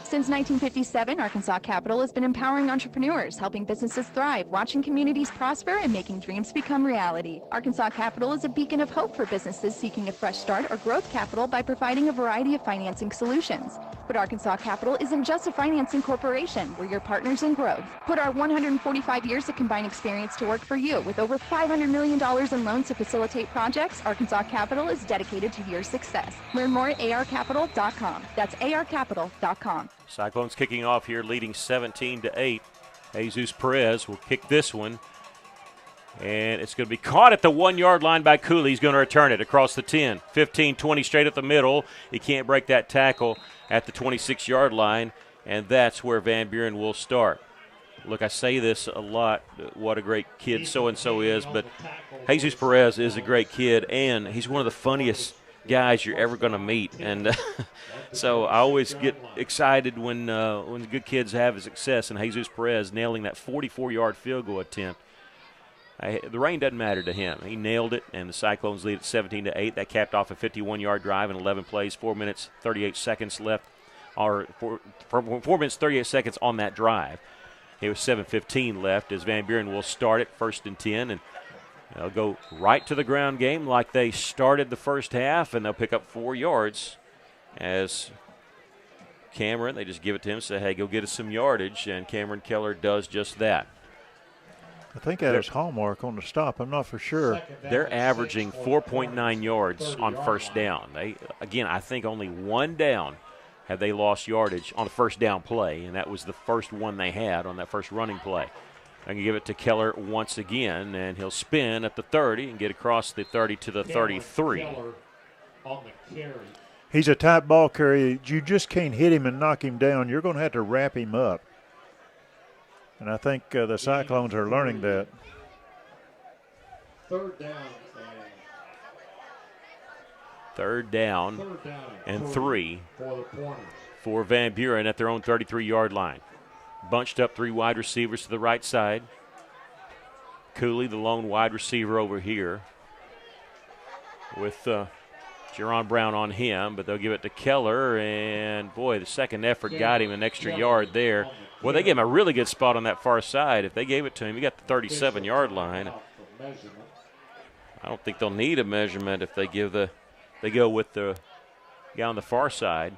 Since 1957, Arkansas Capital has been empowering entrepreneurs, helping businesses thrive, watching communities prosper, and making dreams become reality. Arkansas Capital is a beacon of hope for businesses seeking a fresh start or growth capital by providing a variety of financing solutions. But Arkansas Capital isn't just a financing corporation. We're your partners in growth. Put our 145 years of combined experience to work for you. With over $500 million in loans to facilitate projects, Arkansas Capital is dedicated to your success. Learn more at arcapital.com. That's arcapital.com. Cyclones kicking off here, leading 17-8. Jesus Perez will kick this one. And it's going to be caught at the 1-yard line by Cooley. He's going to return it across the 10. 15, 20 straight up the middle. He can't break that tackle at the 26-yard line, and that's where Van Buren will start. Look, I say this a lot, what a great kid so-and-so is, but Jesus Perez is a great kid, and he's one of the funniest guys you're ever going to meet. And so I always get excited when the good kids have success, and Jesus Perez nailing that 44-yard field goal attempt. The rain doesn't matter to him. He nailed it, and the Cyclones lead at 17-8. That capped off a 51-yard drive in 11 plays, 4 minutes, 38 seconds left, or 4 minutes, 38 seconds on that drive. It was 7:15 left as Van Buren will start it 1st and 10, and they'll go right to the ground game like they started the first half, and they'll pick up 4 yards as Cameron, they just give it to him, say, hey, go get us some yardage, and Cameron Keller does just that. I think that is hallmark on the stop. I'm not for sure. They're averaging 4.9 yards on first down. I think only 1 down have they lost yardage on a first down play, and that was the first one they had on that first running play. I can give it to Keller once again, and he'll spin at the 30 and get across the 30 to the 33. He's a tight ball carrier. You just can't hit him and knock him down. You're going to have to wrap him up. And I think the Cyclones are learning that. 3rd down. 3rd down and 3 for Van Buren at their own 33-yard line. Bunched up 3 wide receivers to the right side. Cooley, the lone wide receiver over here, with Jerron Brown on him, but they'll give it to Keller, and boy, the second effort got him an extra yard there. Well, they gave him a really good spot on that far side. If they gave it to him, he got the 37-yard line. I don't think they'll need a measurement if they go with the guy on the far side.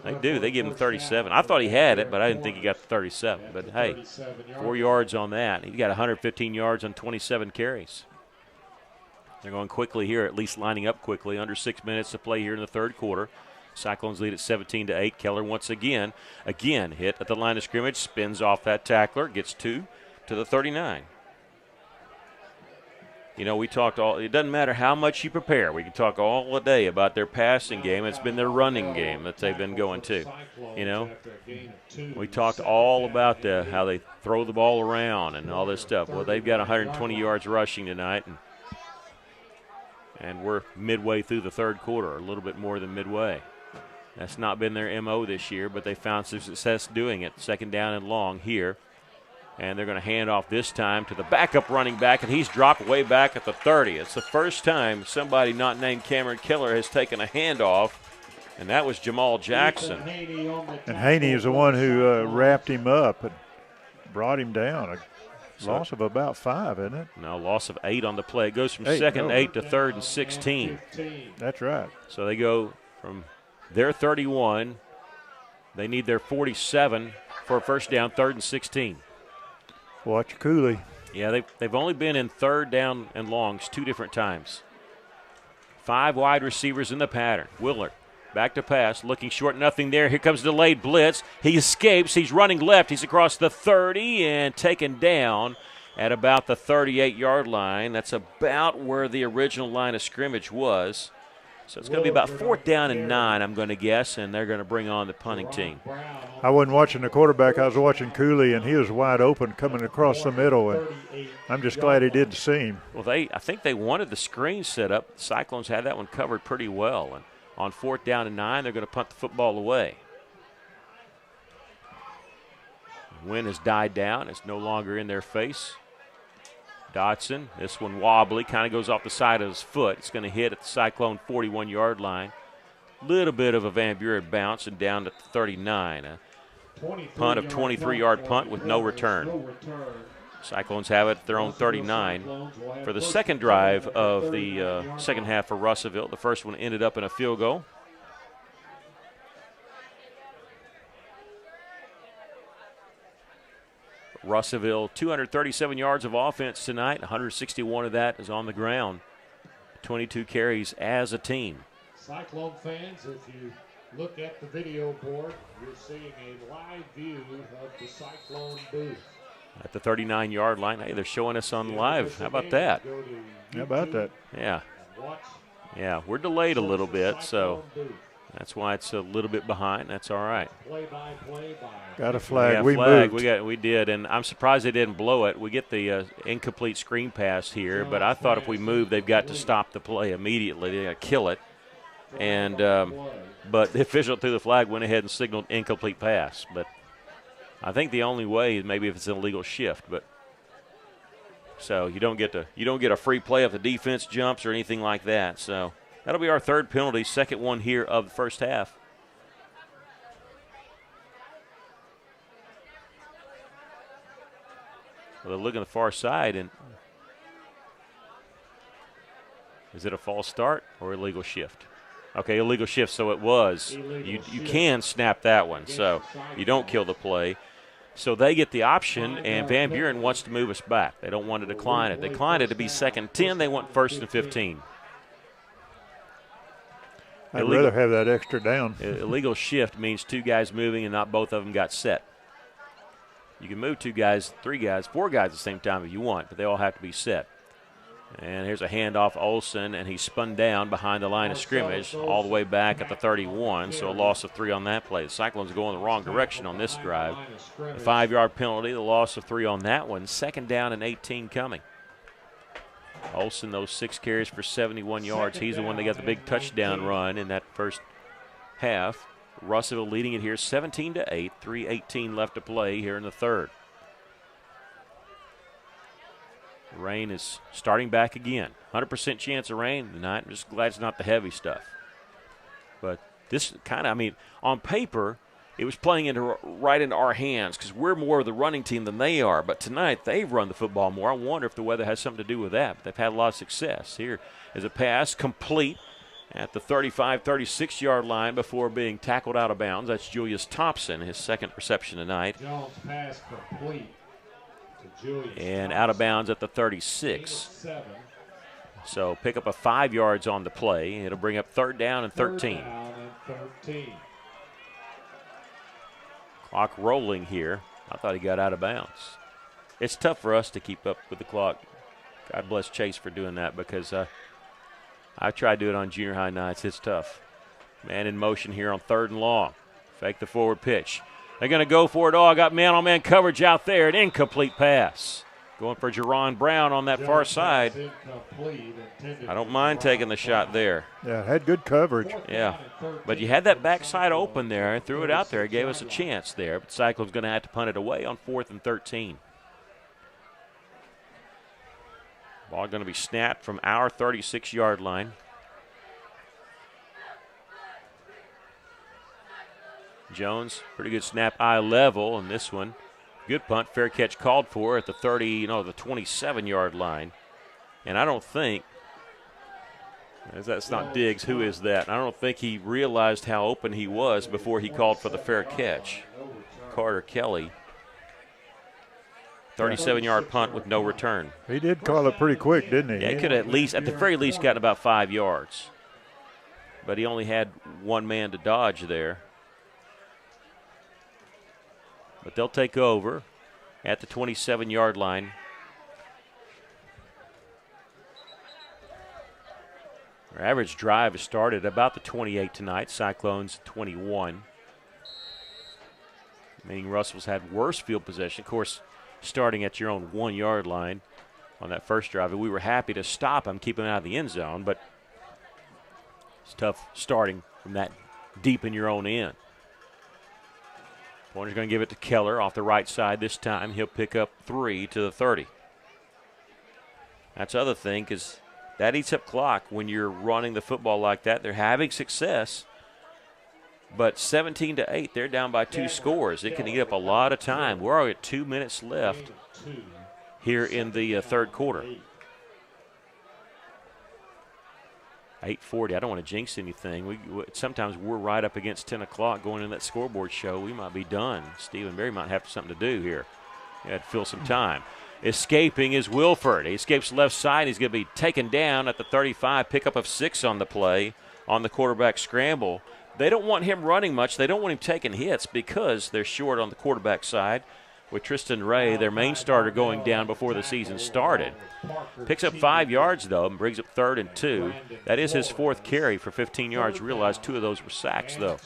They do. They give him the 37. I thought he had it, but I didn't think he got the 37. But, hey, 4 yards on that. He got 115 yards on 27 carries. They're going quickly here, at least lining up quickly. Under 6 minutes to play here in the 3rd quarter. Cyclones lead at 17-8. Keller once again hit at the line of scrimmage, spins off that tackler, gets 2 to the 39. You know, we talked it doesn't matter how much you prepare. We can talk all the day about their passing game. It's been their running game that they've been going to. You know, we talked all about how they throw the ball around and all this stuff. Well, they've got 120 yards rushing tonight, and we're midway through the 3rd quarter, a little bit more than midway. That's not been their MO this year, but they found some success doing it. 2nd down and long here. And they're going to hand off this time to the backup running back, and he's dropped way back at the 30. It's the first time somebody not named Cameron Keller has taken a handoff, and that was Jamal Jackson. And Haney is the one who wrapped him up and brought him down. Loss of about 5, isn't it? No, loss of 8 on the play. It goes from 2nd and 8 to 3rd and 16. That's right. So they go from their 31. They need their 47 for a first down, 3rd and 16. Watch Cooley. Yeah, they've only been in 3rd down and longs 2 different times. 5 wide receivers in the pattern. Willard back to pass, looking short, nothing there. Here comes delayed blitz. He escapes. He's running left. He's across the 30 and taken down at about the 38-yard line. That's about where the original line of scrimmage was. So it's going to be about 4th down and 9, I'm going to guess, and they're going to bring on the punting team. I wasn't watching the quarterback. I was watching Cooley, and he was wide open coming across the middle, and I'm just glad he didn't see him. Well, I think they wanted the screen set up. The Cyclones had that one covered pretty well, and on 4th down and 9, they're going to punt the football away. The wind has died down. It's no longer in their face. Dotson, this one wobbly, kind of goes off the side of his foot. It's going to hit at the Cyclone 41-yard line. Little bit of a Van Buren bounce and down to 39. A punt of 23-yard punt with no return. Cyclones have it at their own 39. For the second drive of the second half for Russellville, the first one ended up in a field goal. Russellville, 237 yards of offense tonight. 161 of that is on the ground. 22 carries as a team. Cyclone fans, if you look at the video board, you're seeing a live view of the Cyclone booth. At the 39-yard line. Hey, they're showing us on live. How about that? How about that? Yeah. Yeah, we're delayed a little bit, so that's why it's a little bit behind. That's all right. Got a flag. Yeah, we flag. moved. We did, and I'm surprised they didn't blow it. We get the incomplete screen pass here, but I thought if we move, they've got to stop the play immediately. They got to kill it. And but the official threw the flag, went ahead and signaled incomplete pass. But I think the only way is maybe if it's an illegal shift. But so you don't get a free play if the defense jumps or anything like that. So that'll be our 3rd penalty, second one here of the first half. Well, they're looking at the far side, and is it a false start or illegal shift? Okay, illegal shift, so it was. You can snap that one, so you don't kill the play. So they get the option, and Van Buren wants to move us back. They don't want to decline it. They declined it to be 2nd 10. They want 1st and 15. I'd rather have that extra down. Illegal shift means 2 guys moving and not both of them got set. You can move 2 guys, 3 guys, 4 guys at the same time if you want, but they all have to be set. And here's a handoff, Olsen, and he spun down behind the line of scrimmage all the way back at the 31, so a loss of 3 on that play. The Cyclones go in the wrong direction on this drive. A 5-yard penalty, the loss of 3 on that one. 2nd down and 18 coming. Olsen, those 6 carries for 71 yards. He's the one that got the big touchdown run in that first half. Russellville leading it here 17-8, 3:18 left to play here in the 3rd. Rain is starting back again. 100% chance of rain tonight. I'm just glad it's not the heavy stuff. But this kind of, on paper, it was playing right into our hands because we're more of the running team than they are. But tonight, they've run the football more. I wonder if the weather has something to do with that. But they've had a lot of success. Here is a pass complete at the 35, 36-yard line before being tackled out of bounds. That's Julius Thompson, his 2nd reception tonight. Jones pass complete. And out of bounds at the 36. So pick up a 5 yards on the play. It'll bring up 3rd down and 13. Clock rolling here. I thought he got out of bounds. It's tough for us to keep up with the clock. God bless Chase for doing that because I tried to do it on junior high nights. It's tough. Man in motion here on 3rd and long. Fake the forward pitch. They're going to go for it all. Got man-on-man coverage out there. An incomplete pass. Going for Jerron Brown on that far side. I don't mind taking the shot there. Yeah, had good coverage. Yeah, but you had that backside open there and threw it out there. It gave us a chance there. But Cyclone's going to have to punt it away on 4th and 13. Ball going to be snapped from our 36-yard line. Jones, pretty good snap eye level, and this one, good punt, fair catch called for at the 27-yard line. And I don't think That's not Diggs. Who is that? I don't think he realized how open he was before he called for the fair catch. Carter Kelly. 37-yard punt with no return. He did call it pretty quick, didn't he? Yeah, he could have at the very least, gotten about 5 yards. But he only had one man to dodge there. But they'll take over at the 27-yard line. Our average drive has started about the 28 tonight. Cyclones 21. Meaning Russell's had worse field possession. Of course, starting at your own 1-yard line on that first drive. We were happy to stop him, keep him out of the end zone, but it's tough starting from that deep in your own end. Pointer's going to give it to Keller off the right side this time. He'll pick up 3 to the 30. That's the other thing, because that eats up clock when you're running the football like that. They're having success, but 17-8, they're down by 2 scores. It can eat up a lot of time. We're already at 2 minutes left here in the third quarter. 8:40. I don't want to jinx anything. Sometimes we're right up against 10 o'clock going in that scoreboard show. We might be done. Stephen Berry might have something to do here. He had to fill some time. Escaping is Wilford. He escapes left side. He's going to be taken down at the 35. Pickup of 6 on the play on the quarterback scramble. They don't want him running much. They don't want him taking hits because they're short on the quarterback side with Tristan Ray, their main starter, going down before the season started. Picks up 5 yards, though, and brings up 3rd and 2. That is his 4th carry for 15 yards. Realize 2 of those were sacks, though.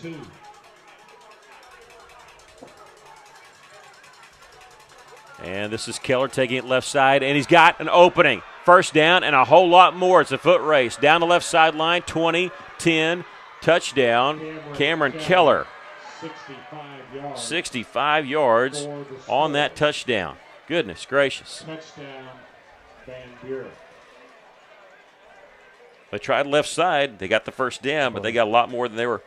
And this is Keller taking it left side, and he's got an opening. First down and a whole lot more. It's a foot race. Down the left sideline, 20, 10, touchdown. Cameron Keller. 65 yards on that touchdown. Goodness gracious. Touchdown, Van Buren. They tried left side. They got the first down, but they got a lot more than they were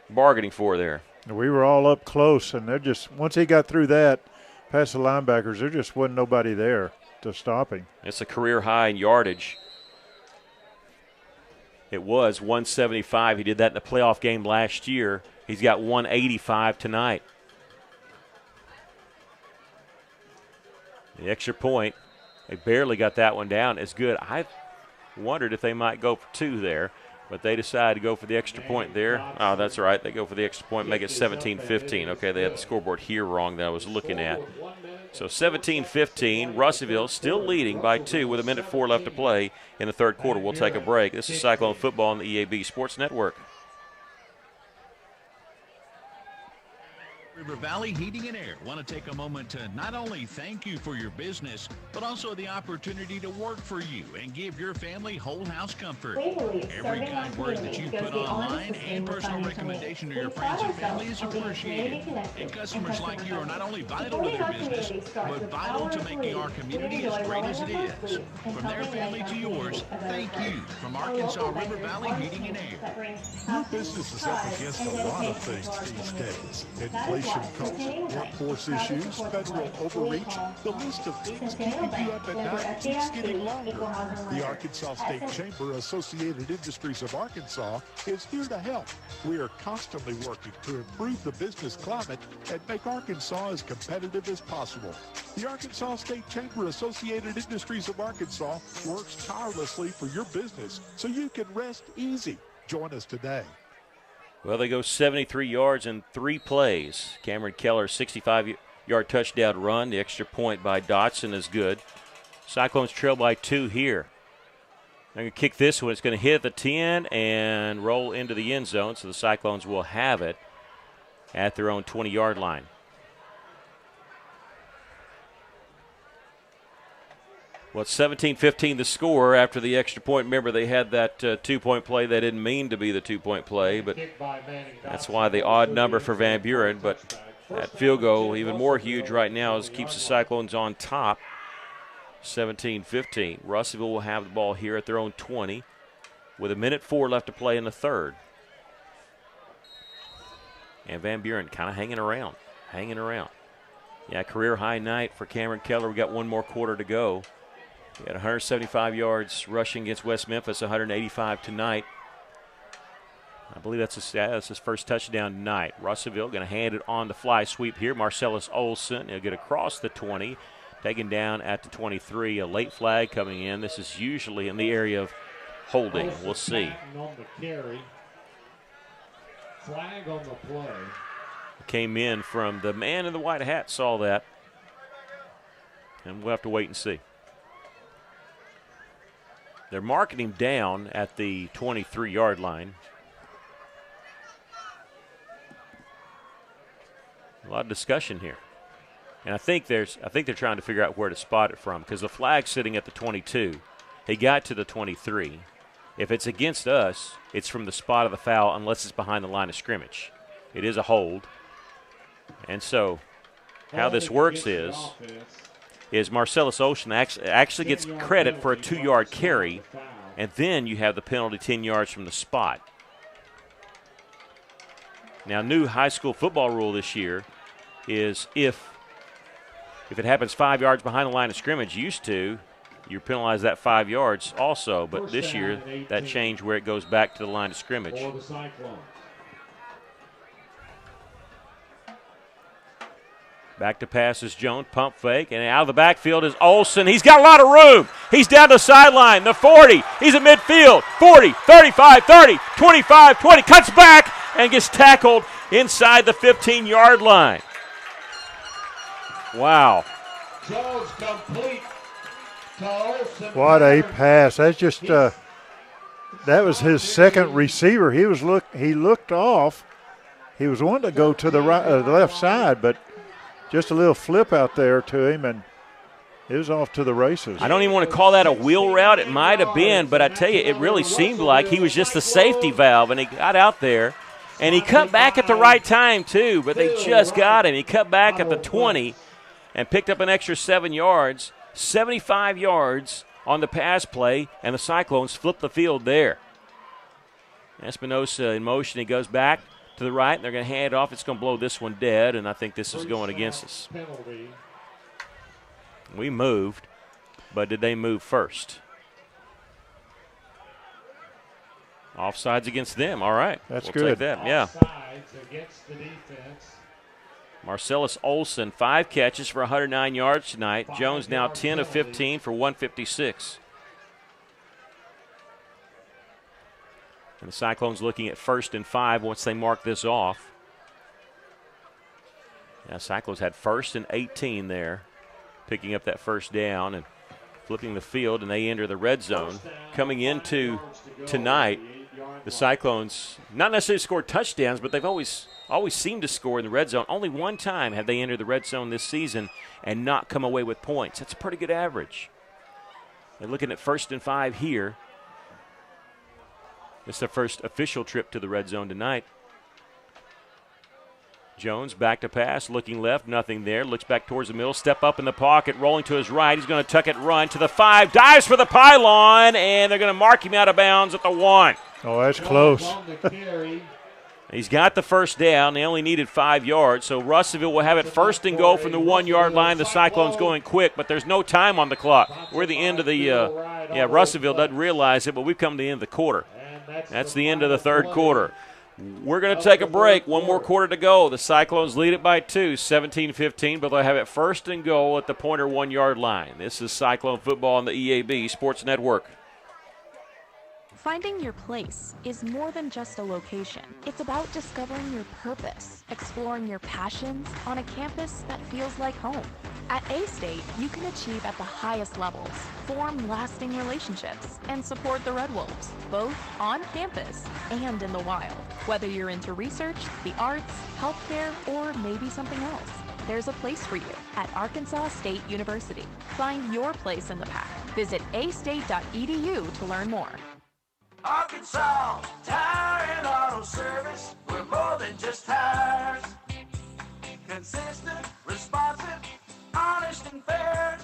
bargaining for there. We were all up close, and they're just, once he got through that, past the linebackers, there just wasn't nobody there to stop him. It's a career high in yardage. It was 175. He did that in the playoff game last year. He's got 185 tonight. The extra point, they barely got that one down. It's good. I wondered if they might go for 2 there, but they decided to go for the extra point there. Oh, that's right. They go for the extra point, make it 17-15. Okay, they had the scoreboard here wrong that I was looking at. So 17-15, Russellville still leading by 2 with 1:04 left to play in the third quarter. We'll take a break. This is Cyclone Football on the EAB Sports Network. River Valley Heating and Air want to take a moment to not only thank you for your business, but also the opportunity to work for you and give your family whole house comfort. Every kind word that you put online and personal recommendation to your friends and family is appreciated. And customers like you are not only vital to their business, but vital to making our community as great as it is. From their family to yours, thank you from Arkansas River Valley Heating and Air. Your business is up against a lot of things these days. Inflation costs, workforce issues, federal overreach. The list of things keeping you up at night keeps getting longer. The Arkansas State Chamber Associated Industries of Arkansas is here to help. We are constantly working to improve the business climate and make Arkansas as competitive as possible. The Arkansas State Chamber Associated Industries of Arkansas works tirelessly for your business so you can rest easy. Join us today. Well, they go 73 yards in 3 plays. Cameron Keller, 65-yard touchdown run. The extra point by Dotson is good. Cyclones trail by 2 here. They're going to kick this one. It's going to hit the 10 and roll into the end zone, so the Cyclones will have it at their own 20-yard line. Well, it's 17-15 the score after the extra point. Remember, they had that 2-point play. They didn't mean to be the 2-point play, but that's why the odd number for Van Buren. But that field goal, even more huge right now, keeps the Cyclones on top, 17-15. Russellville will have the ball here at their own 20 with 1:04 left to play in the third. And Van Buren kind of hanging around. Yeah, career high night for Cameron Keller. We got one more quarter to go. He had 175 yards rushing against West Memphis, 185 tonight. I believe that's his first touchdown tonight. Russellville going to hand it on the fly sweep here. Marcellus Olson, he'll get across the 20, taken down at the 23. A late flag coming in. This is usually in the area of holding. We'll see. On the carry. Flag on the play. Came in from the man in the white hat, saw that. And we'll have to wait and see. They're marking him down at the 23-yard line. A lot of discussion here. And I think they're trying to figure out where to spot it from, because the flag's sitting at the 22. He got to the 23. If it's against us, it's from the spot of the foul unless it's behind the line of scrimmage. It is a hold. And so how this works is Marcellus Olson actually gets credit for a 2-yard carry, and then you have the penalty 10 yards from the spot. Now, new high school football rule this year is if it happens 5 yards behind the line of scrimmage, used to, you penalize that 5 yards also. But this year, that changed where it goes back to the line of scrimmage. For the Cyclones. Back to pass is Jones, pump fake, and out of the backfield is Olson. He's got a lot of room. He's down the sideline, the 40. He's at midfield, 40, 35, 30, 25, 20. Cuts back and gets tackled inside the 15-yard line. Wow. Jones complete to Olson. What a pass. That's just that was his second receiver. He looked off. He was wanting to go to the left side, but just a little flip out there to him, and it was off to the races. I don't even want to call that a wheel route. It might have been, but I tell you, it really seemed like he was just the safety valve, and he got out there, and he cut back at the right time too, but they just got him. He cut back at the 20 and picked up an extra 7 yards, 75 yards on the pass play, and the Cyclones flipped the field there. Espinosa in motion. He goes back to the right, and they're going to hand it off. It's going to blow this one dead, and I think this is going against us. We moved, but did they move first? Offsides against them. All right. That's we'll good. Take that. Yeah. Offsides against the defense. Marcellus Olson, 5 catches for 109 yards tonight. Jones now 10 of 15 for 156. And the Cyclones looking at 1st and 5 once they mark this off. Yeah, Cyclones had 1st and 18 there, picking up that first down and flipping the field, and they enter the red zone. Coming into tonight, the Cyclones not necessarily scored touchdowns, but they've always seemed to score in the red zone. Only one time have they entered the red zone this season and not come away with points. That's a pretty good average. They're looking at 1st and 5 here. It's their first official trip to the red zone tonight. Jones back to pass, looking left, nothing there. Looks back towards the middle, step up in the pocket, rolling to his right. He's going to tuck it, run to the 5, dives for the pylon, and they're going to mark him out of bounds at the 1. Oh, that's close. He's got the first down. They only needed 5 yards, so Russellville will have it 1st and goal from the 1-yard line. The Cyclones going quick, but there's no time on the clock. We're at the end of the Russellville doesn't realize it, but we've come to the end of the quarter. That's the end of the third quarter. We're going to take a break. One more quarter to go. The Cyclones lead it by 2, 17-15, but they'll have it 1st and goal at the pointer 1-yard line. This is Cyclone football on the EAB Sports Network. Finding your place is more than just a location. It's about discovering your purpose, exploring your passions on a campus that feels like home. At A-State, you can achieve at the highest levels, form lasting relationships, and support the Red Wolves, both on campus and in the wild. Whether you're into research, the arts, healthcare, or maybe something else, there's a place for you at Arkansas State University. Find your place in the pack. Visit astate.edu to learn more. Arkansas Tire and Auto Service, we're more than just tires. Consistent, responsive, honest and fair.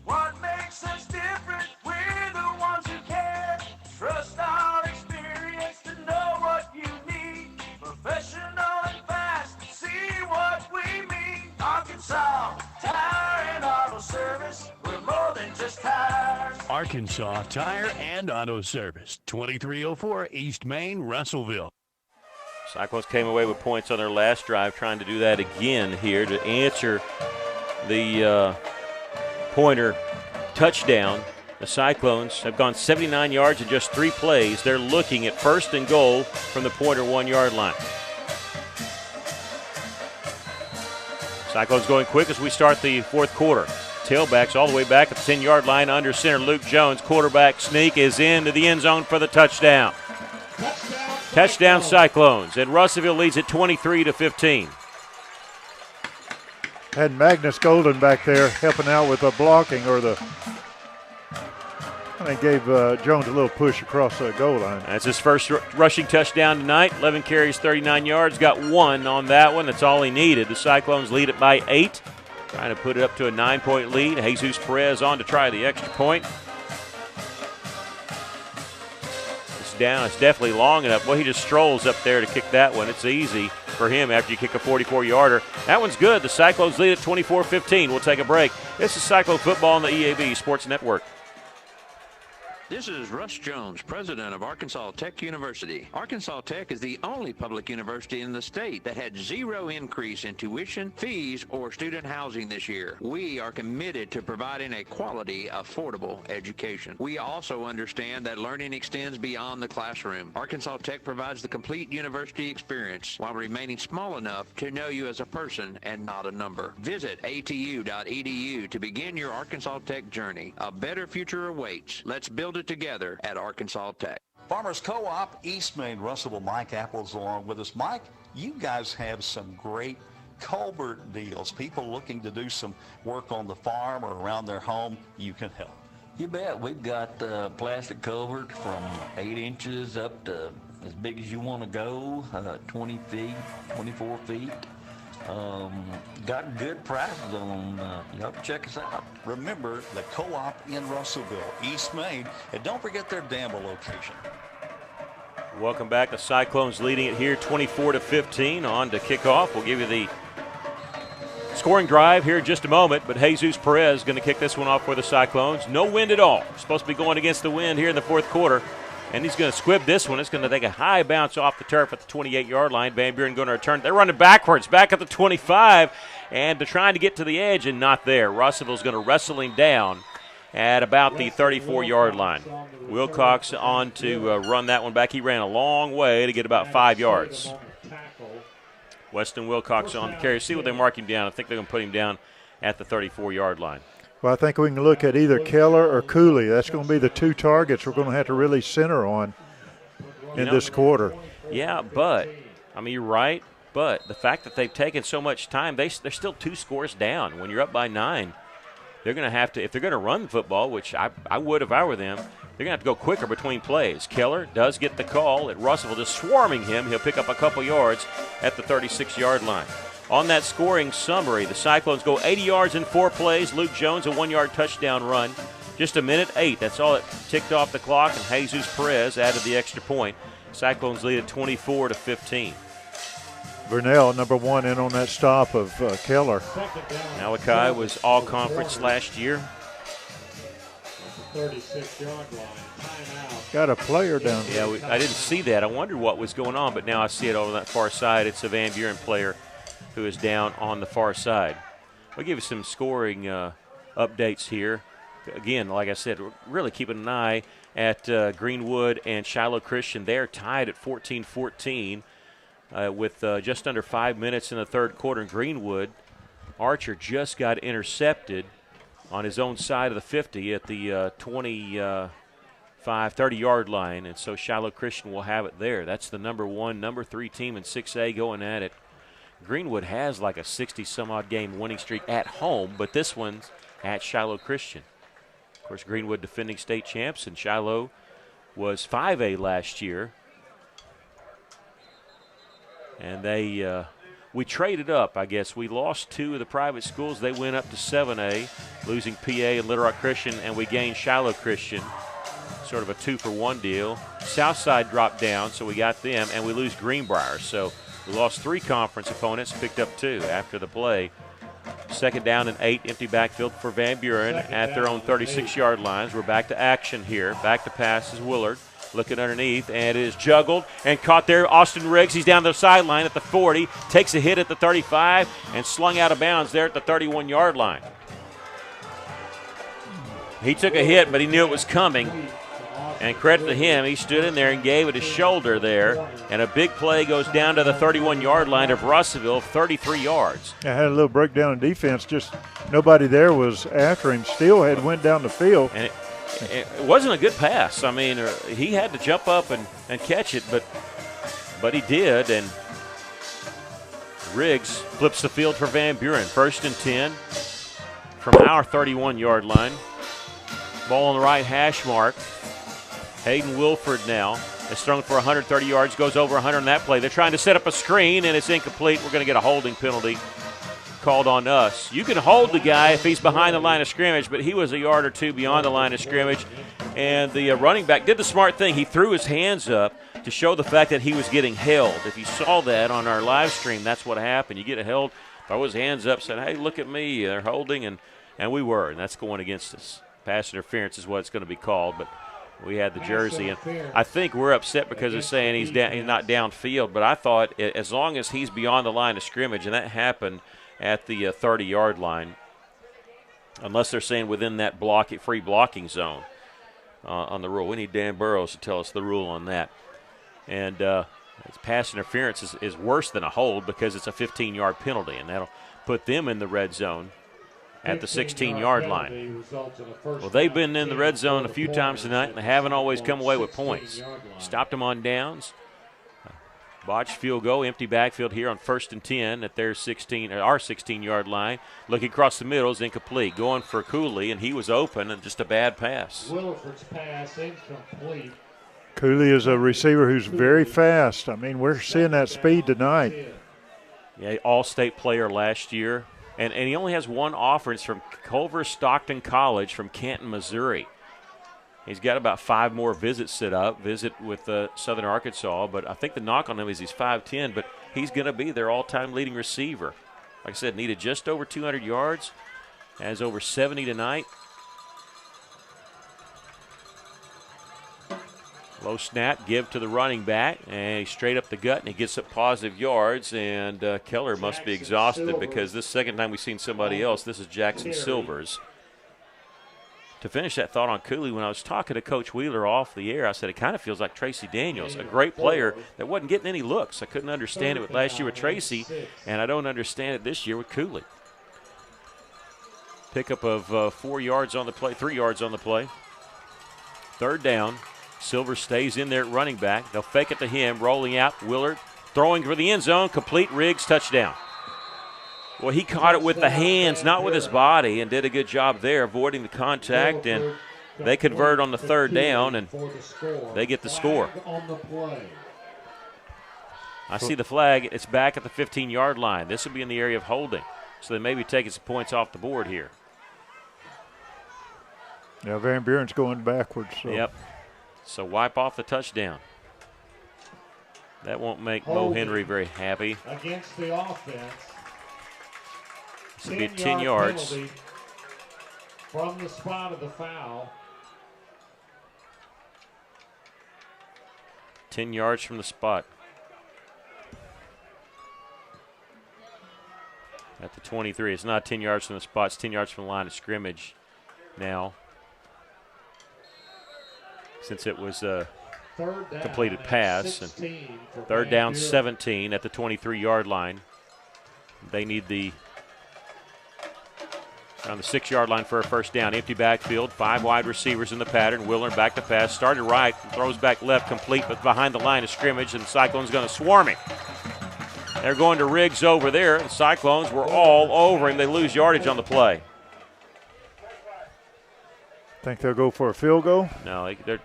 What makes us different? We're the ones who care. Trust our experience to know what you need. Professional and fast, see what we mean. Arkansas Tire and Auto Service, we're more than just tires. Arkansas Tire and Auto Service, 2304 East Main, Russellville. Cyclones came away with points on their last drive, trying to do that again here to answer the pointer touchdown. The Cyclones have gone 79 yards in just 3 plays. They're looking at 1st and goal from the pointer 1-yard line. Cyclones going quick as we start the 4th quarter. Tailbacks all the way back at the 10-yard line under center. Luke Jones, quarterback sneak, is into the end zone for the touchdown. Touchdown Cyclones, and Russellville leads at 23-15. Had Magnus Golden back there helping out with the blocking, or they gave Jones a little push across the goal line. That's his first rushing touchdown tonight. 11 carries, 39 yards. Got 1 on that one. That's all he needed. The Cyclones lead it by 8. Trying to put it up to a 9-point lead. Jesus Perez on to try the extra point. It's down. It's definitely long enough. Well, he just strolls up there to kick that one. It's easy for him after you kick a 44-yarder. That one's good. The Cyclones lead at 24-15. We'll take a break. This is Cyclone Football on the EAB Sports Network. This is Russ Jones, president of Arkansas Tech University. Arkansas Tech is the only public university in the state that had 0 increase in tuition, fees, or student housing this year. We are committed to providing a quality, affordable education. We also understand that learning extends beyond the classroom. Arkansas Tech provides the complete university experience while remaining small enough to know you as a person and not a number. Visit atu.edu to begin your Arkansas Tech journey. A better future awaits. Let's build it together at Arkansas Tech. Farmers Co-op, East Main, Russellville. Mike Apple's along with us. Mike, you guys have some great culvert deals. People looking to do some work on the farm or around their home, you can help. You bet. We've got plastic culvert from 8 inches up to as big as you want to go, 20 feet, 24 feet. Got good prices on you have to check us out. Remember the Co-op in Russellville, East Main, and don't forget their Danville location. Welcome back. The Cyclones leading it here 24-15. On to kickoff. We'll give you the scoring drive here in just a moment, but Jesus Perez is going to kick this one off for the Cyclones. No wind at all. Supposed to be going against the wind here in the 4th quarter. And he's going to squib this one. It's going to take a high bounce off the turf at the 28-yard line. Van Buren going to return. They're running backwards, back at the 25, and they're trying to get to the edge and not there. Russellville's going to wrestle him down at about the 34-yard line. Wilcox on to run that one back. He ran a long way to get about 5 yards. Weston Wilcox on the carry. See what they mark him down. I think they're going to put him down at the 34-yard line. Well, I think we can look at either Keller or Cooley. That's going to be the 2 targets we're going to have to really center on in this quarter. Yeah, but, I mean, you're right. But the fact that they've taken so much time, they're still 2 scores down. When you're up by 9, they're going to have to, if they're going to run the football, which I would if I were them, they're going to have to go quicker between plays. Keller does get the call at Russellville, just swarming him. He'll pick up a couple yards at the 36-yard line. On that scoring summary, the Cyclones go 80 yards in 4 plays. Luke Jones, a 1-yard touchdown run. Just a minute 8. That's all it ticked off the clock, and Jesus Perez added the extra point. Cyclones lead at 24-15. Burnell, number 1, in on that stop of Keller. Malachi was all-conference last year. 36-yard line. Timeout. Got a player down there. Yeah, I didn't see that. I wondered what was going on, but now I see it over that far side. It's a Van Buren player who is down on the far side. We'll give you some scoring updates here. Again, like I said, we're really keeping an eye at Greenwood and Shiloh Christian. They're tied at 14-14 with just under 5 minutes in the 3rd quarter. And Greenwood, Archer just got intercepted on his own side of the 50 at the 30-yard line. And so Shiloh Christian will have it there. That's the number 1, number 3 team in 6A going at it. Greenwood has like a 60-some-odd game winning streak at home, but this one's at Shiloh Christian. Of course, Greenwood defending state champs, and Shiloh was 5A last year. And we traded up, I guess. We lost 2 of the private schools. They went up to 7A, losing PA and Little Rock Christian, and we gained Shiloh Christian. Sort of a 2-for-1 deal. Southside dropped down, so we got them, and we lose Greenbrier. So we lost 3 conference opponents, picked up 2 after the play. Second down and 8, empty backfield for Van Buren at their own 36-yard lines. We're back to action here. Back to pass is Willard. Looking underneath, and it is juggled and caught there. Austin Riggs, he's down the sideline at the 40, takes a hit at the 35, and slung out of bounds there at the 31-yard line. He took a hit, but he knew it was coming. And credit to him, he stood in there and gave it a shoulder there. And a big play goes down to the 31-yard line of Russellville, 33 yards. I had a little breakdown in defense. Just nobody there was after him. Steelhead went down the field. And it wasn't a good pass. I mean, he had to jump up and catch it, but he did. And Riggs flips the field for Van Buren. 1st and 10 from our 31-yard line. Ball on the right hash mark. Hayden Wilford now has thrown for 130 yards, goes over 100 on that play. They're trying to set up a screen, and it's incomplete. We're going to get a holding penalty called on us. You can hold the guy if he's behind the line of scrimmage, but he was a yard or two beyond the line of scrimmage. And the running back did the smart thing. He threw his hands up to show the fact that he was getting held. If you saw that on our live stream, that's what happened. You get held, throw his hands up, said, hey, look at me. They're holding, and we were, and that's going against us. Pass interference is what it's going to be called, but we had the jersey. And I think we're upset because they're saying he's not downfield, but I thought as long as he's beyond the line of scrimmage, and that happened at the 30-yard line, unless they're saying within that free blocking zone on the rule. We need Dan Burrows to tell us the rule on that. And pass interference is worse than a hold because it's a 15-yard penalty, and that'll put them in the red zone at the 16-yard line. Well, they've been in the red zone a few times tonight, and they haven't always come away with points. Stopped them on downs. Botched field goal, empty backfield here on 1st and 10 at our 16-yard line. Looking across the middle is incomplete. Going for Cooley, and he was open, and just a bad pass. Williford's pass incomplete. Cooley is a receiver who's very fast. I mean, we're seeing that speed tonight. Yeah, all-state player last year. And he only has one offer. It's from Culver Stockton College from Canton, Missouri. He's got about 5 more visits set up, visit with Southern Arkansas. But I think the knock on him is he's 5'10", but he's going to be their all-time leading receiver. Like I said, needed just over 200 yards, has over 70 tonight. Low snap, give to the running back, and he's straight up the gut, and he gets up positive yards, and Keller must be exhausted because this second time we've seen somebody else. This is Jackson Silvers. To finish that thought on Cooley, when I was talking to Coach Wheeler off the air, I said it kind of feels like Tracy Daniels, a great player that wasn't getting any looks. I couldn't understand it with last year with Tracy, and I don't understand it this year with Cooley. Pickup of 4 yards on the play, 3 yards on the play. 3rd down. Silver stays in there at running back. They'll fake it to him, rolling out. Willard throwing for the end zone. Complete. Riggs, touchdown. Well, he caught it with the hands, not with his body, and did a good job there, avoiding the contact. And they convert on the 3rd down, and they get the score. I see the flag. It's back at the 15-yard line. This will be in the area of holding. So they may be taking some points off the board here. Yeah, Van Buren's going backwards. So. Yep. So wipe off the touchdown. That won't make Bo Henry very happy. Against the offense. This will be 10 yards. From the spot of the foul. 10 yards from the spot. At the 23. It's not 10 yards from the spot. It's 10 yards from the line of scrimmage now. Since it was a completed pass. And 3rd down, 17 at the 23-yard line. They need around the 6-yard line for a 1st down. Empty backfield, 5 wide receivers in the pattern. Willard back to pass, started right, throws back left, complete, but behind the line of scrimmage, and the Cyclones going to swarm him. They're going to Riggs over there. The Cyclones were all over him. They lose yardage on the play. Think they'll go for a field goal? No, they're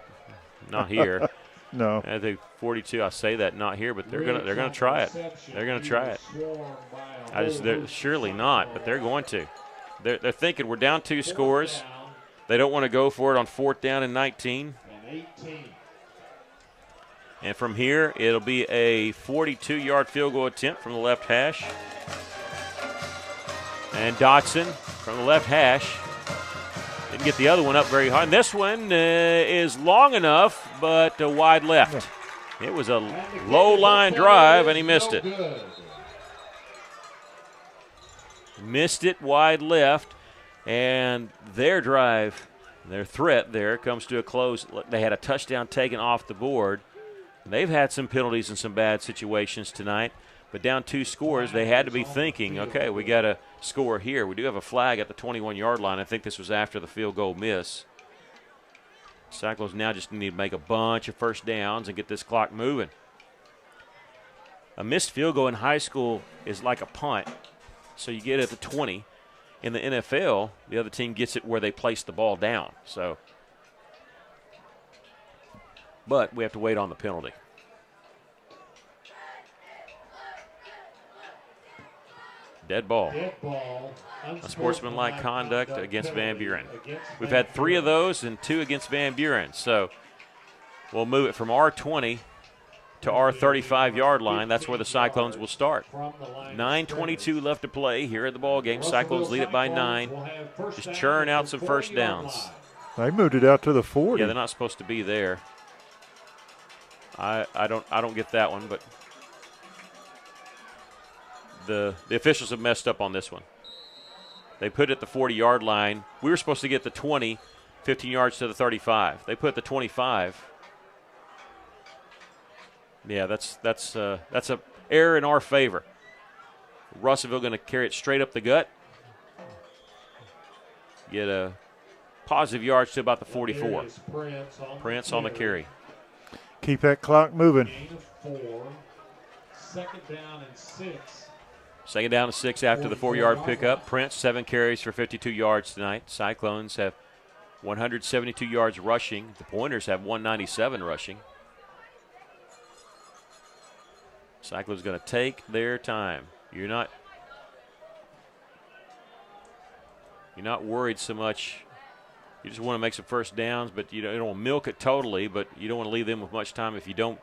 not here. No. I think 42. I say that not here, but they're gonna try it. They're gonna try it. They're surely not, but they're going to. They're thinking we're down 2 scores. They don't want to go for it on 4th down and 19. And from here, it'll be a 42-yard field goal attempt from the left hash. And Dotson from the left hash. Didn't get the other one up very hard. And this one is long enough, but wide left. It was a low line drive, and he missed it. Missed it wide left, and their drive, their threat there comes to a close. They had a touchdown taken off the board. They've had some penalties in some bad situations tonight, but down 2 scores, they had to be thinking, okay, we got to score here. We do have a flag at the 21-yard line. I think this was after the field goal miss. Cyclones now just need to make a bunch of first downs and get this clock moving. A missed field goal in high school is like a punt, so you get it at the 20. In the NFL, the other team gets it where they place the ball down. So, but we have to wait on the penalty. Dead ball. Unsportsmanlike conduct against Van Buren. We've had 3 of those and 2 against Van Buren. So we'll move it from our 20 to our 35-yard line. That's where the Cyclones will start. 9:22 left to play here at the ball game. Cyclones lead it by 9. Just churn out some first downs. They moved it out to the 40. Yeah, they're not supposed to be there. I don't get that one, but the officials have messed up on this one. They put it at the 40-yard line. We were supposed to get the 20, 15 yards to the 35. They put the 25. Yeah, that's a error in our favor. Russellville going to carry it straight up the gut. Get a positive yards to about the 44. Prince on the carry. Keep that clock moving. 2nd down and 6. 2nd down and 6 after the 4-yard pickup. Prince, 7 carries for 52 yards tonight. Cyclones have 172 yards rushing. The Pointers have 197 rushing. Cyclones going to take their time. You're not worried so much. You just want to make some first downs, but you don't want to milk it totally, but you don't want to leave them with much time if you do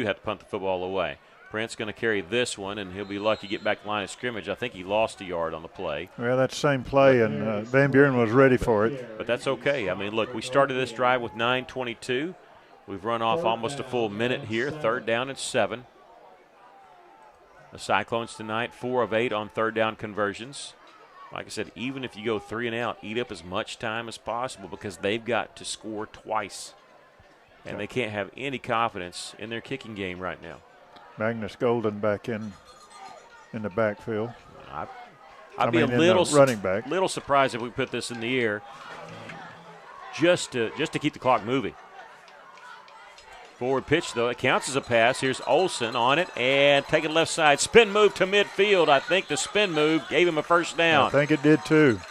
have to punt the football away. Prince going to carry this one, and he'll be lucky to get back to line of scrimmage. I think he lost a yard on the play. Well, that's the same play, and Van Buren was ready for it. But that's okay. I mean, look, we started this drive with 9:22. We've run off almost a full minute here. 3rd down and 7. The Cyclones tonight, 4 of 8 on 3rd down conversions. Like I said, even if you go 3 and out, eat up as much time as possible because they've got to score twice. And they can't have any confidence in their kicking game right now. Magnus Golden back in the backfield. I'd be a little surprised if we put this in the air just to keep the clock moving. Forward pitch, though. It counts as a pass. Here's Olsen on it and taking left side. Spin move to midfield. I think the spin move gave him a first down. I think it did, too.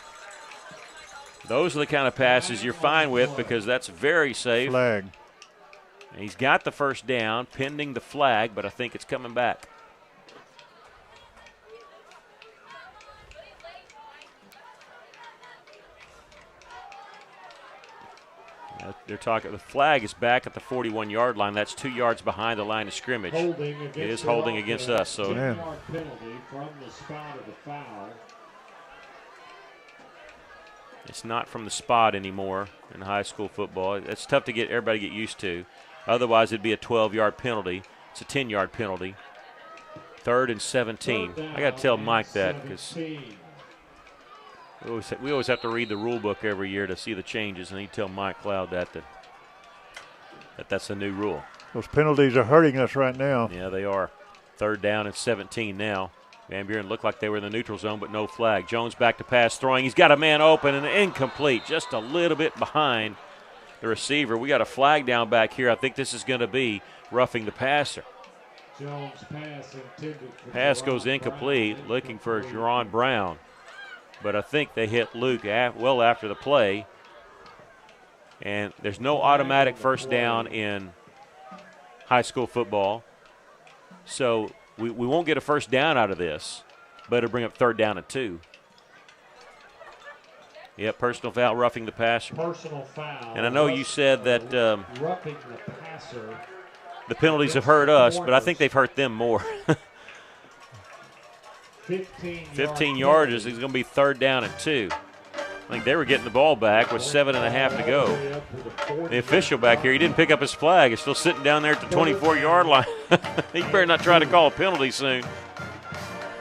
Those are the kind of passes you're fine with because that's very safe. Flag. And he's got the first down, pending the flag, but I think it's coming back. They're talking. The flag is back at the 41-yard line. That's 2 yards behind the line of scrimmage. It is holding against us. So Penalty from the spot of the foul. It's not from the spot anymore in high school football. It's tough to get everybody to get used to. Otherwise, it'd be a 12-yard penalty. It's a 10-yard penalty. 3rd and 17. I got to tell Mike that because we always have to read the rule book every year to see the changes, and he'd tell Mike Cloud that's a new rule. Those penalties are hurting us right now. Yeah, they are. 3rd down and 17 now. Van Buren looked like they were in the neutral zone, but no flag. Jones back to pass throwing. He's got a man open and incomplete, just a little bit behind the receiver. We got a flag down back here. I think this is going to be roughing the passer. Jones pass goes incomplete, looking for Jerron Brown. But I think they hit Luke well after the play. And there's no automatic first down in high school football. So we won't get a first down out of this, but it'll bring up 3rd down and 2. Yeah, personal foul, roughing the passer. Personal foul. And I know you said that roughing the passer. The penalties have hurt us, but I think they've hurt them more. 15 yards is going to be 3rd down and 2. I think they were getting the ball back with 7.5 to go. The official back here, he didn't pick up his flag. He's still sitting down there at the 24-yard line. He better not try to call a penalty soon.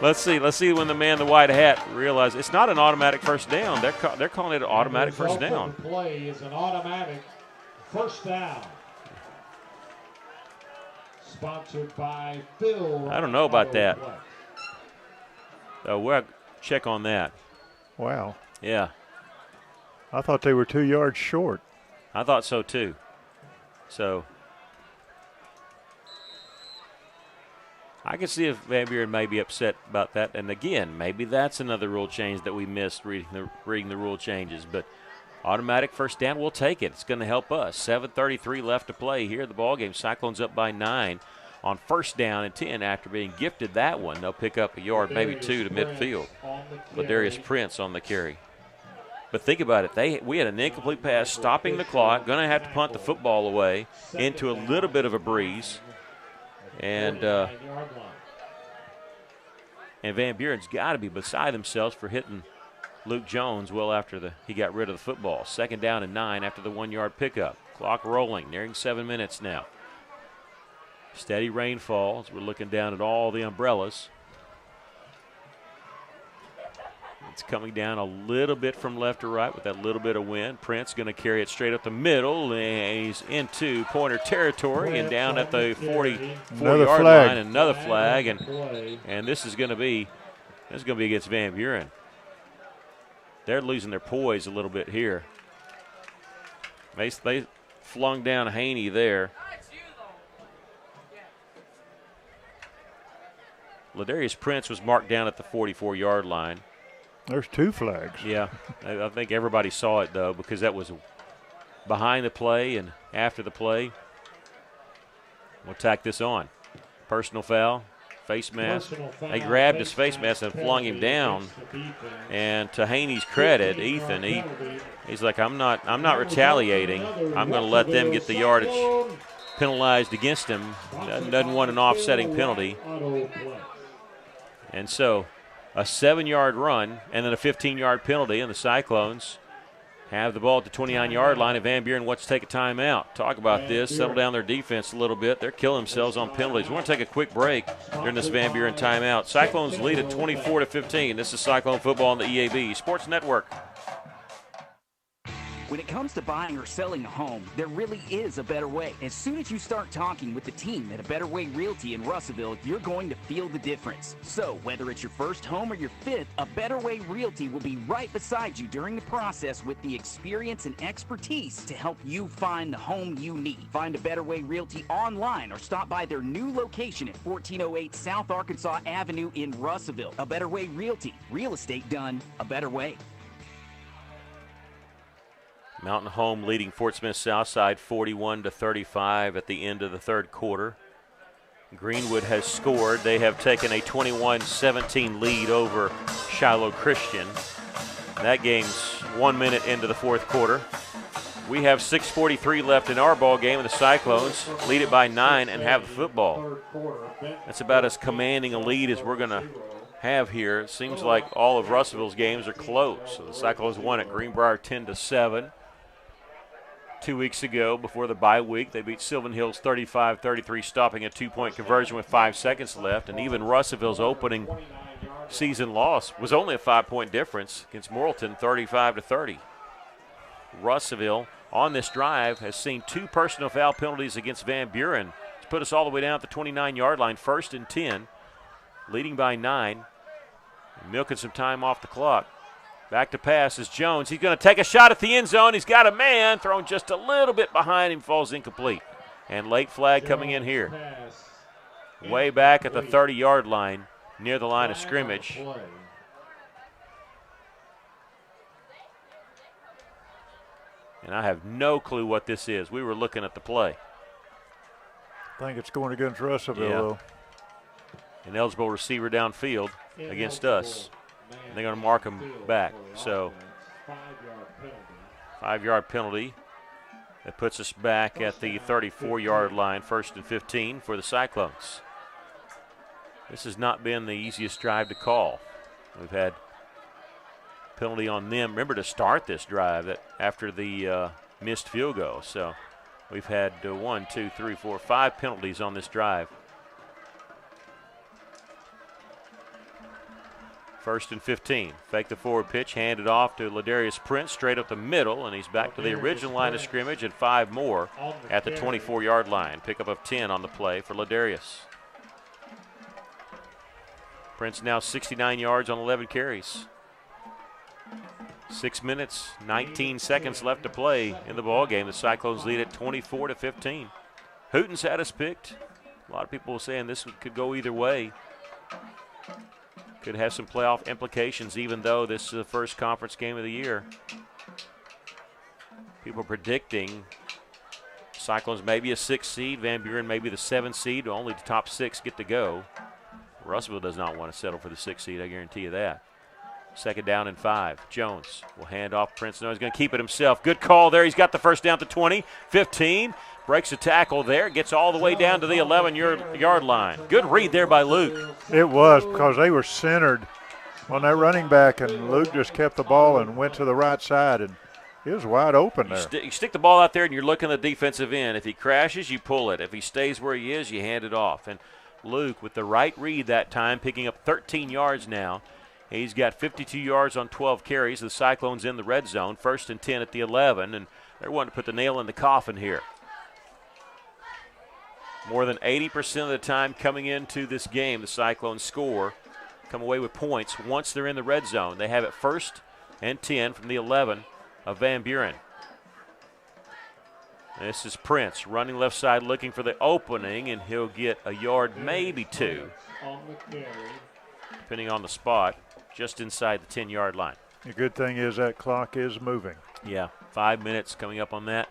Let's see when the man in the white hat realizes it's not an automatic first down. They're calling it an automatic first down. The play is an automatic first down. Sponsored by Phil. I don't know about that. We'll check on that. Wow. Yeah. I thought they were 2 yards short. I thought so too. So I can see if Van Buren may be upset about that. And again, maybe that's another rule change that we missed reading the rule changes. But automatic first down, we'll take it. It's going to help us. 7:33 left to play here in the ballgame. Cyclones up by 9 on 1st down and 10 after being gifted that one. They'll pick up a yard, maybe 2 to midfield. Ladarius Prince on the carry. But think about it. We had an incomplete pass stopping the clock. Going to have to punt the football away into a little bit of a breeze. And Van Buren's got to be beside themselves for hitting Luke Jones well after he got rid of the football. 2nd down and 9 after the 1-yard pickup. Clock rolling, nearing 7 minutes now. Steady rainfall as we're looking down at all the umbrellas. It's coming down a little bit from left to right with that little bit of wind. Prince going to carry it straight up the middle, and he's into Pointer territory and down at the 44-yard line. Another flag, and this is going to be against Van Buren. They're losing their poise a little bit here. They flung down Haney there. Ladarius Prince was marked down at the 44-yard line. There's 2 flags. Yeah, I think everybody saw it, though, because that was behind the play and after the play. We'll tack this on. Personal foul, face mask. They grabbed his face mask and flung him down. And to Haney's credit, Ethan, he's like, I'm not retaliating. I'm going to let them get the yardage penalized against him. Doesn't want an offsetting penalty. And so a 7-yard run and then a 15-yard penalty, and the Cyclones have the ball at the 29-yard line, and Van Buren wants to take a timeout. Talk about this, settle down their defense a little bit. They're killing themselves on penalties. We're going to take a quick break during this Van Buren timeout. Cyclones lead at 24-15. This is Cyclone Football on the EAB Sports Network. When it comes to buying or selling a home, there really is a better way. As soon as you start talking with the team at A Better Way Realty in Russellville, you're going to feel the difference. So, whether it's your first home or your 5th, A Better Way Realty will be right beside you during the process with the experience and expertise to help you find the home you need. Find A Better Way Realty online or stop by their new location at 1408 South Arkansas Avenue in Russellville. A Better Way Realty. Real estate done a better way. Mountain Home leading Fort Smith Southside 41-35 at the end of the 3rd quarter. Greenwood has scored. They have taken a 21-17 lead over Shiloh Christian. That game's 1 minute into the 4th quarter. We have 6:43 left in our ball game, and the Cyclones lead it by 9 and have the football. That's about as commanding a lead as we're going to have here. It seems like all of Russellville's games are close. So the Cyclones won at Greenbrier 10-7. 2 weeks ago, before the bye week, they beat Sylvan Hills 35-33, stopping a 2-point conversion with 5 seconds left. And even Russellville's opening season loss was only a 5-point difference against Morrilton, 35-30. Russellville on this drive has seen 2 personal foul penalties against Van Buren. It's put us all the way down at the 29-yard line, 1st and 10, leading by 9, milking some time off the clock. Back to pass is Jones. He's going to take a shot at the end zone. He's got a man thrown just a little bit behind him, falls incomplete. And late flag coming in here. Way back at the 30-yard line, near the line of scrimmage. And I have no clue what this is. We were looking at the play. I think it's going against Russellville, though. An eligible receiver downfield against us. And they're going to mark him back. So, 5-yard penalty. That puts us back at the 34-yard line, 1st and 15 for the Cyclones. This has not been the easiest drive to call. We've had penalty on them. Remember to start this drive that after the missed field goal. So we've had 1, 2, 3, 4, 5 penalties on this drive. 1st and 15. Fake the forward pitch, hand it off to Ladarius Prince straight up the middle, and he's back to the original line of scrimmage and 5 more at the 24-yard line. Pickup of 10 on the play for Ladarius. Prince now 69 yards on 11 carries. 6 minutes, 19 seconds left to play in the ball game. The Cyclones lead at 24-15. Hooten's had us picked. A lot of people were saying this could go either way. Could have some playoff implications, even though this is the first conference game of the year. People predicting Cyclones maybe a 6 seed, Van Buren maybe the 7 seed. Only the top 6 get to go. Russellville does not want to settle for the 6 seed, I guarantee you that. 2nd down and 5. Jones will hand off Prince. No, he's going to keep it himself. Good call there. He's got the first down to 20, 15. Breaks a tackle there. Gets all the way down to the 11-yard line. Good read there by Luke. It was, because they were centered on that running back, and Luke just kept the ball and went to the right side, and he was wide open there. You stick the ball out there, and you're looking at the defensive end. If he crashes, you pull it. If he stays where he is, you hand it off. And Luke, with the right read that time, picking up 13 yards now. He's got 52 yards on 12 carries. The Cyclones in the red zone, 1st and 10 at the 11, and they're wanting to put the nail in the coffin here. More than 80% of the time coming into this game, the Cyclones score, come away with points once they're in the red zone. They have it 1st and 10 from the 11 of Van Buren. This is Prince running left side looking for the opening, and he'll get a yard, maybe 2, depending on the spot, just inside the 10-yard line. The good thing is that clock is moving. Yeah, 5 minutes coming up on that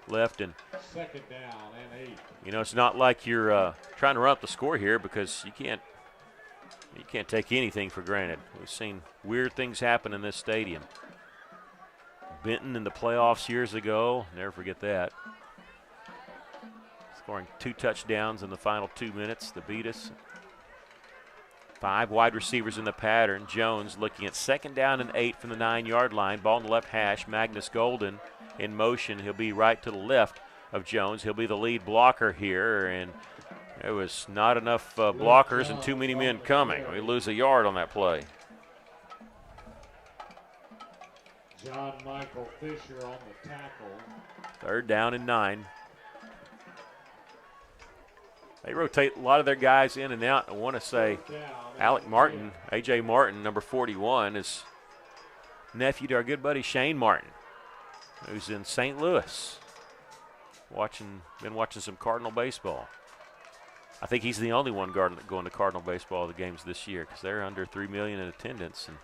left. And 2nd down and 8. You know, it's not like you're trying to run up the score here, because you can't take anything for granted. We've seen weird things happen in this stadium. Benton in the playoffs years ago, never forget that. Scoring 2 touchdowns in the final 2 minutes to beat us. 5 wide receivers in the pattern. Jones looking at 2nd down and 8 from the 9-yard line. Ball in the left hash. Magnus Golden in motion. He'll be right to the left of Jones. He'll be the lead blocker here, and there was not enough blockers and too many men coming. We lose a yard on that play. John Michael Fisher on the tackle. 3rd down and 9. They rotate a lot of their guys in and out. I want to say Alec Martin, A.J. Martin, number 41, is nephew to our good buddy Shane Martin, who's in St. Louis. Been watching some Cardinal baseball. I think he's the only one going to Cardinal baseball the games this year, because they're under 3 million in attendance, and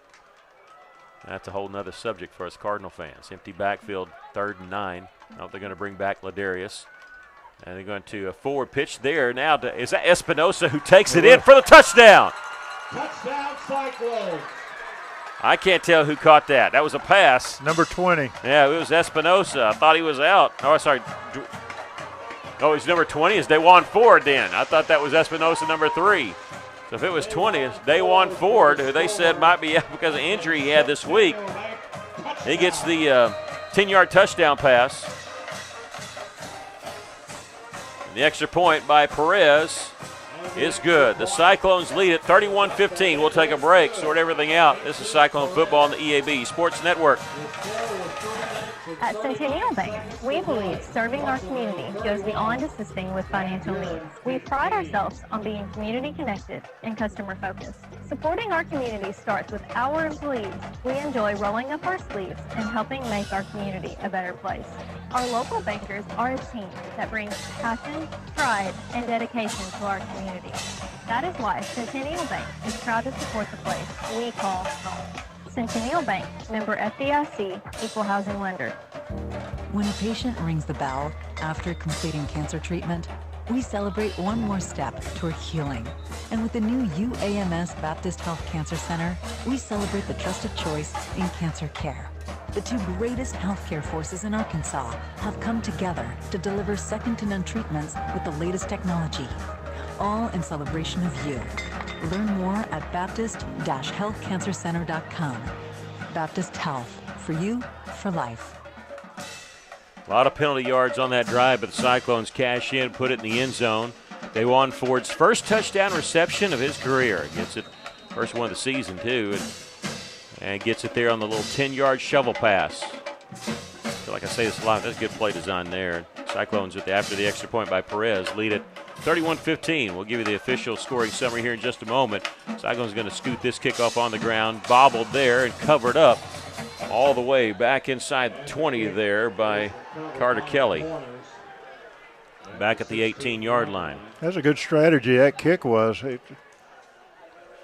that's a whole nother subject for us Cardinal fans. Empty backfield, 3rd and 9. Now they're going to bring back Ladarius. And they're going to a forward pitch there. Now, is that Espinosa who takes it in for the touchdown? Touchdown, Cyclones. I can't tell who caught that. That was a pass. Number 20. Yeah, it was Espinosa. I thought he was out. Oh, sorry. Oh, he's number 20. Is Dajuan Ford then? I thought that was Espinosa, number 3. So if it was 20, it's Dajuan Ford, who they said might be out because of injury he had this week. He gets the 10-yard touchdown pass. And the extra point by Perez is good. The Cyclones lead at 31-15. We'll take a break, sort everything out. This is Cyclone Football on the EAB Sports Network. At Centennial Bank, we believe serving our community goes beyond assisting with financial needs. We pride ourselves on being community connected and customer focused. Supporting our community starts with our employees. We enjoy rolling up our sleeves and helping make our community a better place. Our local bankers are a team that brings passion, pride, and dedication to our community. That is why Centennial Bank is proud to support the place we call home. Centennial Bank, member FDIC, equal housing lender. When a patient rings the bell after completing cancer treatment, we celebrate one more step toward healing. And with the new UAMS Baptist Health Cancer Center, we celebrate the trusted choice in cancer care. The 2 greatest healthcare forces in Arkansas have come together to deliver second-to-none treatments with the latest technology, all in celebration of you. Learn more at baptist-healthcancercenter.com. Baptist Health, for you, for life. A lot of penalty yards on that drive, but the Cyclones cash in, put it in the end zone. Dajuan Ford's first touchdown reception of his career. Gets it, first one of the season, too, and gets it there on the little 10-yard shovel pass. I feel like I say this a lot. That's good play design there. Cyclones, after the extra point by Perez, lead it 31-15. We'll give you the official scoring summary here in just a moment. Cyclones going to scoot this kickoff on the ground, bobbled there and covered up all the way back inside the 20 there by Carter Kelly. Back at the 18-yard line. That's a good strategy, that kick was.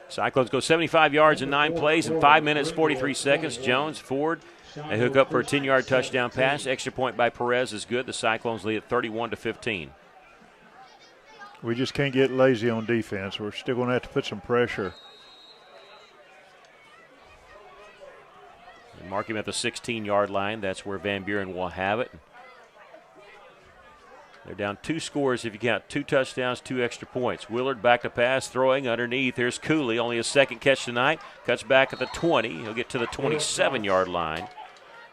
Cyclones go 75 yards in 9 plays in 5 minutes, 43 seconds. Jones, Ford, they hook up for a 10-yard touchdown pass. Extra point by Perez is good. The Cyclones lead at 31-15. We just can't get lazy on defense. We're still going to have to put some pressure. And mark him at the 16-yard line. That's where Van Buren will have it. They're down 2 scores if you count 2 touchdowns, 2 extra points. Willard back to pass, throwing underneath. Here's Cooley, only his second catch tonight. Cuts back at the 20. He'll get to the 27-yard line.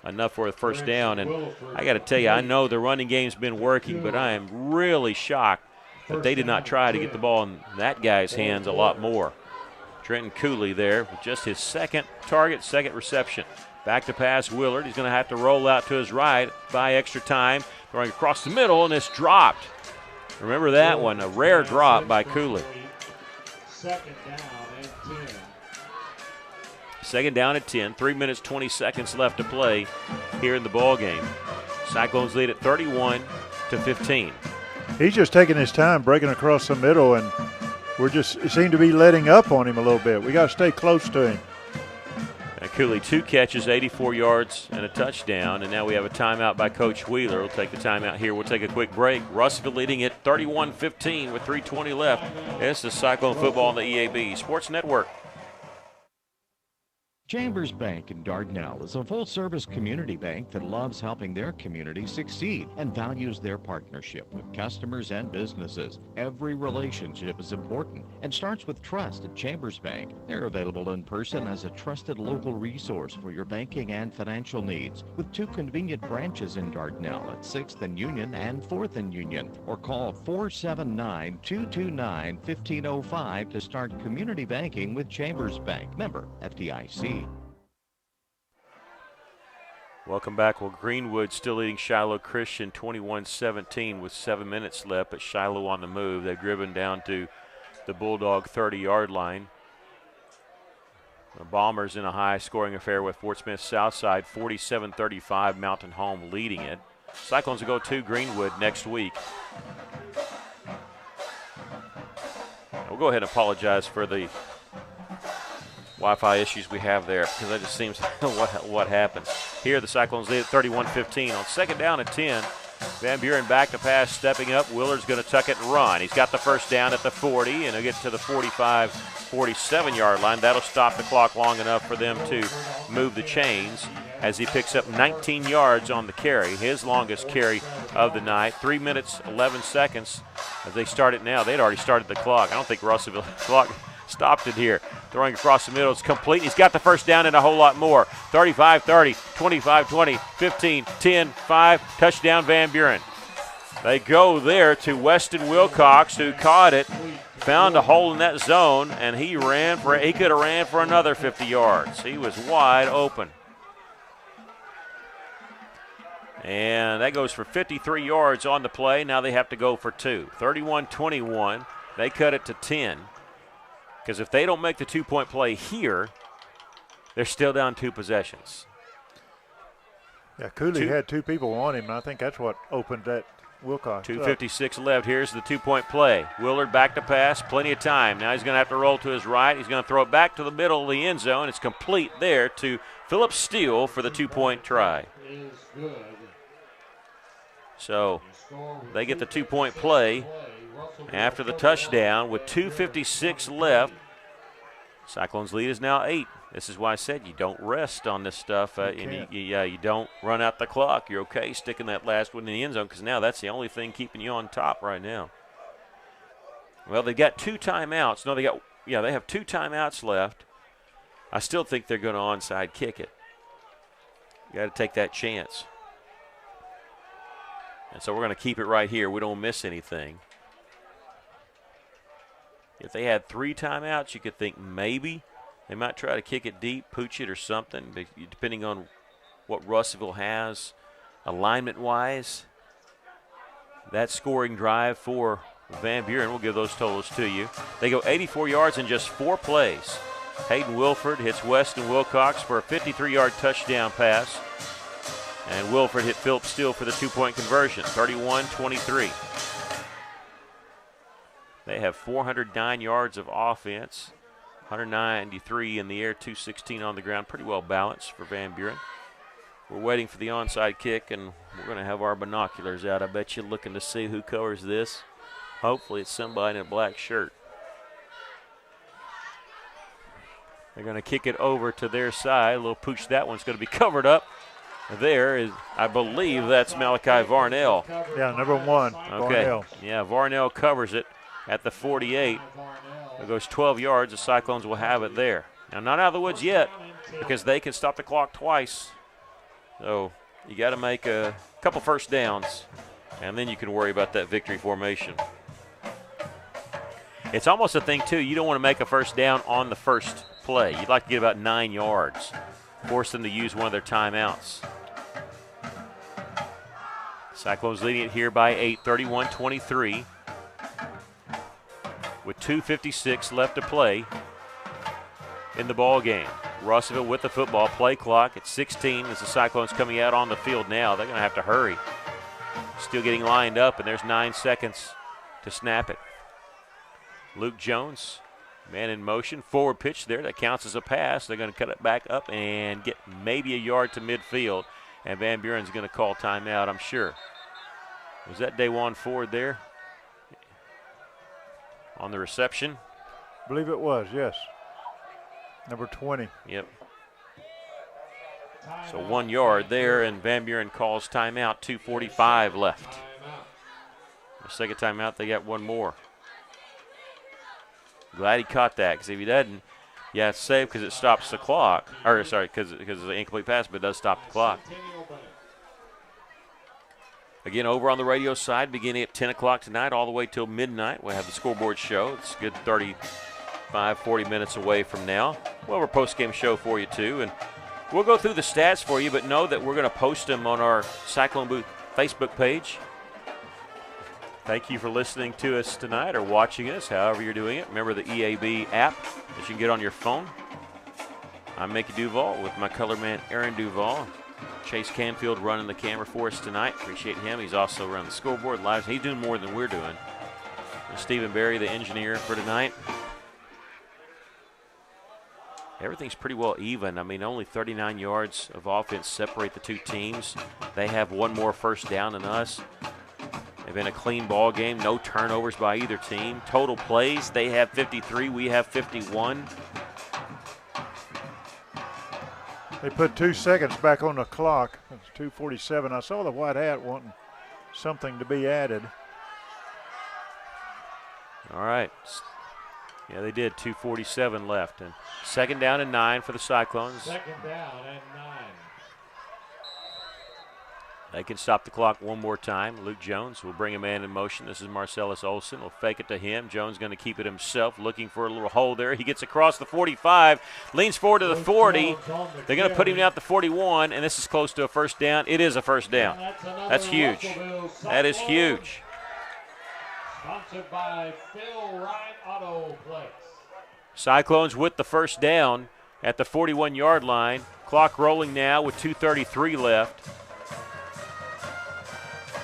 Enough for a first down. And I got to tell you, I know the running game's been working, but I am really shocked that they did not try to get the ball in that guy's hands a lot more. Trenton Cooley there with just his second target, second reception. Back to pass, Willard. He's going to have to roll out to his right, buy extra time. Throwing across the middle, and it's dropped. Remember that one, a rare drop by Cooley. Second down and 10. Second down at 10, 3 minutes, 20 seconds left to play here in the ball game. Cyclones lead at 31-15. He's just taking his time breaking across the middle, and seem to be letting up on him a little bit. We got to stay close to him. And Cooley, 2 catches, 84 yards, and a touchdown. And now we have a timeout by Coach Wheeler. We'll take the timeout here. We'll take a quick break. Russellville leading at 31-15 with 3:20 left. This is Cyclone football on the EAB Sports Network. Chambers Bank in Dardanelle is a full-service community bank that loves helping their community succeed and values their partnership with customers and businesses. Every relationship is important and starts with trust at Chambers Bank. They're available in person as a trusted local resource for your banking and financial needs, with 2 convenient branches in Dardanelle at 6th and Union and 4th and Union, or call 479-229-1505 to start community banking with Chambers Bank. Member FDIC. Welcome back. Well, Greenwood still leading Shiloh Christian 21-17 with 7 minutes left, but Shiloh on the move. They've driven down to the Bulldog 30-yard line. The Bombers in a high-scoring affair with Fort Smith Southside, 47-35, Mountain Home leading it. Cyclones will go to Greenwood next week. We'll go ahead and apologize for the Wi-Fi issues we have there, because that just seems what happens. Here the Cyclones lead at 31-15. On second down at 10, Van Buren back to pass, stepping up. Willard's going to tuck it and run. He's got the first down at the 40, and he'll get to the 45, 47-yard line. That'll stop the clock long enough for them to move the chains as he picks up 19 yards on the carry, his longest carry of the night. 3 minutes, 11 seconds as they start it now. They'd already started the clock. I don't think Russellville clock stopped it here. Throwing across the middle, it's complete. He's got the first down and a whole lot more. 35-30, 25-20, 15-10, 5, touchdown Van Buren. They go there to Weston Wilcox, who caught it, found a hole in that zone, and he could have ran for another 50 yards. He was wide open. And that goes for 53 yards on the play. Now they have to go for 2. 31-21. They cut it to 10. Because if they don't make the 2-point play here, they're still down 2 possessions. Yeah, Cooley had 2 people on him, and I think that's what opened that Wilcox. 2:56 left. Here's the 2-point play. Willard back to pass, plenty of time. Now he's going to have to roll to his right. He's going to throw it back to the middle of the end zone. It's complete there to Philip Steele for the 2-point try. So they get the 2-point play after the touchdown with 2:56 left. Cyclones lead is now 8. This is why I said you don't rest on this stuff, and you don't run out the clock. You're okay sticking that last one in the end zone, because now that's the only thing keeping you on top right now. Well, they got 2 timeouts. No, they got they have 2 timeouts left. I still think they're going to onside kick it. You got to take that chance. And so we're going to keep it right here. We don't miss anything. If they had 3 timeouts, you could think maybe they might try to kick it deep, pooch it or something, depending on what Russellville has alignment-wise. That scoring drive for Van Buren, we'll give those totals to you. They go 84 yards in just 4 plays. Hayden Wilford hits Weston Wilcox for a 53-yard touchdown pass. And Wilford hit Philip Steele for the 2-point conversion, 31-23. They have 409 yards of offense, 193 in the air, 216 on the ground. Pretty well balanced for Van Buren. We're waiting for the onside kick, and we're going to have our binoculars out. I bet you looking to see who covers this. Hopefully it's somebody in a black shirt. They're going to kick it over to their side. A little pooch. That one's going to be covered up. There is, I believe that's Malachi Varnell. Yeah, number 1, okay. Varnell. Yeah, Varnell covers it at the 48. It goes 12 yards. The Cyclones will have it there. Now, not out of the woods yet because they can stop the clock twice. So you got to make a couple first downs, and then you can worry about that victory formation. It's almost a thing, too. You don't want to make a first down on the first play. You'd like to get about 9 yards. Force them to use one of their timeouts. Cyclones leading it here by 8, 31-23. With 2:56 left to play in the ball game. Russellville with the football. Play clock at 16 as the Cyclones coming out on the field now. They're going to have to hurry. Still getting lined up, and there's 9 seconds to snap it. Luke Jones, man in motion. Forward pitch there. That counts as a pass. They're going to cut it back up and get maybe a yard to midfield. And Van Buren's going to call timeout, I'm sure. Was that Dajuan Ford there on the reception? I believe it was, yes. Number 20. Yep. So 1 yard there, and Van Buren calls timeout. 2:45 left. The second timeout, they got one more. Glad he caught that, because if he doesn't, yeah, it's safe because it stops the clock. Or, sorry, because it's an incomplete pass, but it does stop the clock. Again, over on the radio side, beginning at 10 o'clock tonight all the way till midnight, we'll have the scoreboard show. It's a good 35, 40 minutes away from now. We'll have our post-game show for you, too. And we'll go through the stats for you, but know that we're going to post them on our Cyclone Booth Facebook page. Thank you for listening to us tonight or watching us, however you're doing it. Remember the EAB app that you can get on your phone. I'm Mickey Duval with my color man, Aaron Duval. Chase Canfield running the camera for us tonight. Appreciate him. He's also running the scoreboard live. He's doing more than we're doing. And Stephen Berry, the engineer for tonight. Everything's pretty well even. I mean, only 39 yards of offense separate the two teams. They have one more first down than us. They've been a clean ball game. No turnovers by either team. Total plays, they have 53. We have 51. They put 2 seconds back on the clock. It's 2:47. I saw the white hat wanting something to be added. All right. Yeah, they did. 2:47 left. And second down and 9 for the Cyclones. Second down and 9. They can stop the clock one more time. Luke Jones will bring a man in motion. This is Marcellus Olson. Will fake it to him. Jones going to keep it himself, looking for a little hole there. He gets across the 45, leans forward to the 40. They're going to put him out the 41, and this is close to a first down. It is a first down. That's huge. That is huge. Sponsored by Phil Wright Auto Place. Cyclones with the first down at the 41-yard line. Clock rolling now with 2:33 left.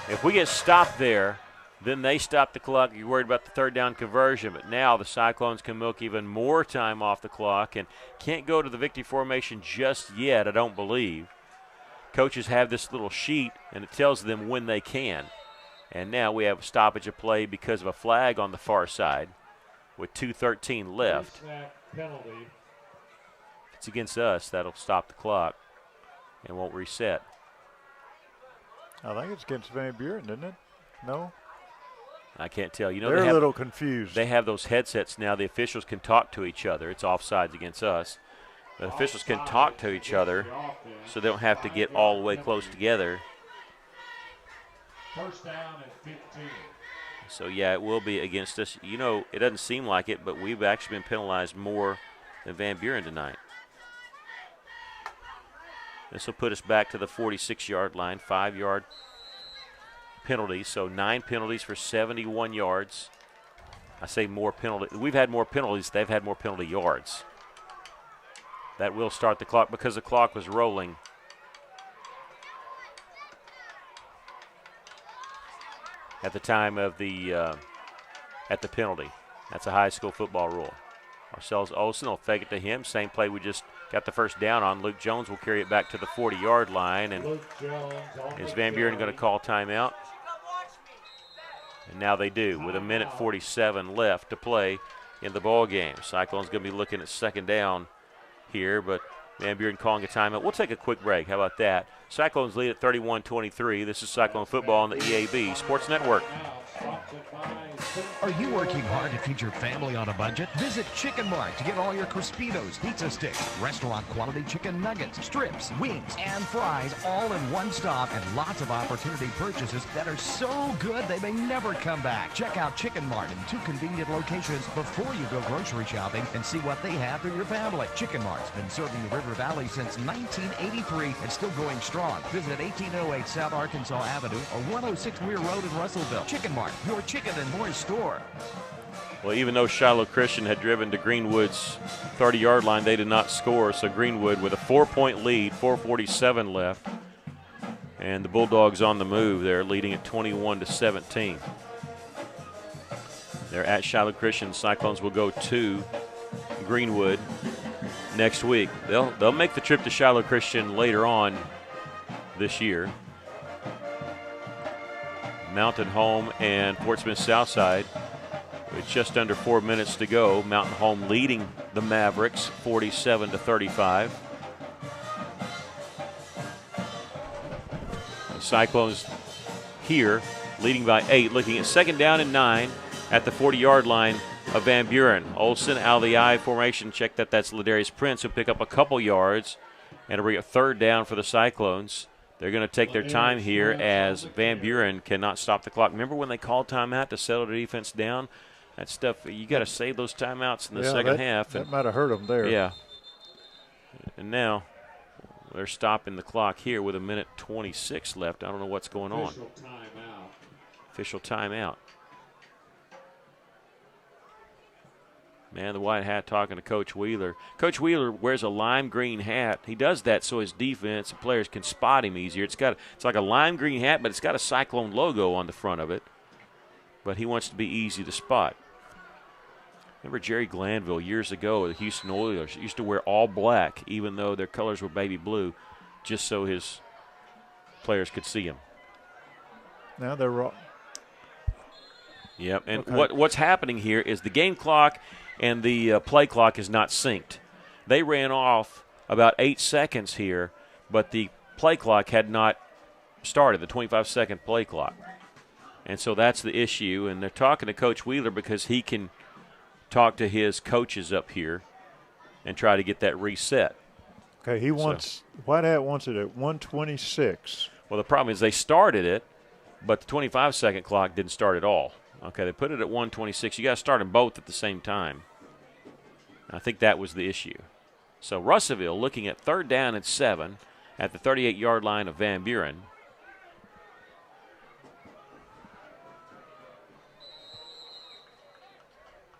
If we get stopped there, then they stop the clock. You're worried about the third down conversion. But now the Cyclones can milk even more time off the clock and can't go to the victory formation just yet, I don't believe. Coaches have this little sheet, and it tells them when they can. And now we have a stoppage of play because of a flag on the far side with 2:13 left. Penalty. If it's against us, that'll stop the clock and won't reset. I think it's against Van Buren, isn't it? No? I can't tell. You know, they're a little confused. They have those headsets now. The officials can talk to each other. It's offsides against us. The officials can talk to each other, so they don't have to get all the way close together. First down at 15. So, yeah, it will be against us. You know, it doesn't seem like it, but we've actually been penalized more than Van Buren tonight. This will put us back to the 46-yard line, 5-yard penalties. So 9 penalties for 71 yards. I say more penalties. We've had more penalties. They've had more penalty yards. That will start the clock because the clock was rolling. At the time of the at the penalty. That's a high school football rule. Marcellus Olsen will fake it to him. Same play we just got the first down on. Luke Jones will carry it back to the 40-yard line. And is Van Buren going to call timeout? And now they do with 1:47 left to play in the ball game. Cyclones going to be looking at second down here, but Van Buren calling a timeout. We'll take a quick break. How about that? Cyclones lead at 31-23. This is Cyclone football on the EAB Sports Network. Are you working hard to feed your family on a budget? Visit Chicken Mart to get all your Crispitos, pizza sticks, restaurant quality chicken nuggets, strips, wings, and fries all in one stop, and lots of opportunity purchases that are so good they may never come back. Check out Chicken Mart in 2 convenient locations before you go grocery shopping and see what they have for your family. Chicken Mart's been serving the River Valley since 1983 and still going strong. Visit 1808 South Arkansas Avenue or 106 Weir Road in Russellville. Chicken Mart, your chicken and more store. Well, even though Shiloh Christian had driven to Greenwood's 30-yard line, they did not score. So Greenwood with a 4-point lead, 4:47 left. And the Bulldogs on the move. They're leading at 21-17. They're at Shiloh Christian. Cyclones will go to Greenwood next week. They'll make the trip to Shiloh Christian later on this year. Mountain Home and Fort Smith Southside with just under 4 minutes to go. Mountain Home leading the Mavericks 47-35. The Cyclones here leading by 8, looking at second down and 9 at the 40-yard line of Van Buren. Olsen out of the I formation. Check that. That's Ladarius Prince, who'll pick up a couple yards, and it'll be a third down for the Cyclones. They're going to take their time here as Van Buren cannot stop the clock. Remember when they called timeout to settle the defense down? That stuff, you got to save those timeouts in the second half. That might have hurt them there. Yeah. And now they're stopping the clock here with 1:26 left. I don't know what's going on. Official timeout. Man, the white hat talking to Coach Wheeler. Coach Wheeler wears a lime green hat. He does that so his defense and players can spot him easier. It's like a lime green hat, but it's got a Cyclone logo on the front of it. But he wants to be easy to spot. Remember Jerry Glanville years ago, the Houston Oilers used to wear all black, even though their colors were baby blue, just so his players could see him. Now they're wrong. Yep, and Okay. what's happening here is the game clock and the play clock is not synced. They ran off about 8 seconds here, but the play clock had not started, the 25-second play clock. And so that's the issue, and they're talking to Coach Wheeler because he can talk to his coaches up here and try to get that reset. Okay, White Hat wants it at 1:26. Well, the problem is they started it, but the 25-second clock didn't start at all. Okay, they put it at 1:26. You got to start them both at the same time. I think that was the issue. So Russellville looking at third down and 7 at the 38-yard line of Van Buren.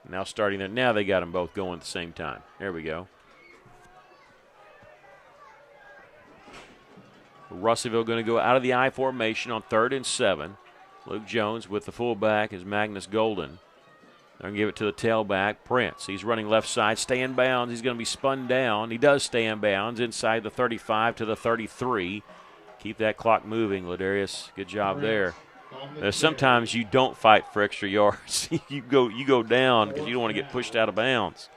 Now starting there. Now they got them both going at the same time. There we go. Russellville going to go out of the I formation on 3rd and 7. Luke Jones with the fullback is Magnus Golden. They're going to give it to the tailback, Prince. He's running left side, stay in bounds. He's going to be spun down. He does stay in bounds inside the 35 to the 33. Keep that clock moving, Ladarius. Good job there. Sometimes you don't fight for extra yards. you go down because you don't want to get pushed out of bounds.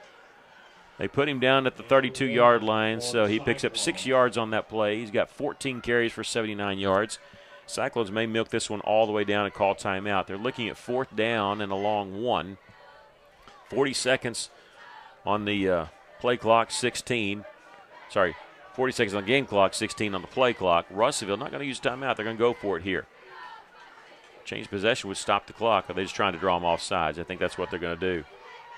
They put him down at the 32-yard line, so he picks up 6 yards on that play. He's got 14 carries for 79 yards. Cyclones may milk this one all the way down and call timeout. They're looking at 4th down and a long 1. 40 seconds on the play clock, 16. Sorry, 40 seconds on the game clock, 16 on the play clock. Russellville not going to use timeout. They're going to go for it here. Change possession would stop the clock. Are they just trying to draw them off sides? I think that's what they're going to do.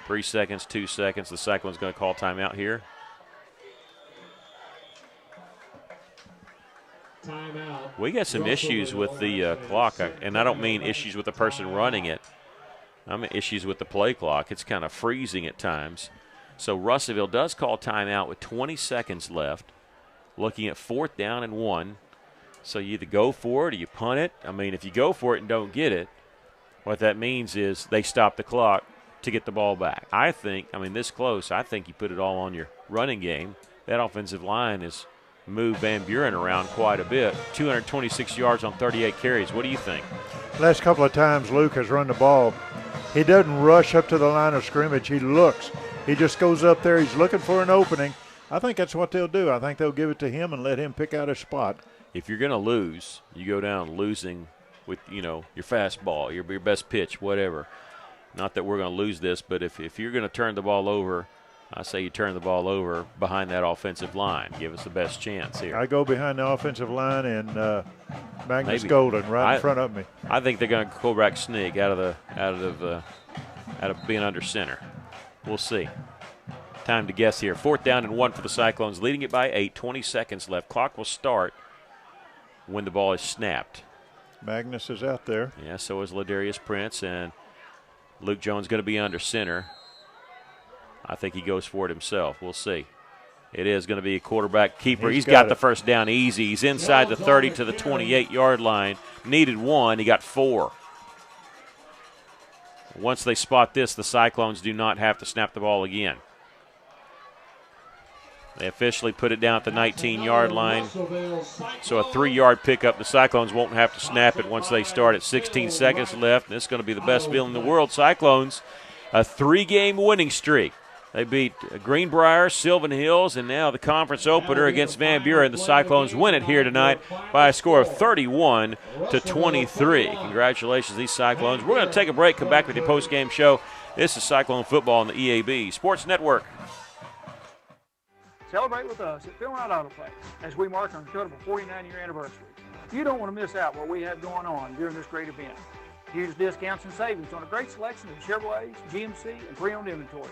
3 seconds, 2 seconds. The Cyclones going to call timeout here. Timeout. We got some issues with the clock, and I don't mean issues with the person running it. I mean issues with the play clock. It's kind of freezing at times. So Russellville does call timeout with 20 seconds left, looking at 4th down and 1. So you either go for it or you punt it. I mean, if you go for it and don't get it, what that means is they stop the clock to get the ball back. I think, this close, I think you put it all on your running game. That offensive line has moved Van Buren around quite a bit. 226 yards on 38 carries. What do you think? Last couple of times Luke has run the ball, he doesn't rush up to the line of scrimmage. He looks. He just goes up there. He's looking for an opening. I think that's what they'll do. I think they'll give it to him and let him pick out a spot. If you're going to lose, you go down losing with, your fastball, your best pitch, whatever. Not that we're going to lose this, but if you're going to turn the ball over, I say you turn the ball over behind that offensive line. Give us the best chance here. I go behind the offensive line and Magnus Golden right in front of me. I think they're going to quarterback sneak out of being under center. We'll see. Time to guess here. 4th down and 1 for the Cyclones, leading it by 8. 20 seconds left. Clock will start when the ball is snapped. Magnus is out there. Yeah, so is Ladarius Prince, and Luke Jones going to be under center. I think he goes for it himself. We'll see. It is going to be a quarterback keeper. He's got the first down easy. He's inside the 30 to the 28-yard line. Needed 1. He got 4. Once they spot this, the Cyclones do not have to snap the ball again. They officially put it down at the 19-yard line. So a 3-yard pickup. The Cyclones won't have to snap it once they start at 16 seconds left. And it's going to be the best feeling in the world. Cyclones, a 3-game winning streak. They beat Greenbrier, Sylvan Hills, and now the conference opener against Van Buren. The Cyclones win it here tonight by a score of 31-23. Congratulations, these Cyclones. We're going to take a break, come back with your post-game show. This is Cyclone Football on the EAB Sports Network. Celebrate with us at Phil Wright Auto Place as we mark our incredible 49-year anniversary. You don't want to miss out what we have going on during this great event. Huge discounts and savings on a great selection of Chevrolets, GMC, and pre-owned inventory.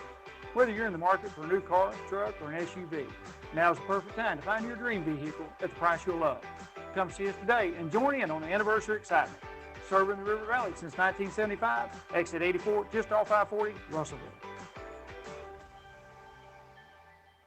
Whether you're in the market for a new car, truck, or an SUV, now is the perfect time to find your dream vehicle at the price you'll love. Come see us today and join in on the anniversary excitement. Serving the River Valley since 1975, exit 84, just off I-40, Russellville.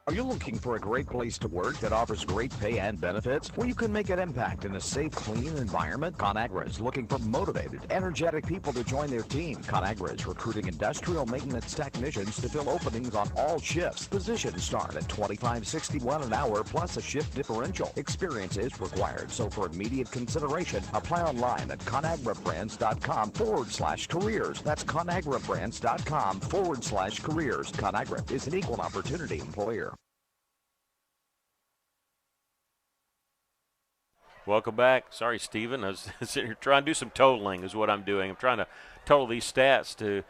Are you looking for a great place to work that offers great pay and benefits where you can make an impact in a safe, clean environment? ConAgra is looking for motivated, energetic people to join their team. ConAgra is recruiting industrial maintenance technicians to fill openings on all shifts. Positions start at $25.61 an hour plus a shift differential. Experience is required, so for immediate consideration, apply online at ConAgraBrands.com/careers. That's ConAgraBrands.com/careers. ConAgra is an equal opportunity employer. Welcome back. Sorry, Stephen. I was sitting here trying to do some totaling is what I'm doing. I'm trying to total these stats to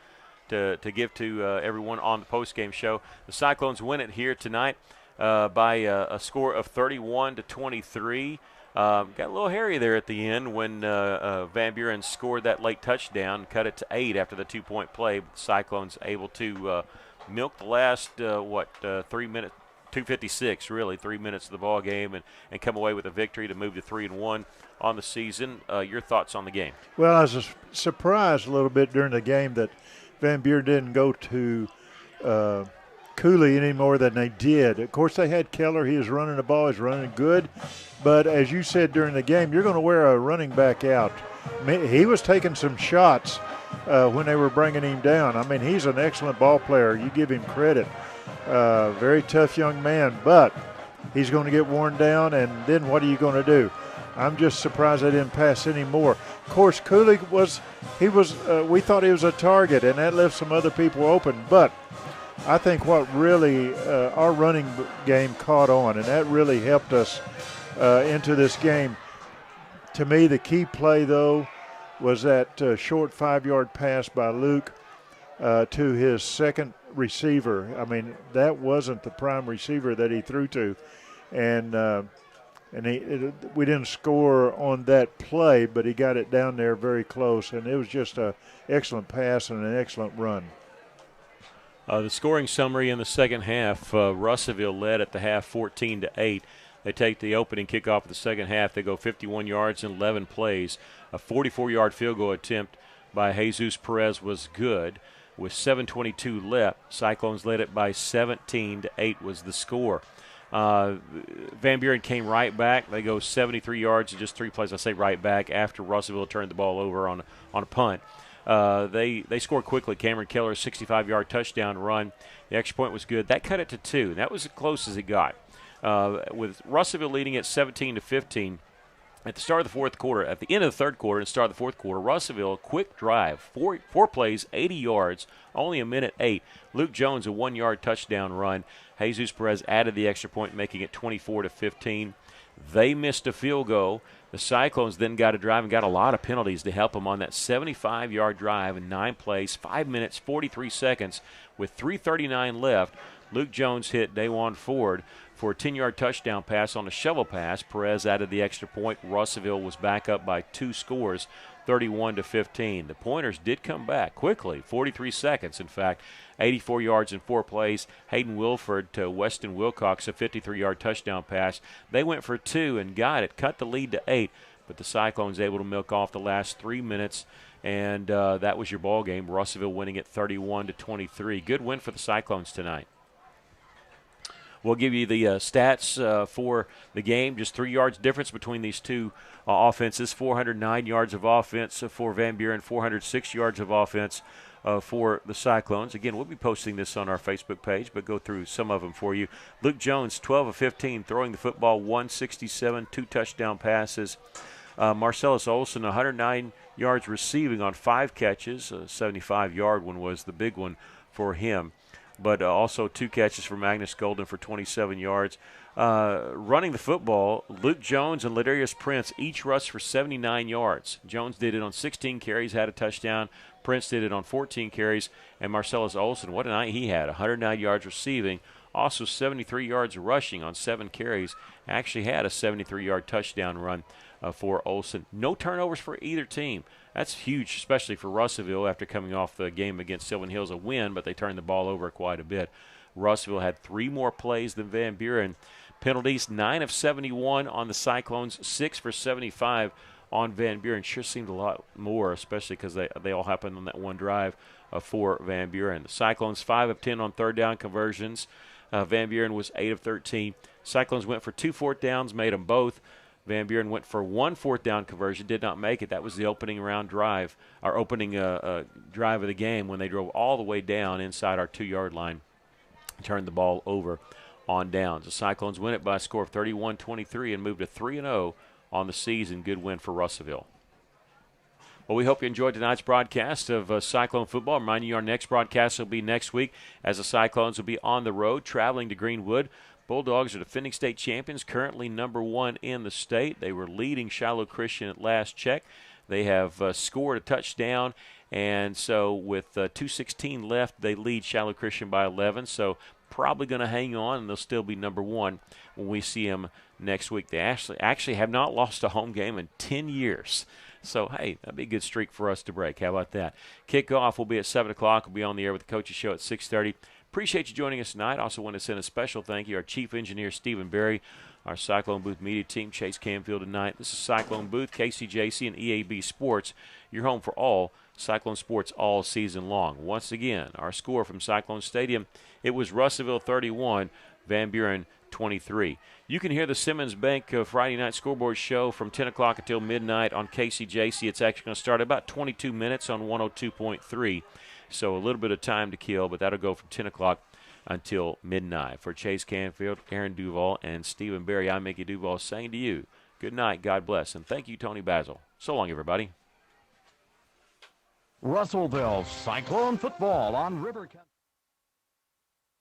give to everyone on the postgame show. The Cyclones win it here tonight by a score of 31-23. Got a little hairy there at the end when Van Buren scored that late touchdown, cut it to 8 after the 2-point play. But the Cyclones able to milk the last, 3 minutes. 2:56, really, 3 minutes of the ball game, and come away with a victory to move to 3-1 on the season. Your thoughts on the game? Well, I was surprised a little bit during the game that Van Buren didn't go to Cooley any more than they did. Of course, they had Keller. He was running the ball. He's running good. But as you said during the game, you're going to wear a running back out. He was taking some shots when they were bringing him down. I mean, he's an excellent ball player. You give him credit. Very tough young man, but he's going to get worn down, and then what are you going to do? I'm just surprised they didn't pass any more. Of course, Cooley we thought he was a target, and that left some other people open, but I think what really our running game caught on, and that really helped us into this game. To me, the key play, though, was that short 5-yard pass by Luke to his second receiver. I mean, that wasn't the prime receiver that he threw to. And we didn't score on that play, but he got it down there very close. And it was just an excellent pass and an excellent run. The scoring summary in the second half, Russellville led at the half 14-8. They take the opening kickoff of the second half. They go 51 yards in 11 plays. A 44-yard field goal attempt by Jesus Perez was good. With 7:22 left, Cyclones led it by 17-8 was the score. Van Buren came right back. They go 73 yards in just 3 plays. I say right back after Russellville turned the ball over on a punt. They scored quickly. Cameron Keller's 65-yard touchdown run. The extra point was good. That cut it to 2. That was as close as it got. With Russellville leading at 17-15 at the start of the fourth quarter, at the end of the third quarter and start of the fourth quarter, Russellville, a quick drive, four plays, 80 yards, only a minute 8. Luke Jones, a 1-yard touchdown run. Jesus Perez added the extra point, making it 24-15. They missed a field goal. The Cyclones then got a drive and got a lot of penalties to help them on that 75-yard drive in 9 plays, 5 minutes, 43 seconds. With 3:39 left, Luke Jones hit Dajuan Ford for a 10-yard touchdown pass on a shovel pass. Perez added the extra point. Russellville was back up by 2 scores, 31-15. The Pointers did come back quickly, 43 seconds, in fact, 84 yards in 4 plays. Hayden Wilford to Weston Wilcox, a 53-yard touchdown pass. They went for 2 and got it, cut the lead to 8, but the Cyclones able to milk off the last 3 minutes, and that was your ball game. Russellville winning it 31-23. Good win for the Cyclones tonight. We'll give you the stats for the game. Just 3 yards difference between these two offenses. 409 yards of offense for Van Buren, 406 yards of offense for the Cyclones. Again, we'll be posting this on our Facebook page, but go through some of them for you. Luke Jones, 12 of 15, throwing the football, 167, 2 touchdown passes. Marcellus Olson, 109 yards receiving on 5 catches. A 75-yard one was the big one for him. But also 2 catches for Magnus Golden for 27 yards. Running the football, Luke Jones and Ladarius Prince each rushed for 79 yards. Jones did it on 16 carries, had a touchdown. Prince did it on 14 carries. And Marcellus Olson, what a night he had, 109 yards receiving, also 73 yards rushing on 7 carries. Actually had a 73-yard touchdown run for Olson. No turnovers for either team. That's huge, especially for Russellville after coming off the game against Sylvan Hills, a win, but they turned the ball over quite a bit. Russellville had 3 more plays than Van Buren. Penalties, 9 of 71 on the Cyclones, 6 for 75 on Van Buren. Sure seemed a lot more, especially because they all happened on that one drive for Van Buren. The Cyclones, 5 of 10 on third down conversions. Van Buren was 8 of 13. Cyclones went for 2 fourth downs, made them both. Van Buren went for 1 fourth down conversion, did not make it. That was the opening round drive, our opening drive of the game when they drove all the way down inside our 2-yard line, turned the ball over on downs. The Cyclones win it by a score of 31-23 and moved to 3-0 on the season. Good win for Russellville. Well, we hope you enjoyed tonight's broadcast of Cyclone football. Remind you, our next broadcast will be next week as the Cyclones will be on the road traveling to Greenwood. Bulldogs are defending state champions, currently number 1 in the state. They were leading Shiloh Christian at last check. They have scored a touchdown, and so with 2:16 left, they lead Shiloh Christian by 11. So probably going to hang on, and they'll still be number 1 when we see them next week. They actually have not lost a home game in 10 years. So, hey, that'd be a good streak for us to break. How about that? Kickoff will be at 7 o'clock. We'll be on the air with the Coaches Show at 6:30. Appreciate you joining us tonight. Also want to send a special thank you to our Chief Engineer, Stephen Berry, our Cyclone Booth Media Team, Chase Canfield tonight. This is Cyclone Booth, KCJC, and EAB Sports, your home for all Cyclone sports all season long. Once again, our score from Cyclone Stadium, it was Russellville 31, Van Buren 23. You can hear the Simmons Bank Friday night scoreboard show from 10 o'clock until midnight on KCJC. It's actually going to start about 22 minutes on 102.3. So a little bit of time to kill, but that'll go from 10 o'clock until midnight. For Chase Canfield, Aaron Duval, and Stephen Berry, I'm Mickey Duval saying to you, good night, God bless, and thank you, Tony Basil. So long, everybody. Russellville Cyclone football on River.